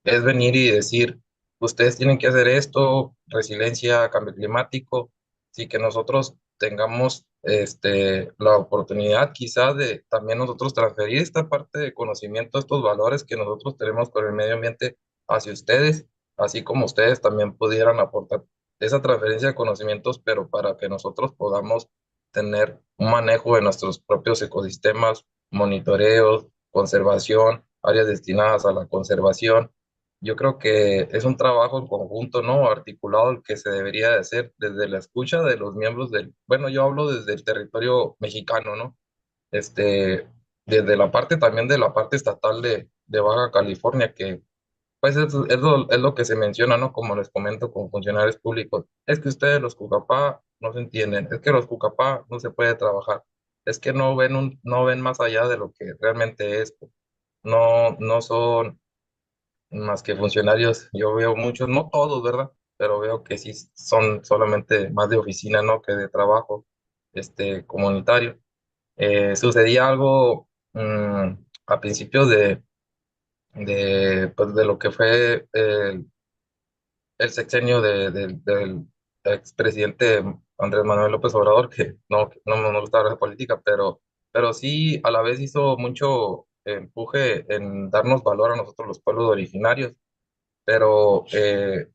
venir y decir, ustedes tienen que hacer esto, resiliencia, cambio climático, sí que nosotros tengamos la oportunidad quizás de también nosotros transferir esta parte de conocimiento, estos valores que nosotros tenemos con el medio ambiente hacia ustedes, así como ustedes también pudieran aportar esa transferencia de conocimientos, pero para que nosotros podamos tener un manejo de nuestros propios ecosistemas, monitoreos, conservación, áreas destinadas a la conservación. Yo creo que es un trabajo en conjunto, ¿no? Articulado el que se debería de hacer desde la escucha de los miembros bueno, yo hablo desde el territorio mexicano, ¿no? Este, desde la parte también de la parte estatal de Baja California, que pues es lo que se menciona, ¿no? Como les comento con funcionarios públicos, es que ustedes los Cucapá no se entienden, es que los Cucapá no se puede trabajar, es que no ven más allá de lo que realmente es, no son más que funcionarios, yo veo muchos, no todos, ¿verdad? Pero veo que sí son solamente más de oficina, ¿no? Que de trabajo, comunitario. Sucedía algo a principios pues, de lo que fue el sexenio del expresidente Andrés Manuel López Obrador, que no me gusta hablar de política, pero sí a la vez hizo mucho empuje en darnos valor a nosotros los pueblos originarios, pero, eh,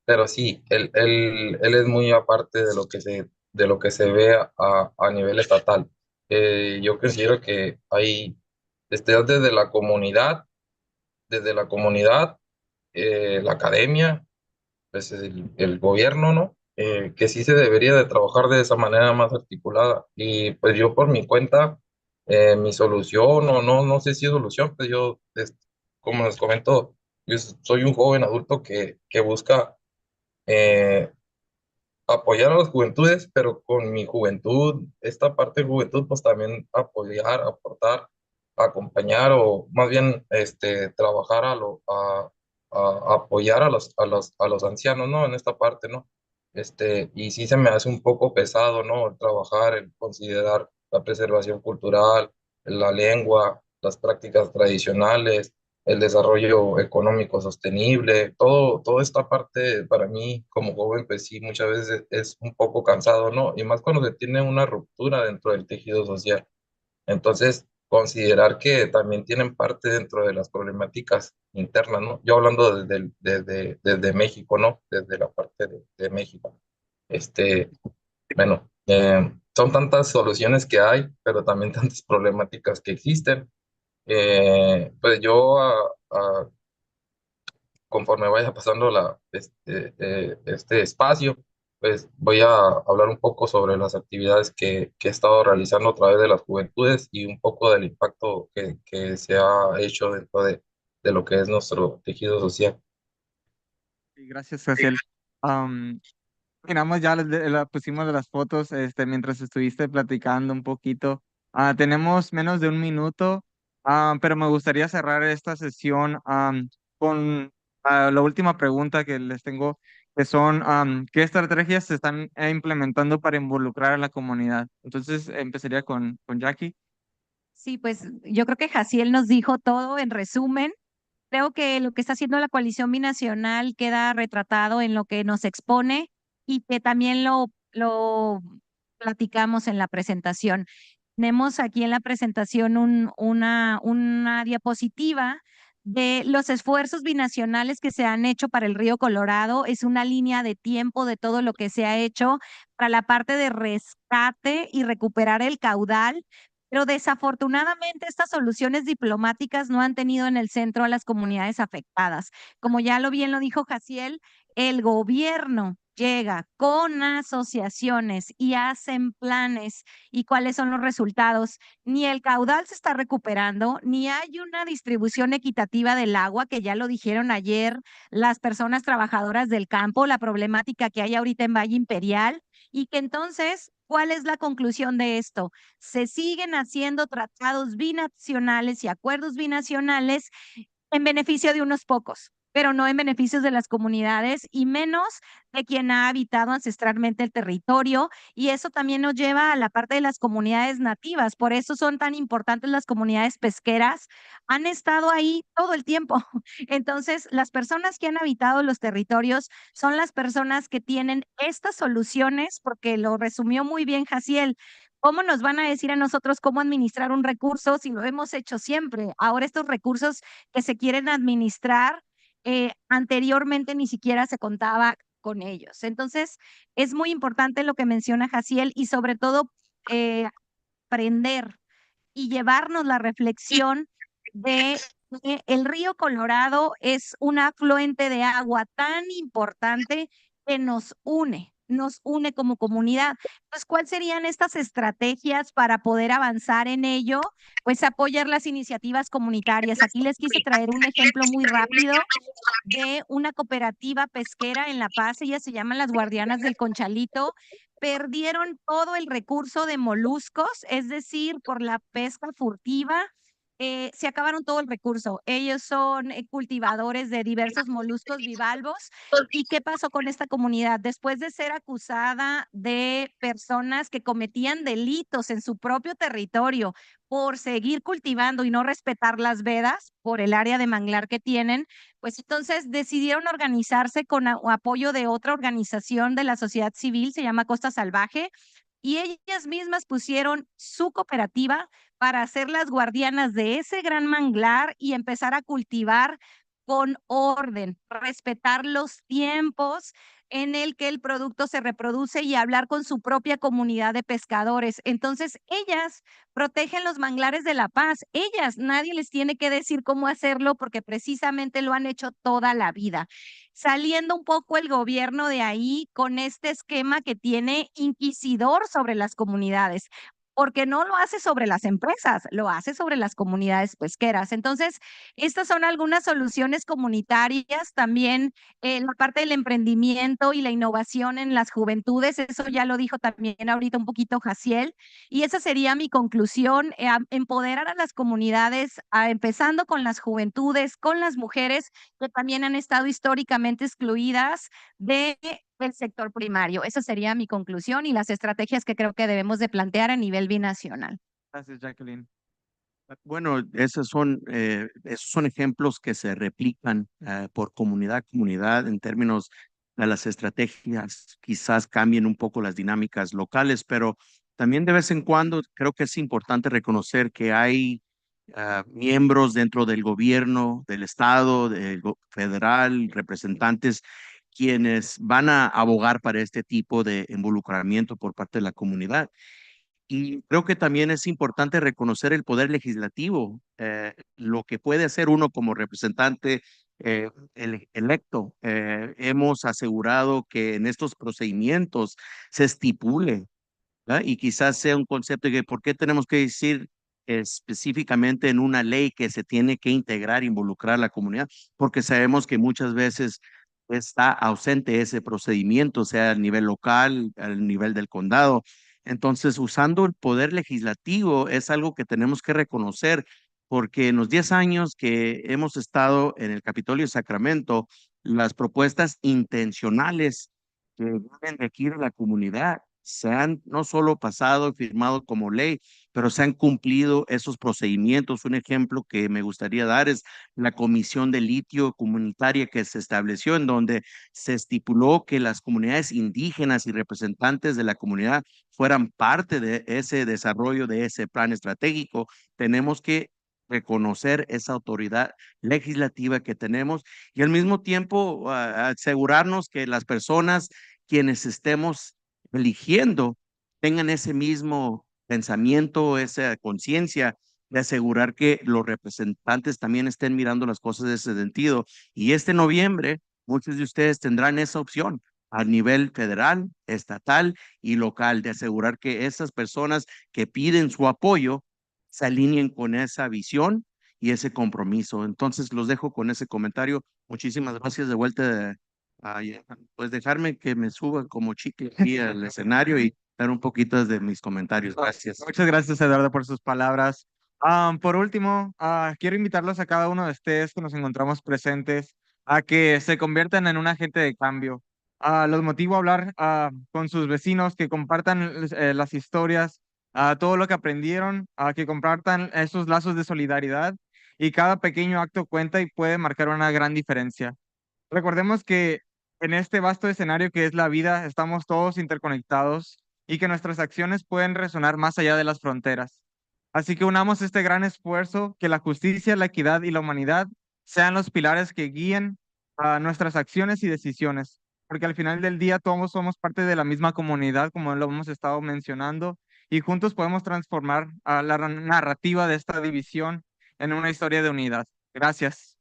pero sí, él es muy aparte de lo que se ve a nivel estatal. Yo considero que hay, desde la comunidad, la academia, pues el gobierno, ¿no? Que sí se debería de trabajar de esa manera más articulada. Y pues yo por mi cuenta, mi solución, o no sé si es solución, pues yo, como les comento, yo soy un joven adulto que busca eh, apoyar a las juventudes, pero con mi juventud, esta parte de juventud, pues también apoyar, aportar, acompañar o más bien trabajar a apoyar a los ancianos, ¿no? En esta parte, ¿no? Y sí se me hace un poco pesado, ¿no? El trabajar, el considerar la preservación cultural, la lengua, las prácticas tradicionales, el desarrollo económico sostenible, toda esta parte para mí como joven, pues sí, muchas veces es un poco cansado, ¿no? Y más cuando se tiene una ruptura dentro del tejido social. Entonces, considerar que también tienen parte dentro de las problemáticas internas, ¿no? Yo hablando desde México, ¿no? Desde la parte de México. Este, bueno, son tantas soluciones que hay, pero también tantas problemáticas que existen. Pues yo conforme vaya pasando este espacio, pues voy a hablar un poco sobre las actividades que he estado realizando a través de las juventudes y un poco del impacto que se ha hecho dentro de lo que es nuestro tejido social.
Sí, gracias, Graciela. Miramos ya pusimos de las fotos mientras estuviste platicando un poquito. Tenemos menos de un minuto, pero me gustaría cerrar esta sesión con la última pregunta que les tengo, que son ¿qué estrategias se están implementando para involucrar a la comunidad? Entonces empezaría con Jackie.
Sí, pues yo creo que Jaciel nos dijo todo en resumen. Creo que lo que está haciendo la coalición binacional queda retratado en lo que nos expone y que también lo platicamos en la presentación. Tenemos aquí en la presentación una diapositiva de los esfuerzos binacionales que se han hecho para el río Colorado. Es una línea de tiempo de todo lo que se ha hecho para la parte de rescate y recuperar el caudal. Pero desafortunadamente estas soluciones diplomáticas no han tenido en el centro a las comunidades afectadas. Como ya bien lo dijo Jaciel, el gobierno llega con asociaciones y hacen planes. ¿Y cuáles son los resultados? Ni el caudal se está recuperando, ni hay una distribución equitativa del agua, que ya lo dijeron ayer las personas trabajadoras del campo, la problemática que hay ahorita en Valle Imperial, y que entonces, ¿cuál es la conclusión de esto? Se siguen haciendo tratados binacionales y acuerdos binacionales en beneficio de unos pocos, pero no en beneficios de las comunidades y menos de quien ha habitado ancestralmente el territorio. Y eso también nos lleva a la parte de las comunidades nativas. Por eso son tan importantes las comunidades pesqueras. Han estado ahí todo el tiempo. Entonces, las personas que han habitado los territorios son las personas que tienen estas soluciones, porque lo resumió muy bien Jaciel. ¿Cómo nos van a decir a nosotros cómo administrar un recurso si lo hemos hecho siempre? Ahora estos recursos que se quieren administrar, anteriormente ni siquiera se contaba con ellos. Entonces, es muy importante lo que menciona Jaciel y sobre todo aprender y llevarnos la reflexión de que el río Colorado es un afluente de agua tan importante que nos une como comunidad. Entonces, ¿cuáles serían estas estrategias para poder avanzar en ello? Pues apoyar las iniciativas comunitarias. Aquí les quise traer un ejemplo muy rápido de una cooperativa pesquera en La Paz, ellas se llaman las Guardianas del Conchalito. Perdieron todo el recurso de moluscos, es decir, por la pesca furtiva. Se acabaron todo el recurso. Ellos son cultivadores de diversos moluscos bivalvos. ¿Y qué pasó con esta comunidad? Después de ser acusada de personas que cometían delitos en su propio territorio por seguir cultivando y no respetar las vedas por el área de manglar que tienen, pues entonces decidieron organizarse con apoyo de otra organización de la sociedad civil, se llama Costa Salvaje, y ellas mismas pusieron su cooperativa para ser las guardianas de ese gran manglar y empezar a cultivar con orden, respetar los tiempos en el que el producto se reproduce y hablar con su propia comunidad de pescadores. Entonces, ellas protegen los manglares de La Paz. Ellas, nadie les tiene que decir cómo hacerlo porque precisamente lo han hecho toda la vida. Saliendo un poco el gobierno de ahí con este esquema que tiene inquisidor sobre las comunidades, porque no lo hace sobre las empresas, lo hace sobre las comunidades pesqueras. Entonces, estas son algunas soluciones comunitarias, también la parte del emprendimiento y la innovación en las juventudes, eso ya lo dijo también ahorita un poquito Jaciel, y esa sería mi conclusión, empoderar a las comunidades, empezando con las juventudes, con las mujeres que también han estado históricamente excluidas del sector primario. Esa sería mi conclusión y las estrategias que creo que debemos de plantear a nivel binacional.
Gracias, Jacqueline.
Bueno, esos son ejemplos que se replican por comunidad a comunidad en términos de las estrategias. Quizás cambien un poco las dinámicas locales, pero también de vez en cuando creo que es importante reconocer que hay miembros dentro del gobierno, del estado, federal, representantes quienes van a abogar para este tipo de involucramiento por parte de la comunidad. Y creo que también es importante reconocer el poder legislativo, lo que puede hacer uno como representante electo. Hemos asegurado que en estos procedimientos se estipule, ¿verdad? Y quizás sea un concepto de que por qué tenemos que decir específicamente en una ley que se tiene que integrar, involucrar a la comunidad, porque sabemos que muchas veces está ausente ese procedimiento, sea a nivel local, al nivel del condado. Entonces, usando el poder legislativo es algo que tenemos que reconocer, porque en los 10 años que hemos estado en el Capitolio de Sacramento, las propuestas intencionales que vienen de aquí de la comunidad se han no solo pasado y firmado como ley, pero se han cumplido esos procedimientos. Un ejemplo que me gustaría dar es la Comisión de Litio Comunitaria que se estableció, en donde se estipuló que las comunidades indígenas y representantes de la comunidad fueran parte de ese desarrollo, de ese plan estratégico. Tenemos que reconocer esa autoridad legislativa que tenemos y al mismo tiempo asegurarnos que las personas quienes estemos eligiendo tengan ese mismo pensamiento, esa conciencia de asegurar que los representantes también estén mirando las cosas de ese sentido. Y este noviembre, muchos de ustedes tendrán esa opción a nivel federal, estatal y local, de asegurar que esas personas que piden su apoyo se alineen con esa visión y ese compromiso. Entonces, los dejo con ese comentario. Muchísimas gracias de vuelta. Pues dejarme que me suba como chicle aquí al escenario y dar un poquito de mis comentarios. Gracias.
Muchas gracias, Eduardo, por sus palabras. Por último, quiero invitarlos a cada uno de ustedes que nos encontramos presentes a que se conviertan en un agente de cambio. Los motivo a hablar con sus vecinos, que compartan las historias, todo lo que aprendieron, a que compartan esos lazos de solidaridad y cada pequeño acto cuenta y puede marcar una gran diferencia. Recordemos que en este vasto escenario que es la vida, estamos todos interconectados y que nuestras acciones pueden resonar más allá de las fronteras. Así que unamos este gran esfuerzo, que la justicia, la equidad y la humanidad sean los pilares que guíen nuestras acciones y decisiones, porque al final del día todos somos parte de la misma comunidad, como lo hemos estado mencionando, y juntos podemos transformar la narrativa de esta división en una historia de unidad. Gracias.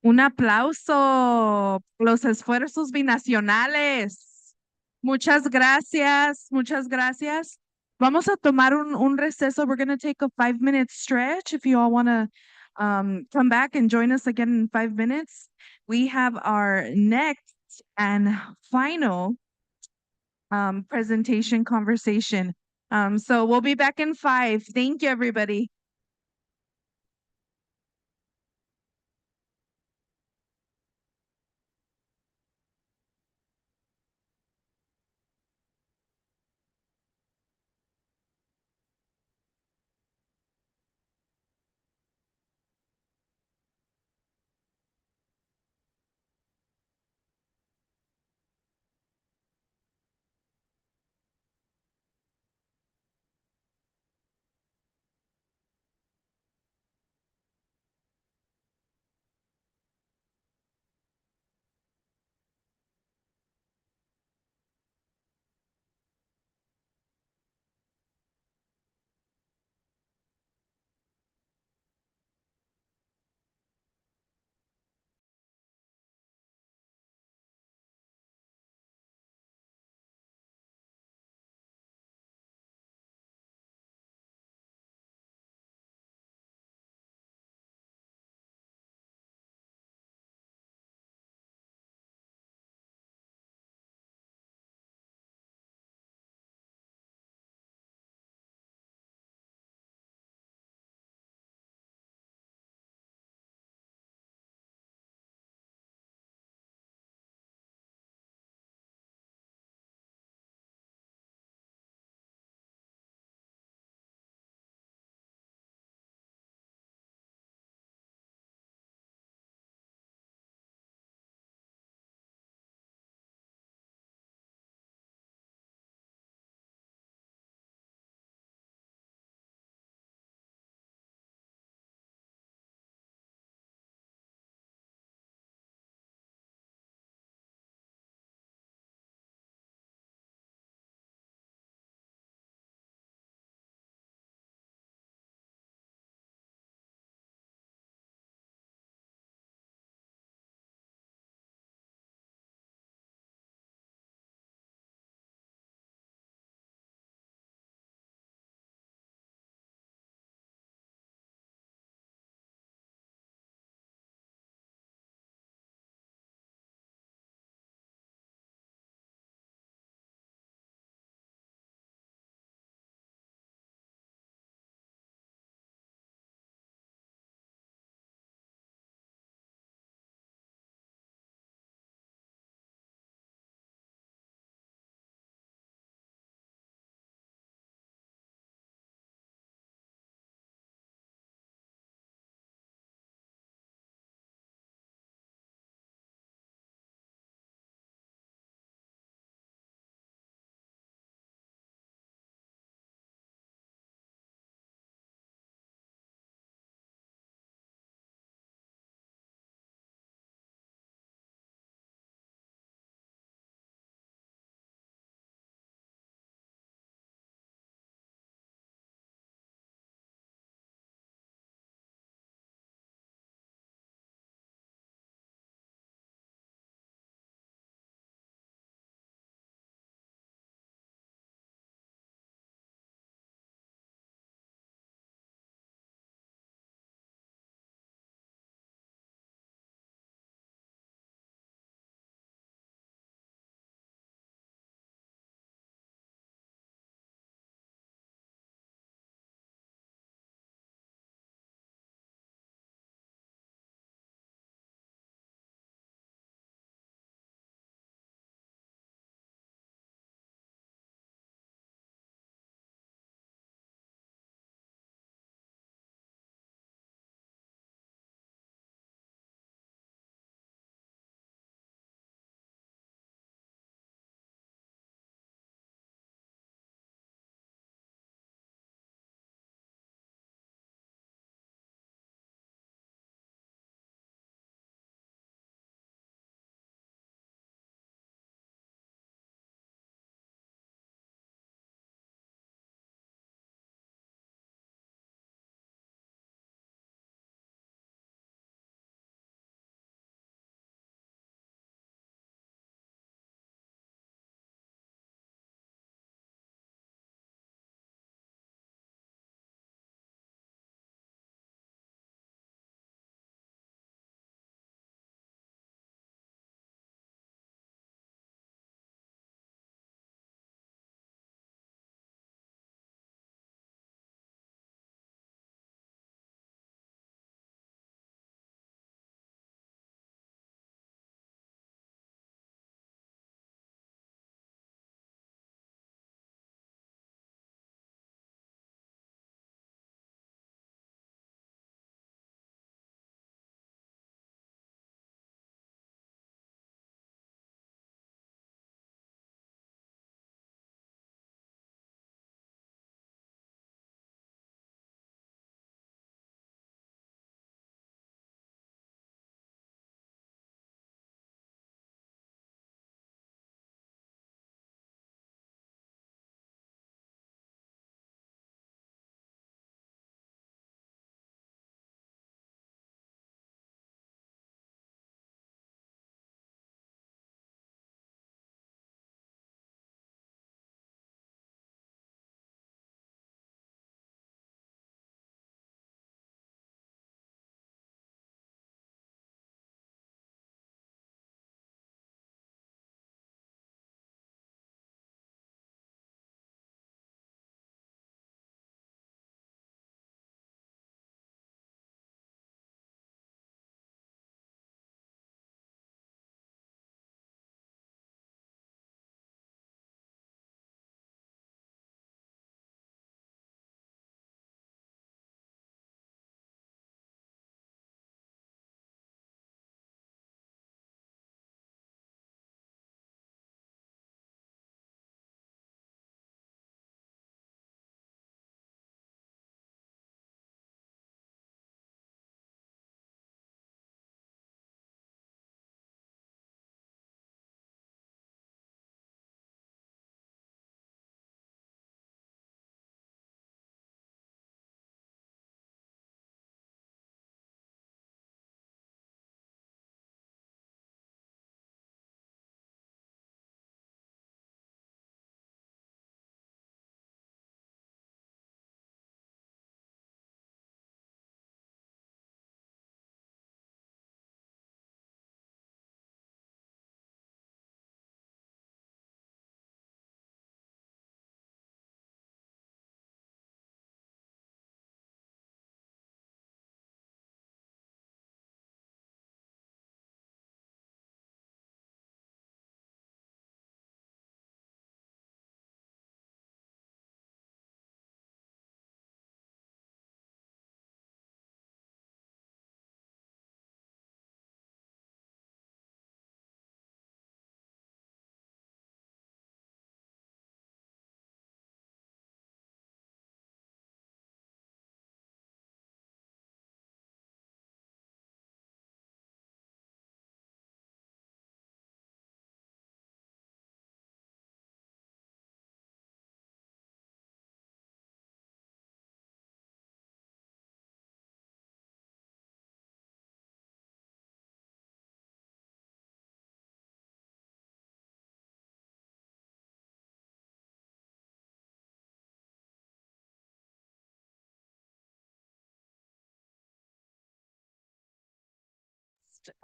Un aplauso por los esfuerzos binacionales. Muchas gracias, muchas gracias. Vamos a tomar un receso. We're going to take a 5-minute stretch. If you all want to come back and join us again in 5 minutes, we have our next and final presentation conversation. So we'll be back in 5. Thank you, everybody.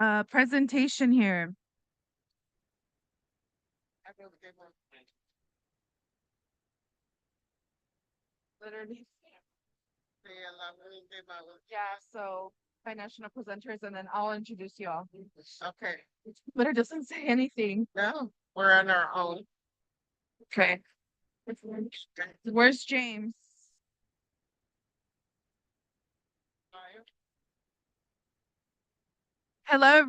last presentation here. Literally. Yeah, so financial presenters, and then I'll introduce you all.
Okay.
But it doesn't say anything.
No, we're on our own.
Okay. Where's James? Hello.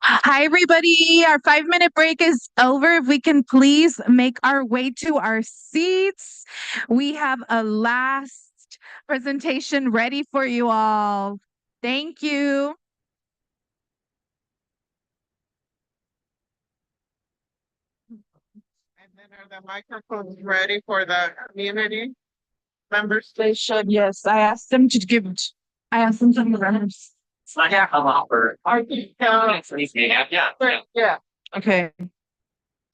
Hi, everybody. Our 5-minute break is over. If we can please make our way to our seats. We have a last presentation ready for you all. Thank you.
And then are the microphones ready for the community members?
They should, yes. I asked them to give, I asked them to give runners.
Yeah. Yeah.
Okay.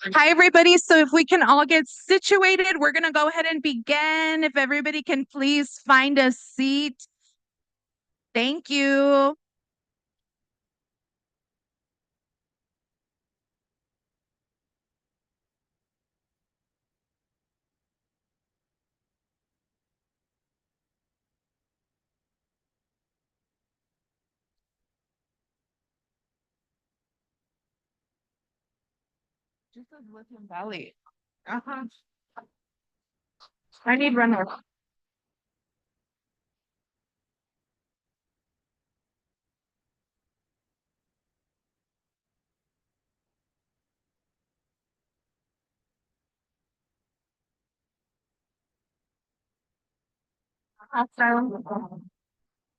Hi, everybody. So if we can all get situated, we're going to go ahead and begin. If everybody can please find a seat. Thank you. Just as Lithium Valley.
Uh-huh.
I need runner.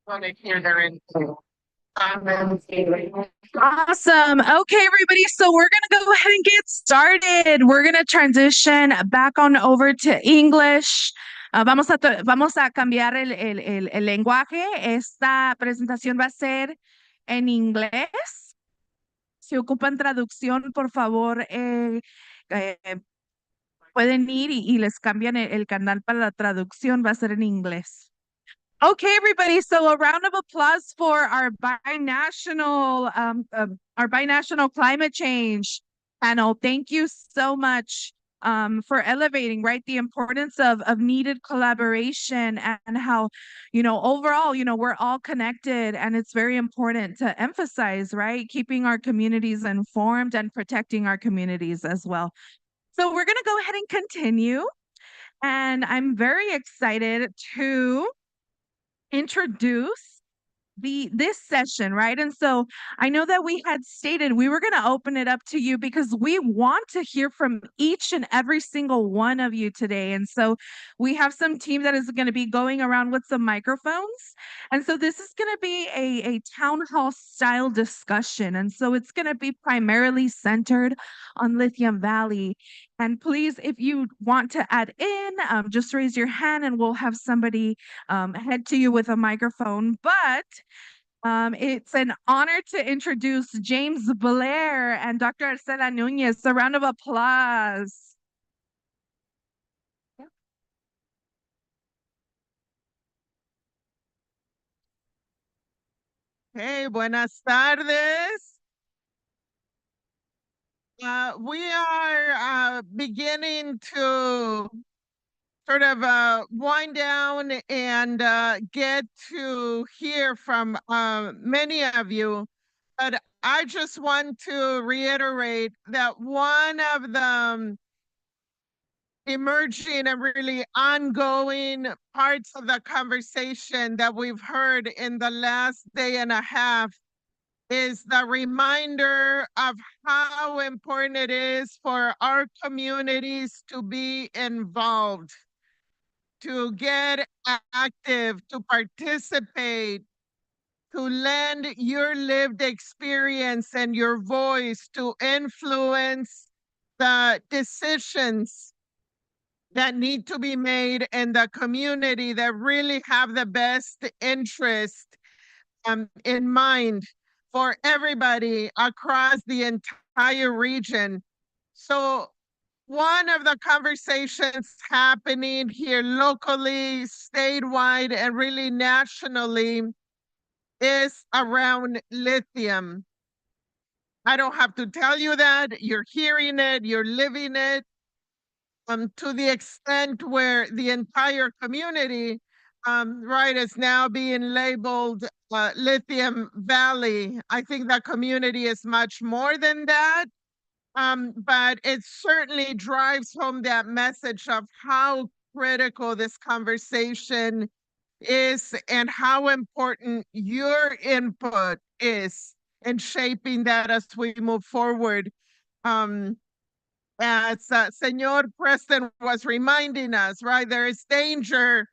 Want to hear their input.
Awesome. Okay, everybody. So we're going to go ahead and get started. We're going to transition back on over to English. Vamos a cambiar el lenguaje. Esta presentación va a ser en inglés. Si ocupan traducción, por favor, pueden ir y les cambian el canal para la traducción. Va a ser en inglés. Okay, everybody. So a round of applause for our binational climate change panel. Thank you so much for elevating, right, the importance of needed collaboration and how, overall, we're all connected, and it's very important to emphasize, right, keeping our communities informed and protecting our communities as well. So we're going to go ahead and continue, and I'm very excited to introduce this session, right? And so I know that we had stated we were going to open it up to you because we want to hear from each and every single one of you today. And so we have some team that is going to be going around with some microphones. And so this is going to be a town hall style discussion. And so it's going to be primarily centered on Lithium Valley. And please, if you want to add in, just raise your hand and we'll have somebody head to you with a microphone. But it's an honor to introduce James Blair and Dr. Arcela Nunez. A round of applause.
Hey, buenas tardes. We are beginning to sort of wind down and get to hear from many of you. But I just want to reiterate that one of the emerging and really ongoing parts of the conversation that we've heard in the last day and a half is the reminder of how important it is for our communities to be involved, to get active, to participate, to lend your lived experience and your voice to influence the decisions that need to be made in the community that really have the best interest in mind for everybody across the entire region. So one of the conversations happening here locally, statewide, and really nationally is around lithium. I don't have to tell you that. You're hearing it, you're living it, to the extent where the entire community, right, is now being labeled Lithium Valley. I think that community is much more than that. But it certainly drives home that message of how critical this conversation is and how important your input is in shaping that as we move forward. As Senor Preston was reminding us, right, there is danger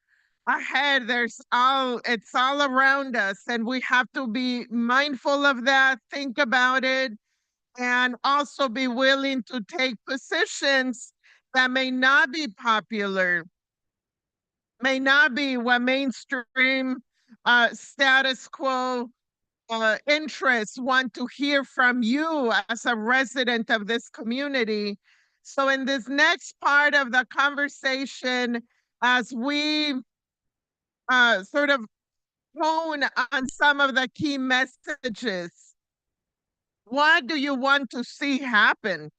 ahead. It's all around us, and we have to be mindful of that, think about it, and also be willing to take positions that may not be popular, may not be what mainstream status quo interests want to hear from you as a resident of this community. So in this next part of the conversation, as we sort of hone on some of the key messages, what do you want to see happen?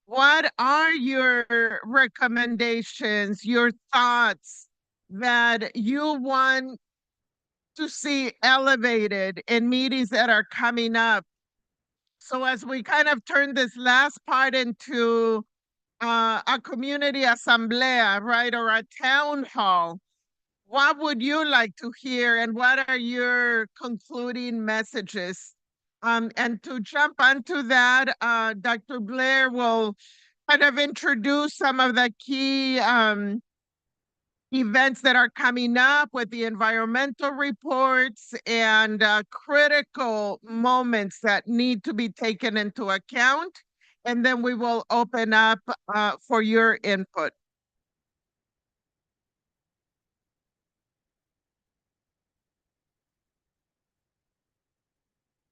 What are your recommendations, your thoughts that you want to see elevated in meetings that are coming up? So as we kind of turn this last part into a community asamblea, right, or a town hall, what would you like to hear and what are your concluding messages? And to jump onto that, Dr. Blair will kind of introduce some of the key events that are coming up with the environmental reports and critical moments that need to be taken into account. And then we will open up for your input.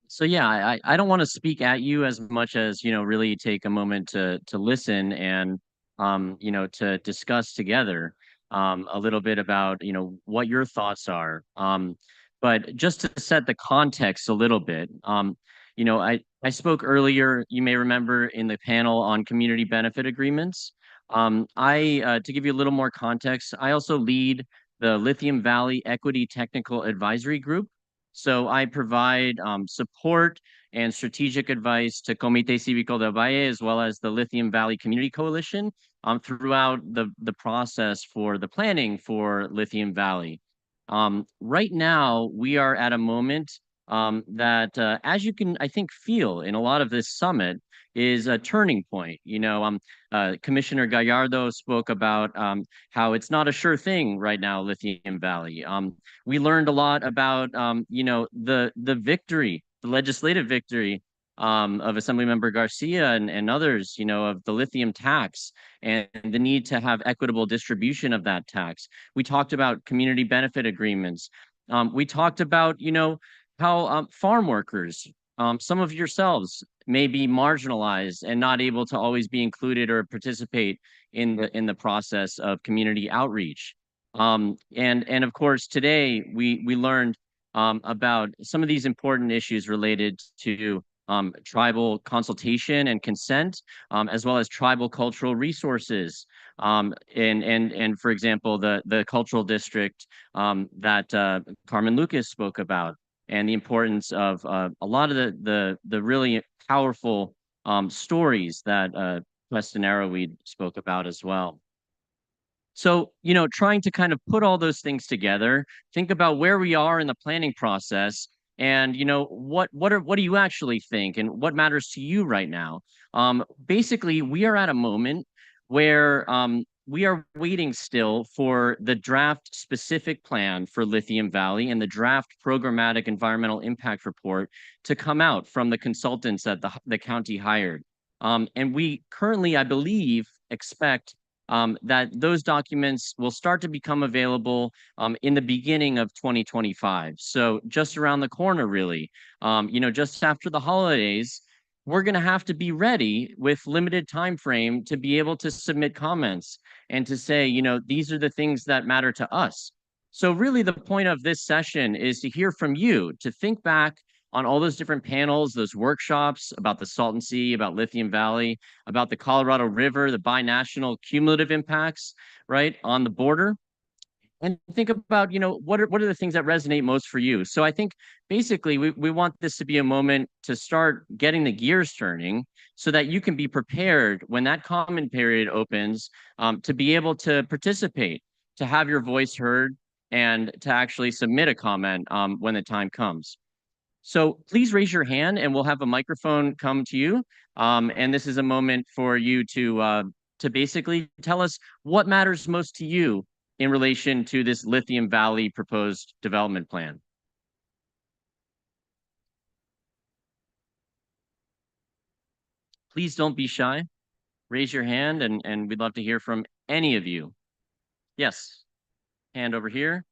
So yeah, I don't want to speak at you as much as, really take a moment to listen and, to discuss together a little bit about, what your thoughts are. But just to set the context a little bit, I spoke earlier, you may remember, in the panel on community benefit agreements. To give you a little more context, I also lead the Lithium Valley Equity Technical Advisory Group. So I provide support and strategic advice to Comité Cívico del Valle, as well as the Lithium Valley Community Coalition, throughout the process for the planning for Lithium Valley. Right now, we are at a moment that, as you can, I think, feel in a lot of this summit, is a turning point. Commissioner Gallardo spoke about how it's not a sure thing right now, Lithium Valley. We learned a lot about, the victory, the legislative victory of Assemblymember Garcia and others, of the lithium tax and the need to have equitable distribution of that tax. We talked about community benefit agreements. We talked about, how farm workers, some of yourselves, may be marginalized and not able to always be included or participate in the process of community outreach. And of course, today we learned about some of these important issues related to tribal consultation and consent, as well as tribal cultural resources. And for example, the cultural district that Carmen Lucas spoke about, and the importance of a lot of the really powerful stories that Preston Arrowweed spoke about as well. So, trying to kind of put all those things together, think about where we are in the planning process, and what do you actually think, and what matters to you right now? Basically, we are at a moment where we are waiting still for the draft specific plan for Lithium Valley and the draft programmatic environmental impact report to come out from the consultants that the county hired. And we currently, I believe, expect that those documents will start to become available in the beginning of 2025. So just around the corner, really, just after the holidays. we're going to have to be ready with limited time frame to be able to submit comments and to say, you know, these are the things that matter to us. So really the point of this session is to hear from you, to think back on all those different panels, those workshops about the Salton Sea, about Lithium Valley, about the Colorado River, the binational cumulative impacts, right, on the border. And think about, you know, what are the things that resonate most for you? So I think basically we want this to be a moment to start getting the gears turning so that you can be prepared when that comment period opens, to be able to participate, to have your voice heard, and to actually submit a comment when the time comes. So please raise your hand and we'll have a microphone come to you. And this is a moment for you to basically tell us what matters most to you in relation to this Lithium Valley proposed development plan. Please don't be shy. Raise your hand and we'd love to hear from any of you. Yes, hand over here.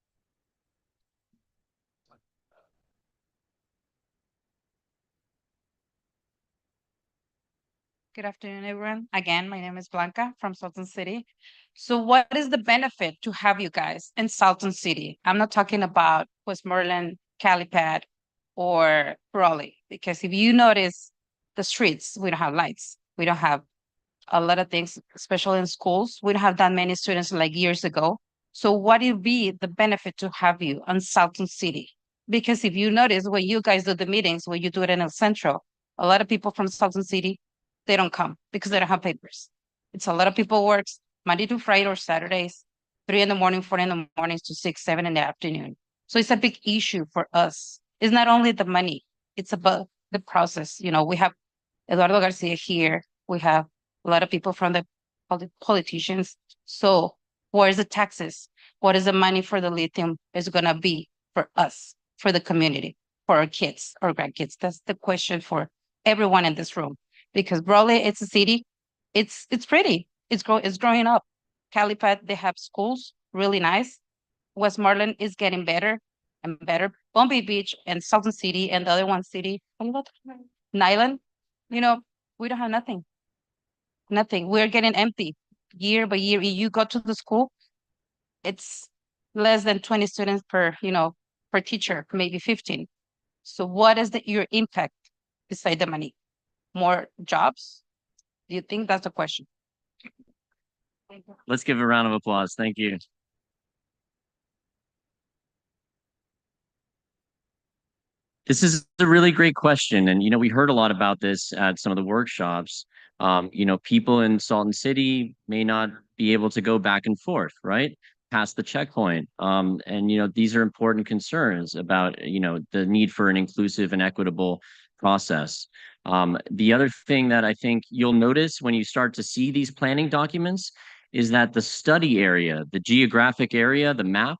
Good afternoon, everyone. Again, my name is Blanca from Salton City. So what is the benefit to have you guys in Salton City? I'm not talking about Westmoreland, Calipat, or Raleigh, because if you notice the streets, we don't have lights. We don't have a lot of things, especially in schools. We don't have that many students like years ago. So what would be the benefit to have you on Salton City? Because if you notice when you guys do the meetings, when you do it in El Centro, a lot of people from Salton City, they don't come because they don't have papers. It's a lot of people works Monday to Friday or Saturdays, 3 in the morning, 4 in the mornings to 6, 7 in the afternoon. So it's a big issue for us. It's not only the money, it's about the process. You know, we have Eduardo Garcia here. We have a lot of people from the politicians. So where's the taxes? What is the money for the lithium is gonna be for us, for the community, for our kids or grandkids? That's the question for everyone in this room. Because Raleigh, it's a city, it's pretty, it's growing up. Calipat, they have schools, really nice. Westmoreland is getting better and better. Bombay Beach and Salton City and the other one city, Nyland, you know, we don't have nothing. Nothing. We're getting empty year by year. You go to the school, it's less than 20 students per, you know, per teacher, maybe 15. So what is your impact beside the money? More jobs? Do you think that's the question?
Let's give a round of applause. Thank you. This is a really great question. And, you know, we heard a lot about this at some of the workshops. You know, people in Salton City may not be able to go back and forth, right? Past the checkpoint. And, you know, these are important concerns about, you know, the need for an inclusive and equitable process. The other thing that I think you'll notice when you start to see these planning documents is that the study area, the geographic area, the map,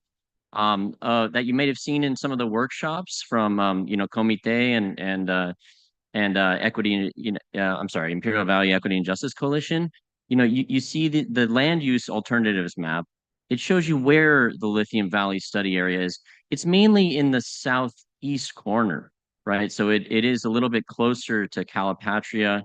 that you may have seen in some of the workshops from you know, Comite and Equity, you know, I'm sorry, Imperial Valley Equity and Justice Coalition. You know, you see the land use alternatives map. It shows you where the Lithium Valley study area is. It's mainly in the southeast corner, right? So it is a little bit closer to Calipatria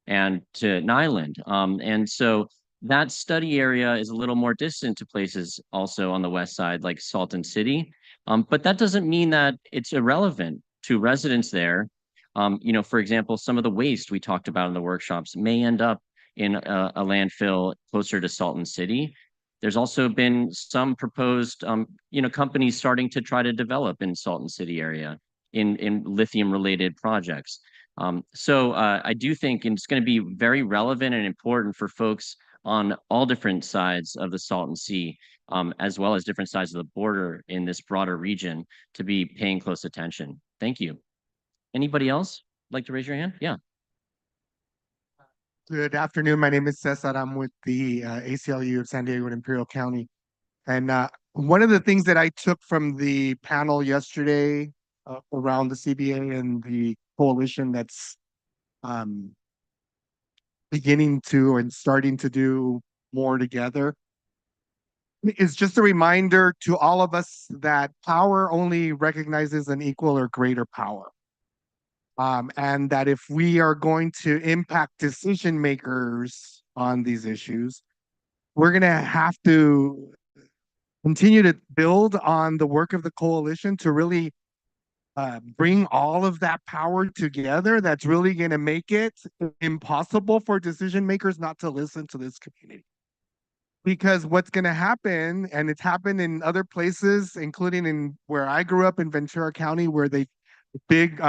and to Nyland. And so that study area is a little more distant to places also on the west side, like Salton City. But that doesn't mean that it's irrelevant to residents there. You know, for example, some of the waste we talked about in the workshops may end up in a landfill closer to Salton City. There's also been some proposed, you know, companies starting to try to develop in Salton City area in lithium related projects. So I do think it's going to be very relevant and important for folks on all different sides of the Salton Sea, as well as different sides of the border in this broader region to be paying close attention. Thank you. Anybody else like to raise your hand? Yeah.
Good afternoon. My name is Cesar. I'm with the ACLU of San Diego and Imperial County. And one of the things that I took from the panel yesterday around the CBA and the coalition that's beginning to and starting to do more together is just a reminder to all of us that power only recognizes an equal or greater power. And that if we are going to impact decision makers on these issues, we're going to have to continue to build on the work of the coalition to really bring all of that power together. That's really going to make it impossible for decision makers not to listen to this community. Because what's going to happen, and it's happened in other places, including in where I grew up in Ventura County, where they big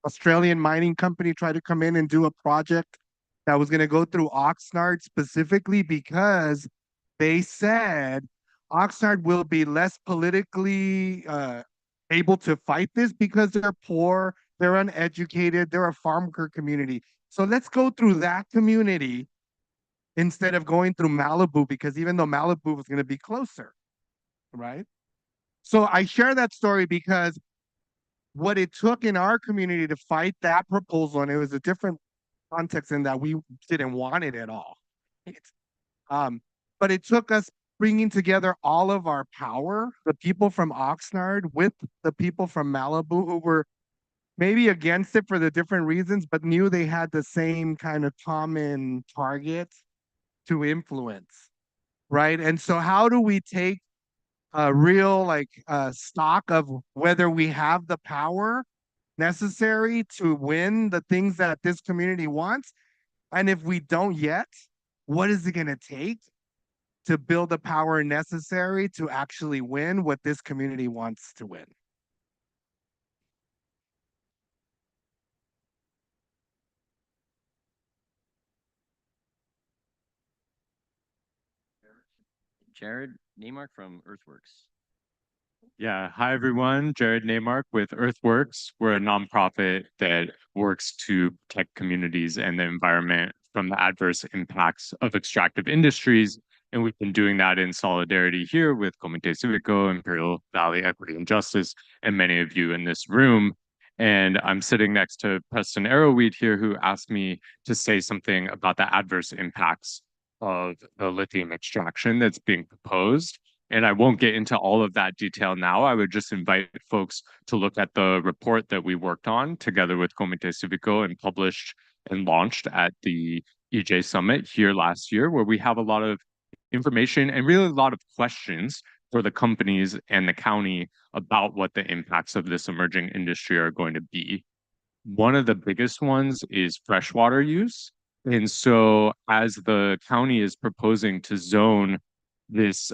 Australian mining company tried to come in and do a project that was going to go through Oxnard specifically because they said Oxnard will be less politically able to fight this because they're poor, they're uneducated, they're a farm worker community. So let's go through that community instead of going through Malibu, because even though Malibu was going to be closer, right? So I share that story because what it took in our community to fight that proposal, and it was a different context in that we didn't want it at all. But it took us bringing together all of our power, the people from Oxnard with the people from Malibu who were maybe against it for the different reasons, but knew they had the same kind of common target to influence, right? And so how do we take a real stock of whether we have the power necessary to win the things that this community wants? And if we don't yet, what is it going to take to build the power necessary to actually win what this community wants to win?
Jared Neymark from Earthworks.
Yeah, hi everyone. Jared Neymark with Earthworks. We're a nonprofit that works to protect communities and the environment from the adverse impacts of extractive industries. And we've been doing that in solidarity here with Comité Civico, Imperial Valley Equity and Justice, and many of you in this room. And I'm sitting next to Preston Arrowweed here, who asked me to say something about the adverse impacts of the lithium extraction that's being proposed. And I won't get into all of that detail now. I would just invite folks to look at the report that we worked on together with Comité Civico and published and launched at the EJ Summit here last year, where we have a lot of information and really a lot of questions for the companies and the county about what the impacts of this emerging industry are going to be. One of the biggest ones is freshwater use. And so as the county is proposing to zone this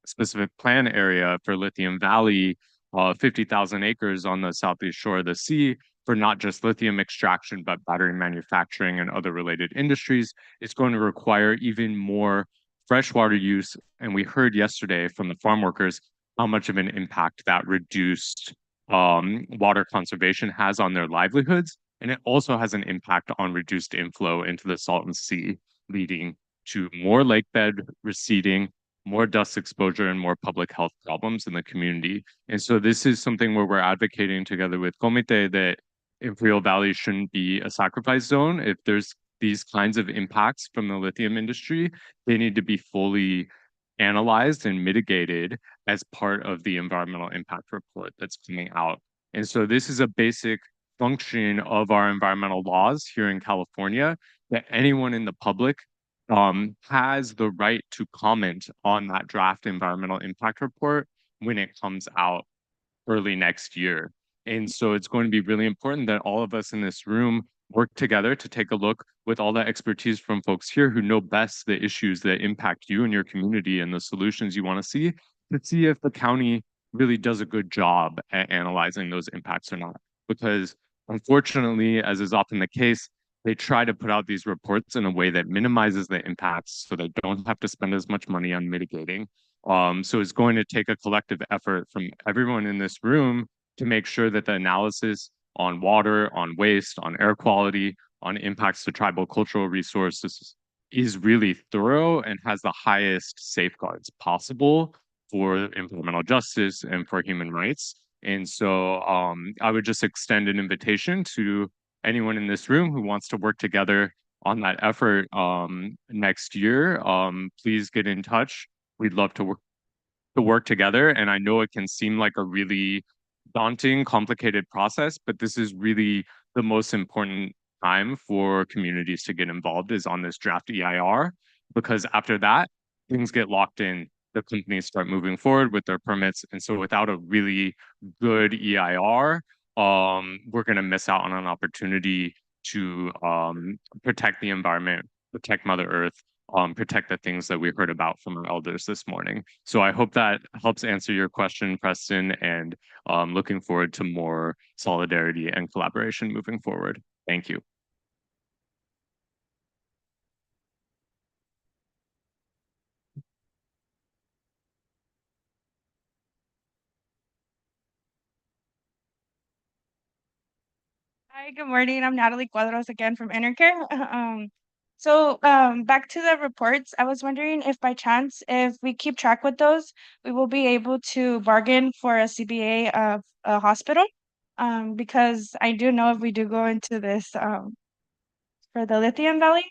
specific plan area for Lithium Valley, 50,000 acres on the southeast shore of the sea for not just lithium extraction, but battery manufacturing and other related industries, it's going to require even more freshwater use. And we heard yesterday from the farm workers how much of an impact that reduced water conservation has on their livelihoods. And it also has an impact on reduced inflow into the Salton Sea, leading to more lake bed receding, more dust exposure, and more public health problems in the community. And so this is something where we're advocating together with Comité that Imperial Valley shouldn't be a sacrifice zone. If there's these kinds of impacts from the lithium industry, they need to be fully analyzed and mitigated as part of the environmental impact report that's coming out. And so this is a basic function of our environmental laws here in California, that anyone in the public has the right to comment on that draft environmental impact report when it comes out early next year. And so it's going to be really important that all of us in this room work together to take a look with all the expertise from folks here who know best the issues that impact you and your community and the solutions you want to see if the county really does a good job at analyzing those impacts or not. Because unfortunately, as is often the case, they try to put out these reports in a way that minimizes the impacts so they don't have to spend as much money on mitigating. So it's going to take a collective effort from everyone in this room to make sure that the analysis on water, on waste, on air quality, on impacts to tribal cultural resources is really thorough and has the highest safeguards possible for environmental justice and for human rights. And so I would just extend an invitation to anyone in this room who wants to work together on that effort next year. Please get in touch. We'd love to work together. And I know it can seem like a really daunting, complicated process, but this is really the most important time for communities to get involved is on this draft EIR, because after that, things get locked in. The companies start moving forward with their permits. And so without a really good EIR, we're going to miss out on an opportunity to protect the environment, protect Mother Earth, protect the things that we heard about from our elders this morning. So I hope that helps answer your question, Preston, and looking forward to more solidarity and collaboration moving forward. Thank you.
Hi, good morning. I'm Natalie Cuadros again from Intercare. Back to the reports, I was wondering if by chance, if we keep track with those, we will be able to bargain for a CBA of a hospital. Because I do know if we do go into this for the Lithium Valley,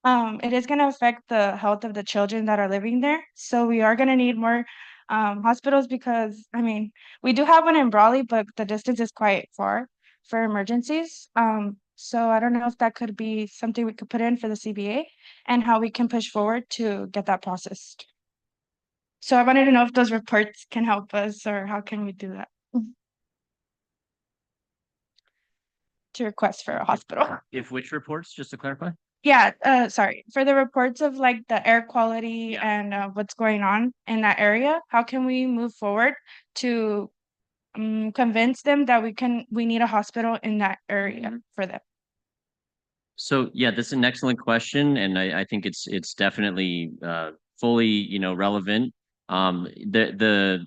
it is going to affect the health of the children that are living there. So we are going to need more hospitals because, I mean, we do have one in Brawley, but the distance is quite far for emergencies. So I don't know if that could be something we could put in for the CBA and how we can push forward to get that processed. So I wanted to know if those reports can help us or how can we do that? To request for a hospital.
If which reports, just to clarify?
Yeah, sorry. For the reports of like the air quality and what's going on in that area, how can we move forward to convince them that we need a hospital in that area for them?
So yeah, that's an excellent question, and I think it's definitely fully, relevant. The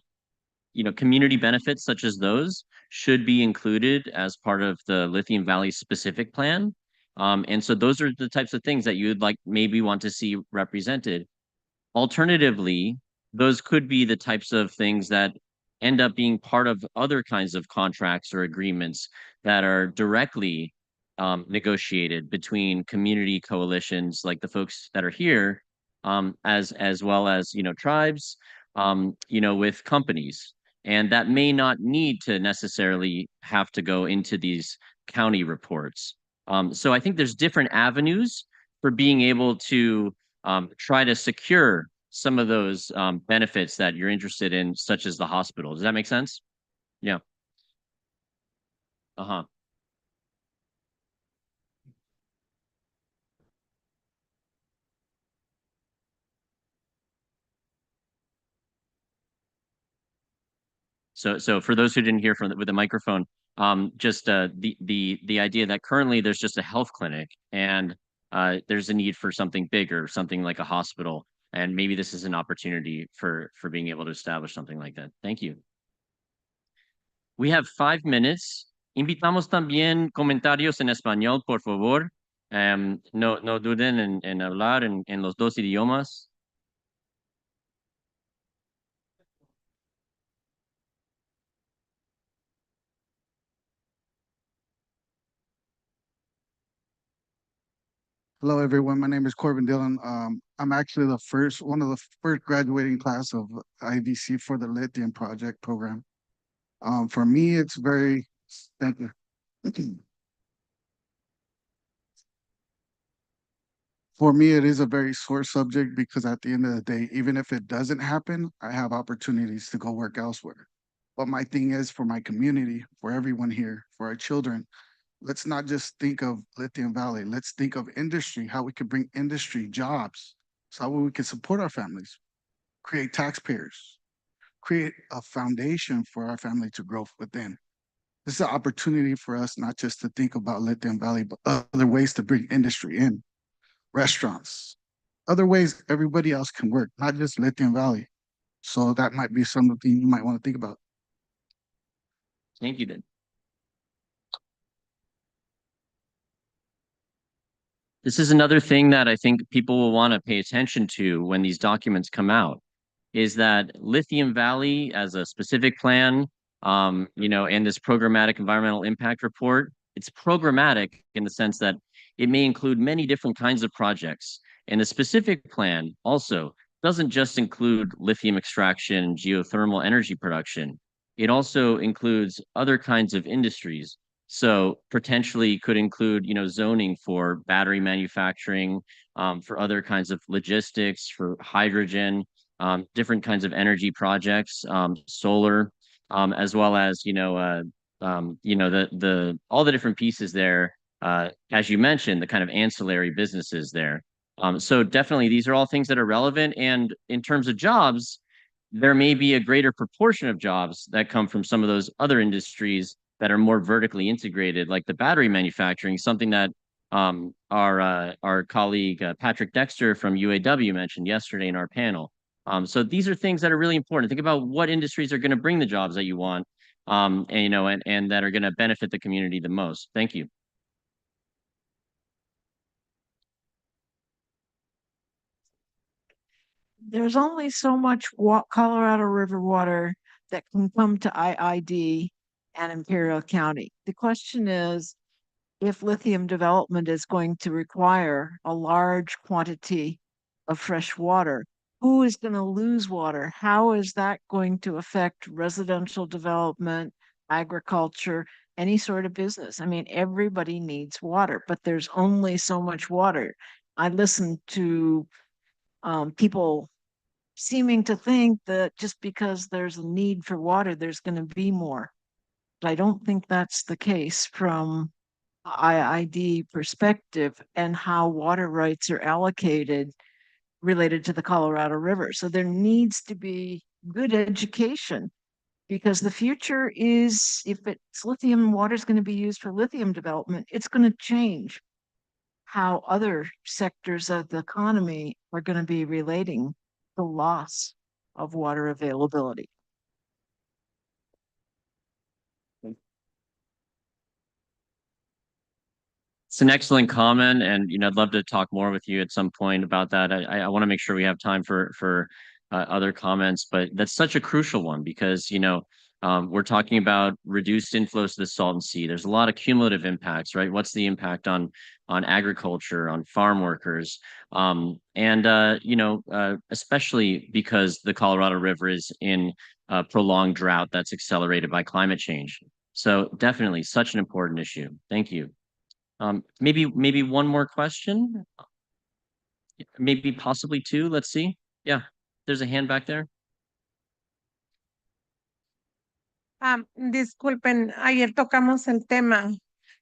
community benefits such as those should be included as part of the Lithium Valley specific plan. And so those are the types of things that you would like maybe want to see represented. Alternatively, those could be the types of things that end up being part of other kinds of contracts or agreements that are directly negotiated between community coalitions like the folks that are here, as well as tribes, with companies. And that may not need to necessarily have to go into these county reports. So I think there's different avenues for being able to try to secure some of those benefits that you're interested in, such as the hospital. Does that make sense? Yeah. Uh-huh. So for those who didn't hear with the microphone, just the idea that currently there's just a health clinic and there's a need for something bigger, something like a hospital, and maybe this is an opportunity for being able to establish something like that. Thank you. We have 5 minutes. Invitamos también comentarios en español, por favor. No duden en hablar en los dos idiomas.
Hello, everyone. My name is Corbin Dillon. I'm actually one of the first graduating class of IVC for the Lithium Project program. For me, it's very, thank you. For me, it is a very sore subject because at the end of the day, even if it doesn't happen, I have opportunities to go work elsewhere. But my thing is for my community, for everyone here, for our children, let's not just think of Lithium Valley. Let's think of industry, how we can bring industry, jobs, so how we can support our families, create taxpayers, create a foundation for our family to grow within. This is an opportunity for us not just to think about Lithium Valley, but other ways to bring industry in, restaurants, other ways everybody else can work, not just Lithium Valley. So that might be something you might want to think about.
Thank you, then. This is another thing that I think people will want to pay attention to when these documents come out, is that Lithium Valley as a specific plan, and this programmatic environmental impact report, it's programmatic in the sense that it may include many different kinds of projects. And the specific plan also doesn't just include lithium extraction, geothermal energy production. It also includes other kinds of industries, So potentially could include, zoning for battery manufacturing, for other kinds of logistics, for hydrogen, different kinds of energy projects, solar, as well as, the all the different pieces there, as you mentioned, the kind of ancillary businesses there. So definitely these are all things that are relevant. And in terms of jobs, there may be a greater proportion of jobs that come from some of those other industries that are more vertically integrated, like the battery manufacturing, something that our colleague Patrick Dexter from UAW mentioned yesterday in our panel. So these are things that are really important. Think about what industries are going to bring the jobs that you want, and that are going to benefit the community the most. Thank you.
There's only so much Colorado River water that can come to IID and Imperial County. The question is, if lithium development is going to require a large quantity of fresh water, who is going to lose water? How is that going to affect residential development, agriculture, any sort of business? I mean, everybody needs water, but there's only so much water. I listened to people seeming to think that just because there's a need for water, there's going to be more. But I don't think that's the case from IID perspective and how water rights are allocated related to the Colorado River. So there needs to be good education, because the future is, if it's lithium, water is going to be used for lithium development, it's going to change how other sectors of the economy are going to be relating the loss of water availability.
It's an excellent comment, and I'd love to talk more with you at some point about that. I want to make sure we have time for other comments, but that's such a crucial one because we're talking about reduced inflows to the Salton Sea. There's a lot of cumulative impacts, right? What's the impact on agriculture, on farm workers, especially because the Colorado River is in a prolonged drought that's accelerated by climate change. So definitely such an important issue. Thank you. Maybe one more question. Maybe possibly two. Let's see. Yeah, there's a hand back there.
Disculpen, ayer tocamos el tema.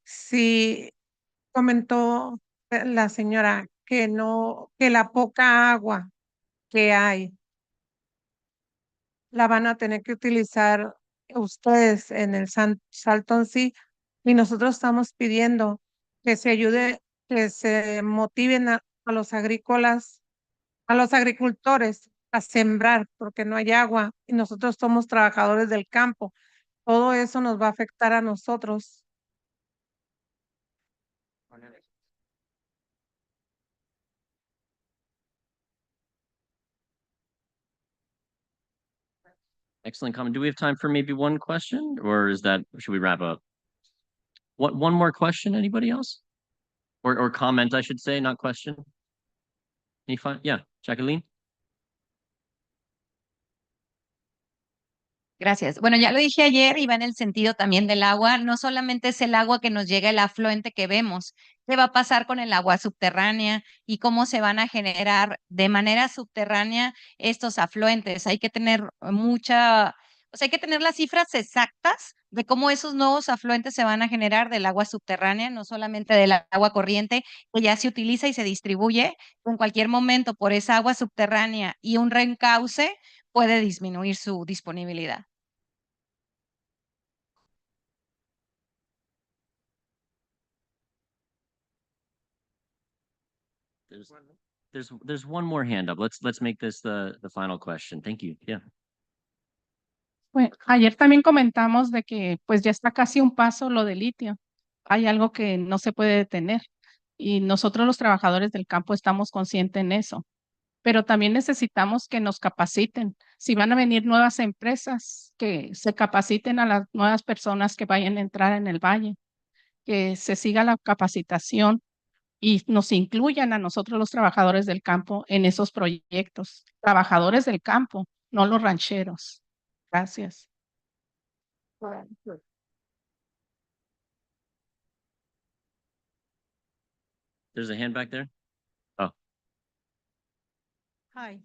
Si comentó la señora que la poca agua que hay la van a tener que utilizar ustedes en el Salton Sea, y nosotros estamos pidiendo que se ayude, que se motiven a los agrícolas, a los agricultores a sembrar, porque no hay agua y nosotros somos trabajadores del campo. Todo eso nos va a afectar a nosotros.
Excellent comment. Do we have time for maybe one question, or should we wrap up? One more question? Anybody else? Or comment, I should say, not question. Yeah, Jacqueline.
Gracias. Bueno, ya lo dije ayer y va en el sentido también del agua. No solamente es el agua que nos llega, el afluente que vemos. ¿Qué va a pasar con el agua subterránea y cómo se van a generar de manera subterránea estos afluentes? Hay que tener hay que tener las cifras exactas de cómo esos nuevos afluentes se van a generar del agua subterránea, no solamente del agua corriente que ya se utiliza y se distribuye. En cualquier momento por esa agua subterránea y un reencauce puede disminuir su disponibilidad.
There's one more hand up. Let's make this the final question. Thank you. Yeah.
Bueno, ayer también comentamos de que pues ya está casi un paso lo de litio. Hay algo que no se puede detener y nosotros los trabajadores del campo estamos conscientes en eso, pero también necesitamos que nos capaciten. Si van a venir nuevas empresas, que se capaciten a las nuevas personas que vayan a entrar en el valle, que se siga la capacitación y nos incluyan a nosotros los trabajadores del campo en esos proyectos. Trabajadores del campo, no los rancheros. Gracias.
there's a hand back there. Oh,
Hi.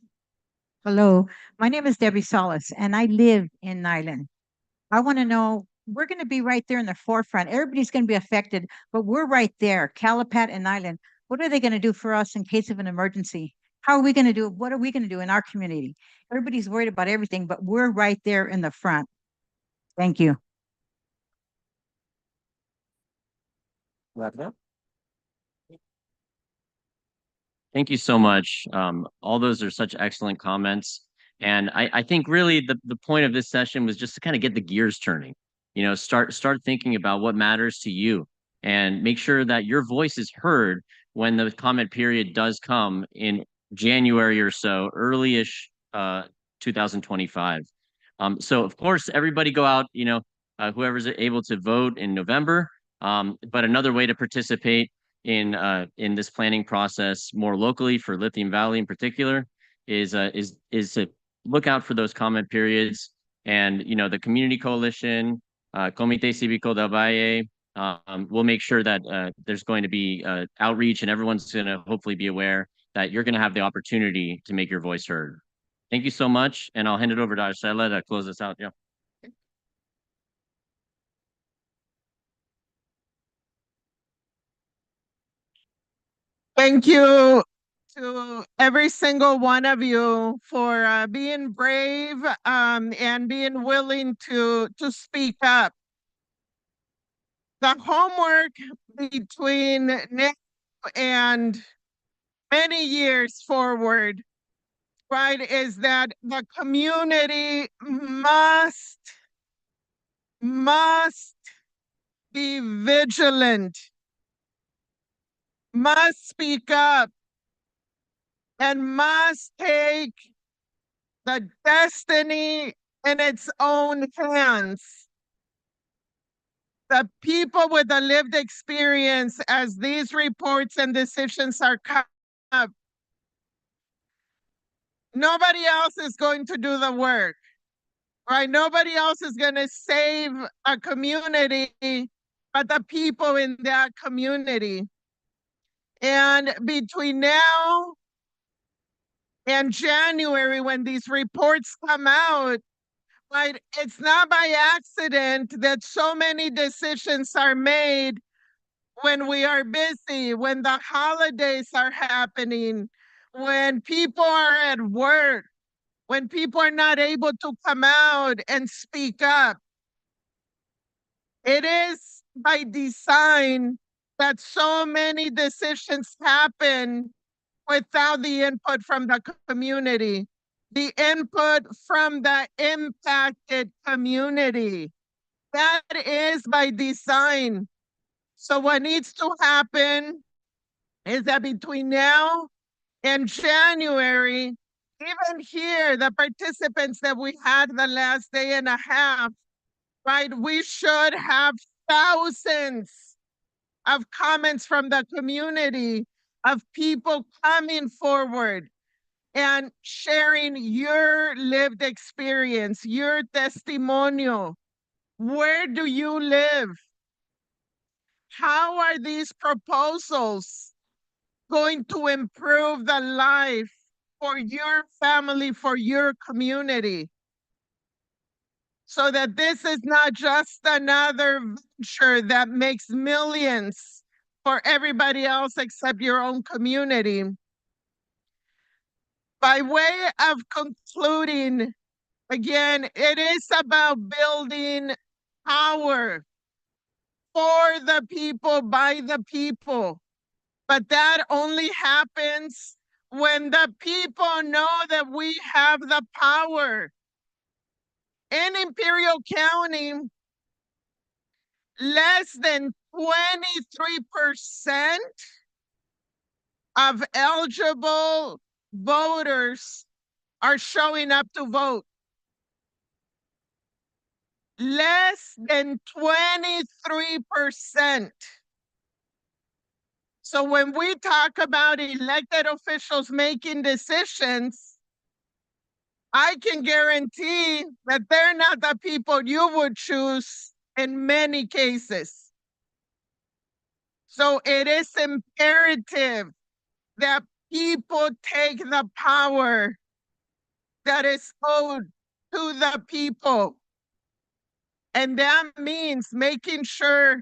Hello, my name is Debbie Solis, and I live in Nyland. I want to know, we're going to be right there in the forefront. Everybody's going to be affected, but we're right there, Calipat and Nyland. What are they going to do for us in case of an emergency? How are we going to do it? What are we going to do in our community? Everybody's worried about everything, but we're right there in the front. Thank you.
thank you so much. All those are such excellent comments. And I think really the point of this session was just to kind of get the gears turning. You know, start thinking about what matters to you and make sure that your voice is heard when the comment period does come in January or so, early-ish 2025. So of course, everybody go out, you know, whoever's able to vote in November. But another way to participate in this planning process more locally for Lithium Valley in particular is to look out for those comment periods. And you know, the Community Coalition, Comité Cívico del Valle, we'll make sure that there's going to be outreach, and everyone's going to hopefully be aware that you're going to have the opportunity to make your voice heard. Thank you so much, and I'll hand it over to Arcela to close this out. Yeah.
Thank you to every single one of you for being brave and being willing to speak up. The homework between now and many years forward, right, is that the community must be vigilant, must speak up, and must take the destiny in its own hands. The people with the lived experience, as these reports and decisions are coming up, nobody else is going to do the work, right? Nobody else is going to save a community but the people in that community. And between now and January, when these reports come out, right, it's not by accident that so many decisions are made when we are busy, when the holidays are happening, when people are at work, when people are not able to come out and speak up. It is by design that so many decisions happen without the input from the community, the input from the impacted community. That is by design. So what needs to happen is that between now and January, even here, the participants that we had the last day and a half, right, we should have thousands of comments from the community, of people coming forward and sharing your lived experience, your testimonial. Where do you live? How are these proposals going to improve the life for your family, for your community? So that this is not just another venture that makes millions for everybody else except your own community. By way of concluding, again, it is about building power for the people, by the people. But that only happens when the people know that we have the power. In Imperial County, less than 23% of eligible voters are showing up to vote. Less than 23%. So when we talk about elected officials making decisions, I can guarantee that they're not the people you would choose in many cases. So it is imperative that people take the power that is owed to the people. And that means making sure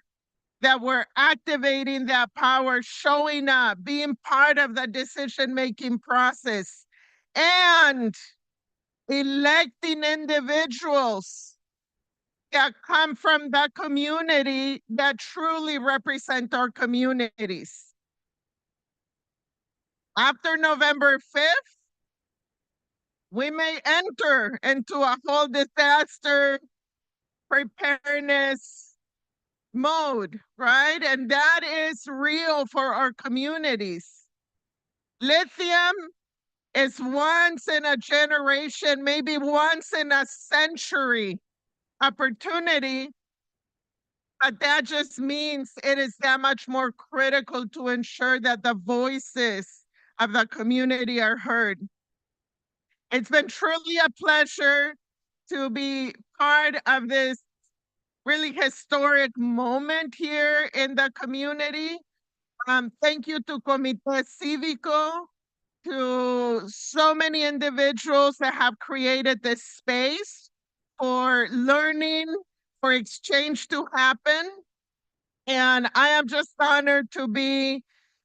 that we're activating that power, showing up, being part of the decision-making process, and electing individuals that come from the community that truly represent our communities. After November 5th, we may enter into a whole disaster preparedness mode, right? And that is real for our communities. Lithium is once in a generation, maybe once in a century opportunity, but that just means it is that much more critical to ensure that the voices of the community are heard. It's been truly a pleasure to be part of this really historic moment here in the community. Thank you to Comité Cívico, to so many individuals that have created this space for learning, for exchange to happen. And I am just honored to be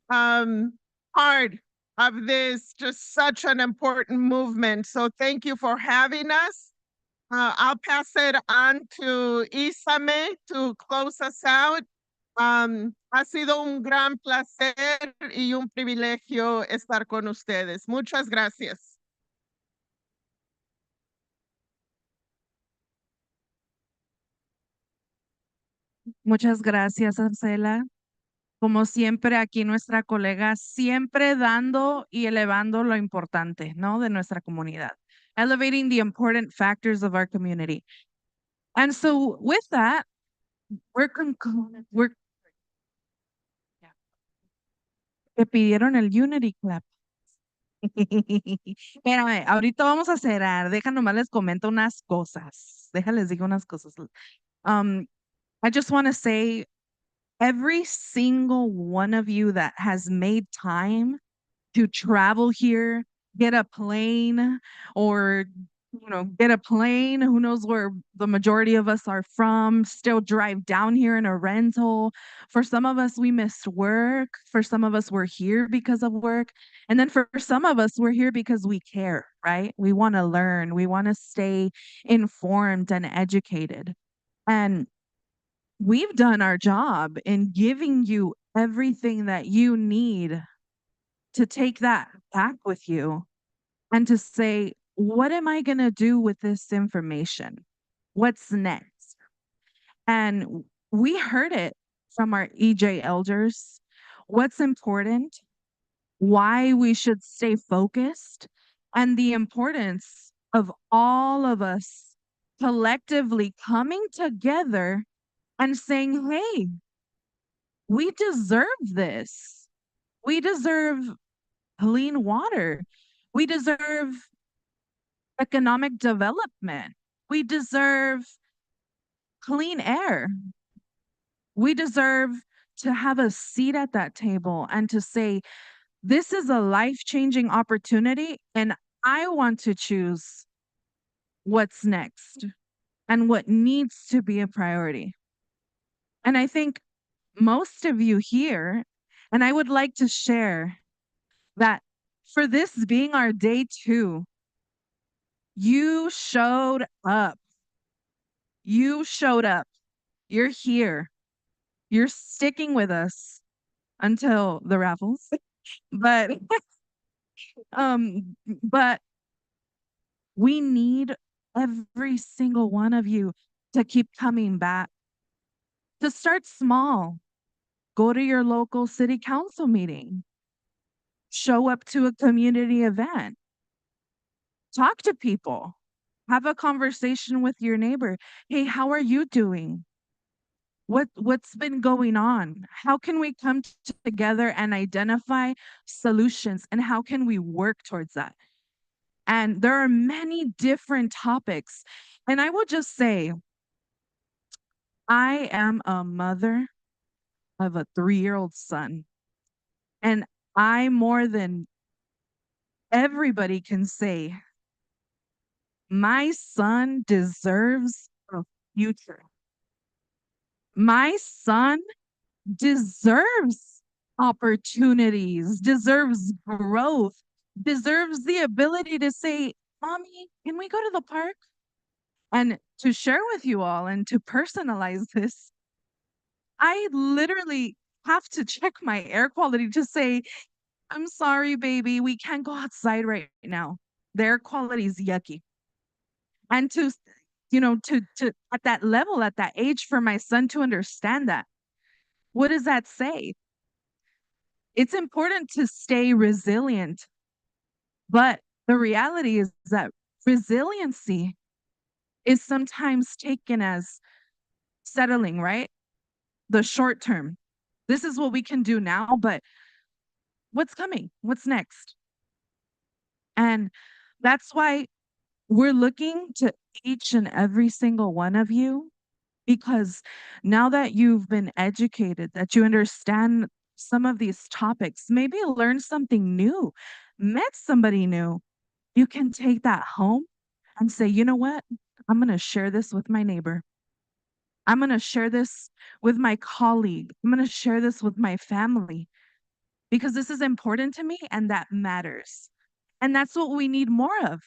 part of this, just such an important movement. So thank you for having us. I'll pass it on to Isame to close us out. Ha sido un gran placer y un privilegio estar con ustedes. Muchas gracias.
Muchas gracias, Marcela. Como siempre, aquí nuestra colega siempre dando y elevando lo importante, ¿no? De nuestra comunidad. Elevating the important factors of our community. And so with that, we're te pidieron el Unity Clap. Espérame, ahorita vamos a cerrar. Deja nomás les comento unas cosas. Déjales digo unas cosas. I just want to say, every single one of you that has made time to travel here, get a plane, or get a plane, who knows where the majority of us are from, still drive down here in a rental. For some of us, we missed work. For some of us, we're here because of work. And then for some of us, we're here because we care, right? We want to learn. We want to stay informed and educated. And we've done our job in giving you everything that you need to take that back with you and to say, what am I going to do with this information? What's next? And we heard it from our EJ elders, what's important, why we should stay focused, and the importance of all of us collectively coming together and saying, hey, we deserve this. We deserve clean water. We deserve economic development. We deserve clean air. We deserve to have a seat at that table and to say, this is a life-changing opportunity, and I want to choose what's next and what needs to be a priority. And I think most of you here, and I would like to share that for this being our day 2, you showed up. You showed up. You're here. You're sticking with us until the raffles. But we need every single one of you to keep coming back. To start small, go to your local city council meeting. Show up to a community event. Talk to people. Have a conversation with your neighbor. Hey, how are you doing? What's been going on? How can we come together and identify solutions, and how can we work towards that? And there are many different topics. And I will just say, I am a mother of a 3-year-old son. And I, more than everybody, can say, my son deserves a future. My son deserves opportunities, deserves growth, deserves the ability to say, Mommy, can we go to the park? And to share with you all and to personalize this, I literally have to check my air quality to say, I'm sorry, baby, we can't go outside right now. The air quality is yucky. And to, to at that level, at that age, for my son to understand that, what does that say? It's important to stay resilient, but the reality is that resiliency is sometimes taken as settling, right? The short term. This is what we can do now, but what's coming? What's next? And that's why we're looking to each and every single one of you, because now that you've been educated, that you understand some of these topics, maybe learn something new, met somebody new, you can take that home and say, you know what? I'm going to share this with my neighbor. I'm going to share this with my colleague. I'm going to share this with my family because this is important to me and that matters. And that's what we need more of.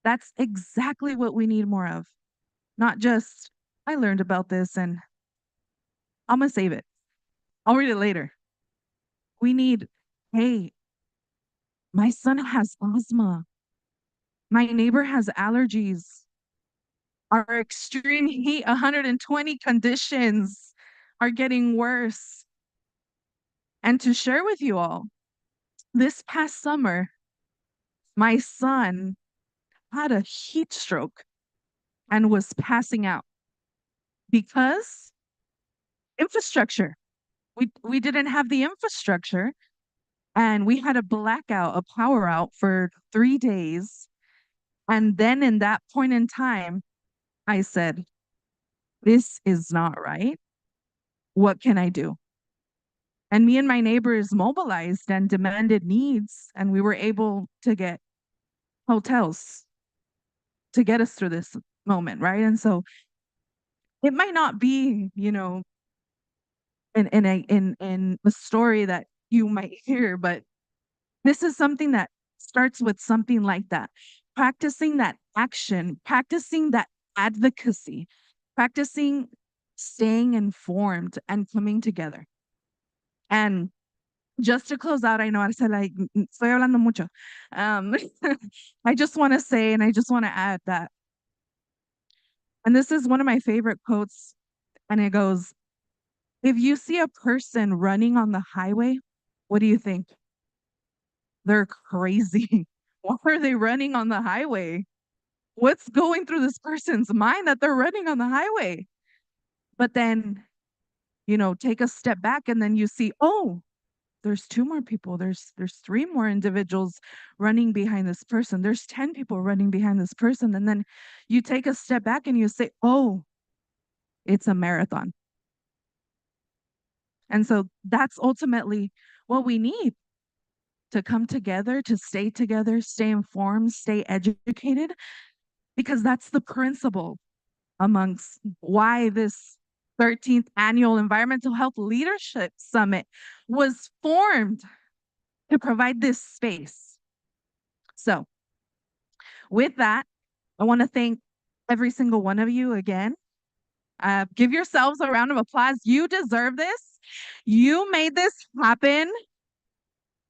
That's exactly what we need more of. Not just, I learned about this and I'm going to save it. I'll read it later. We need, hey, my son has asthma. My neighbor has allergies. Our extreme heat, 120 conditions are getting worse. And to share with you all, this past summer, my son had a heat stroke and was passing out because infrastructure. We didn't have the infrastructure and we had a blackout, a power out for 3 days. And then in that point in time, I said, this is not right. What can I do? And me and my neighbors mobilized and demanded needs, and we were able to get hotels to get us through this moment, right? And so it might not be, in a story that you might hear, but this is something that starts with something like that. Practicing that action, practicing that advocacy, practicing staying informed and coming together. And just to close out, I know Arcela, estoy hablando mucho. I just want to say, and I just want to add that, and this is one of my favorite quotes, and it goes, if you see a person running on the highway, what do you think? They're crazy. Why are they running on the highway? What's going through this person's mind that they're running on the highway? But then, take a step back and then you see, oh, there's 2 more people. There's 3 more individuals running behind this person. There's 10 people running behind this person. And then you take a step back and you say, oh, it's a marathon. And so that's ultimately what we need, to come together, to stay together, stay informed, stay educated, because that's the principle amongst why this 13th Annual Environmental Health Leadership Summit was formed, to provide this space. So with that, I want to thank every single one of you again. Give yourselves a round of applause. You deserve this. You made this happen.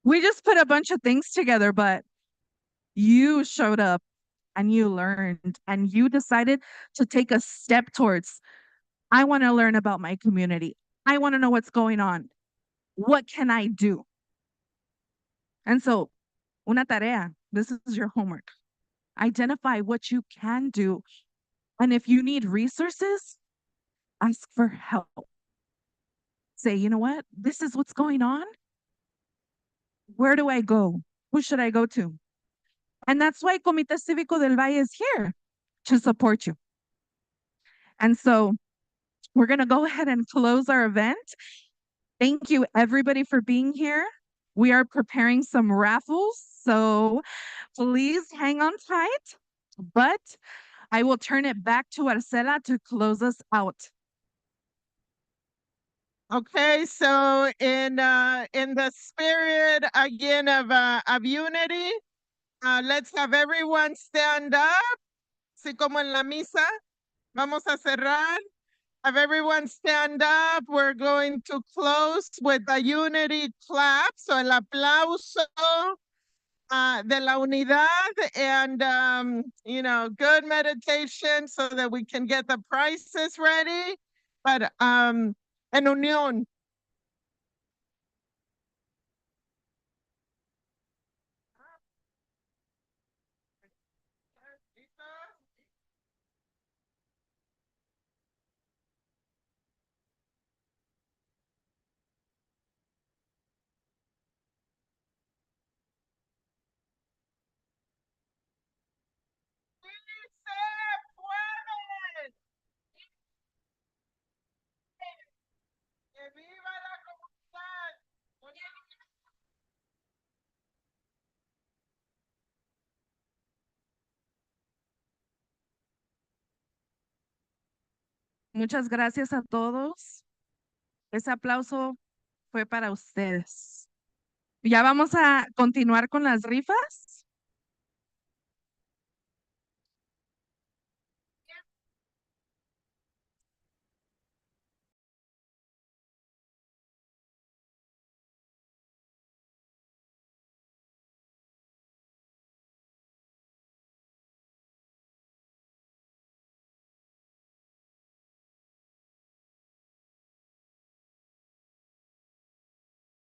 We just put a bunch of things together, but you showed up and you learned and you decided to take a step towards, I want to learn about my community. I want to know what's going on. What can I do? And so, una tarea, this is your homework. Identify what you can do. And if you need resources, ask for help. Say, you know what? This is what's going on. Where do I go? Who should I go to? And that's why Comité Cívico del Valle is here, to support you. And so we're going to go ahead and close our event. Thank you, everybody, for being here. We are preparing some raffles, so please hang on tight. But I will turn it back to Arcela to close us out.
Okay, so in the spirit again of unity, let's have everyone stand up. Así como en la misa, vamos a cerrar. Have everyone stand up. We're going to close with a unity clap. So el aplauso de la unidad and, good meditation so that we can get the prices ready. But en unión.
Muchas gracias a todos. Ese aplauso fue para ustedes. Ya vamos a continuar con las rifas.